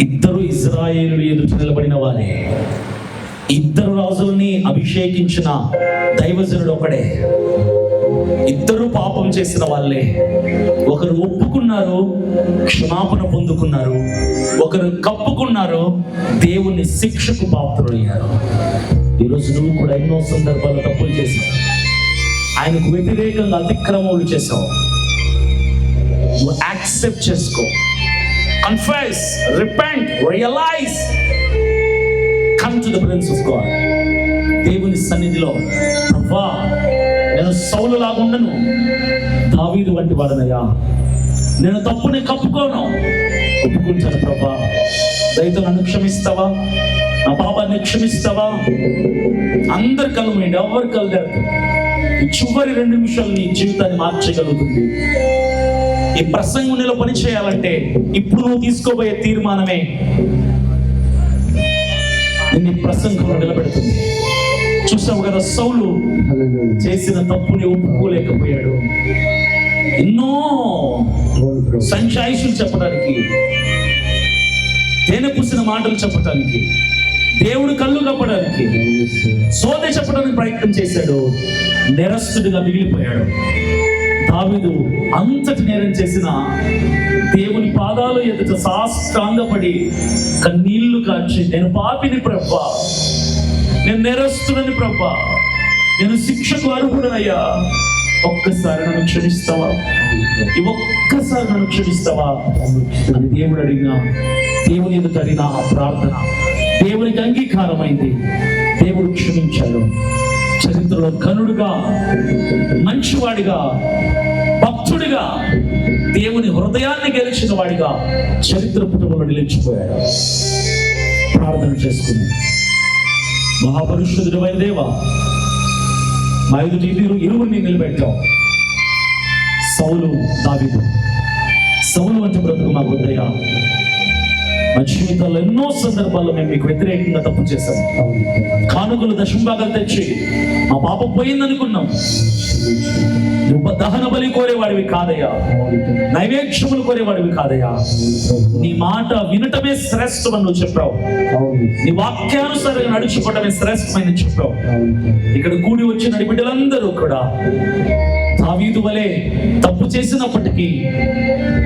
ఇద్దరు ఇజ్రాయేలు ఎదుట నిలబడిన వారే, ఇద్దరు రాజుల్ని అభిషేకించిన దైవజనుడు ఒకడే. ఇద్దరు పాపం చేసిన వాళ్ళే. ఒకరు ఒప్పుకున్నారు, క్షమాపణ పొందుకున్నారు. ఒకరు కప్పుకున్నారు, దేవుని శిక్షకు పాత్రులయ్యారు. ఈరోజు నువ్వు కూడా ఎన్నో సందర్భాలు తప్పులు చేశావు, ఆయనకు వ్యతిరేకంగా అతిక్రమములు చేశావు. నువ్వు యాక్సెప్ట్ చేసుకో, confess, repent, realise, come to the presence of God. దేవుని సన్నిధిలో, ప్రభువా నేను సౌలు లాగా ఉండను, దావీదు వంటి వాడనయ్యా, నేను తప్పుని కప్పుకోను, ఒప్పుకుంటాను ప్రభా, దయతో నన్ను క్షమిస్తావా, నా పాపాన్ని క్షమిస్తావా? అందరు కలమండి, ఎవరు కలగదు. ఈ చివరి 2 నిమిషాలు నీ జీవితాన్ని మార్చగలుగుతుంది. ఈ ప్రసంగం నీలో పని చేయాలంటే ఇప్పుడు నువ్వు తీసుకోబోయే తీర్మానమే నిన్ను ప్రసంగంలో నిలబెడుతుంది. చూసావు కదా, సౌలు చేసిన తప్పుని ఒప్పుకోలేకపోయాడు. ఎన్నో సంచాయిషులు చెప్పడానికి, తేనె పూసిన మాటలు చెప్పడానికి, దేవుడు కళ్ళు కప్పడానికి, సోదె చెప్పడానికి ప్రయత్నం చేశాడు. నేరస్తుడిగా మిగిలిపోయాడు. దావీదు అంతటి నేరం చేసిన దేవుని పాదాలు ఎదుట సాష్టాంగపడి కన్నీళ్లు కార్చి, నేను పాపిని ప్రభా, నేను నేరస్తుడని ప్రభా, నేను శిక్షకు అర్హుడనయ్యా, ఒక్కసారి నన్ను క్షమిస్తావా, ఒక్కసారి నన్ను క్షమిస్తావా అని దేవుడు అడిగిన, దేవుని ఎదుట అడిగిన ఆ ప్రార్థన దేవునికి అంగీకారమైంది. దేవుడు క్షమించాడు. చరిత్రలో కనుడుగా, మంచివాడిగా, భక్తుడిగా, దేవుని హృదయాన్ని గెలిచిన వాడిగా చరిత్ర పుటములో నిలిచిపోయాడు. ప్రార్థన చేసుకుని, మహాపరిశుద్ధుడైన దేవా, మా ఎదుట ఇరువురిని నిలబెట్టావు. సౌలు, దావీదు. సౌలు అంటే బ్రతుకు మాకు వద్దయ్యా. మా జీవితాల్లో ఎన్నో సందర్భాల్లో మేము మీకు వ్యతిరేకంగా తప్పు చేశాం. కానుకలు దశంభాగాలు తెచ్చి మా పాపం పోయిందనుకున్నాం. నువ్వు దహన బలి కోరేవాడివి కాదయ్యా, నైవేద్యములు కోరేవాడివి కాదయ్యా. నీ మాట వినటమే శ్రేష్టమని నువ్వు చెప్పావు. నీ వాక్యానుసారంగా నడుచుకోవటమే శ్రేష్టమని చెప్పావు. ఇక్కడ కూడి వచ్చిన బిడ్డలందరూ కూడా దావీదు వలె తప్పు చేసినప్పటికీ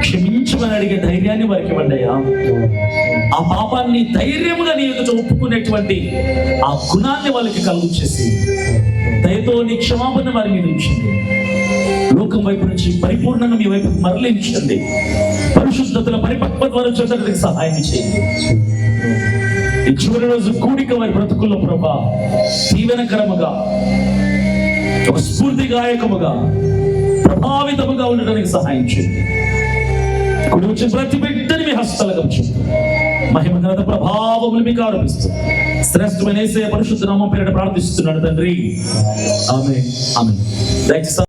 క్షమించమని అడిగే ధైర్యాన్ని వారికి ఇవ్వండియా. ఆ పాపాన్ని ధైర్యముగా నీ ఎదుట ఒప్పుకునేటువంటి ఆ గుణాన్ని వాళ్ళకి కలుగు చేసి దయతో నీ క్షమాపణ వారి మీద ఉంచండి. లోకం వైపు నుంచి పరిపూర్ణంగా మీ వైపు మరలించండి. పరిశుద్ధతల పరిపక్వ ద్వారా చూడడానికి సహాయం చేయండి. ఈ చివరి రోజు కూడిక వారి బ్రతుకుల్లో ప్రభా దీవెనకరముగా, ఒక స్ఫూర్తిదాయకముగా, ప్రభావితముగా ఉండడానికి సహాయం చేయండి. కుడి వచ్చిన ప్రతి బిడ్డని మీ హస్తాలకు ఉంచండి. మహిమ ఘనత ప్రభావములు మీకు ఆరోపిస్తూ శ్రేష్టమైన యేసయ్య పరిశుద్ధ నామం పేరిట ప్రార్థిస్తున్నాడు తండ్రి. ఆమేన్. ఆమేన్. దయచేసి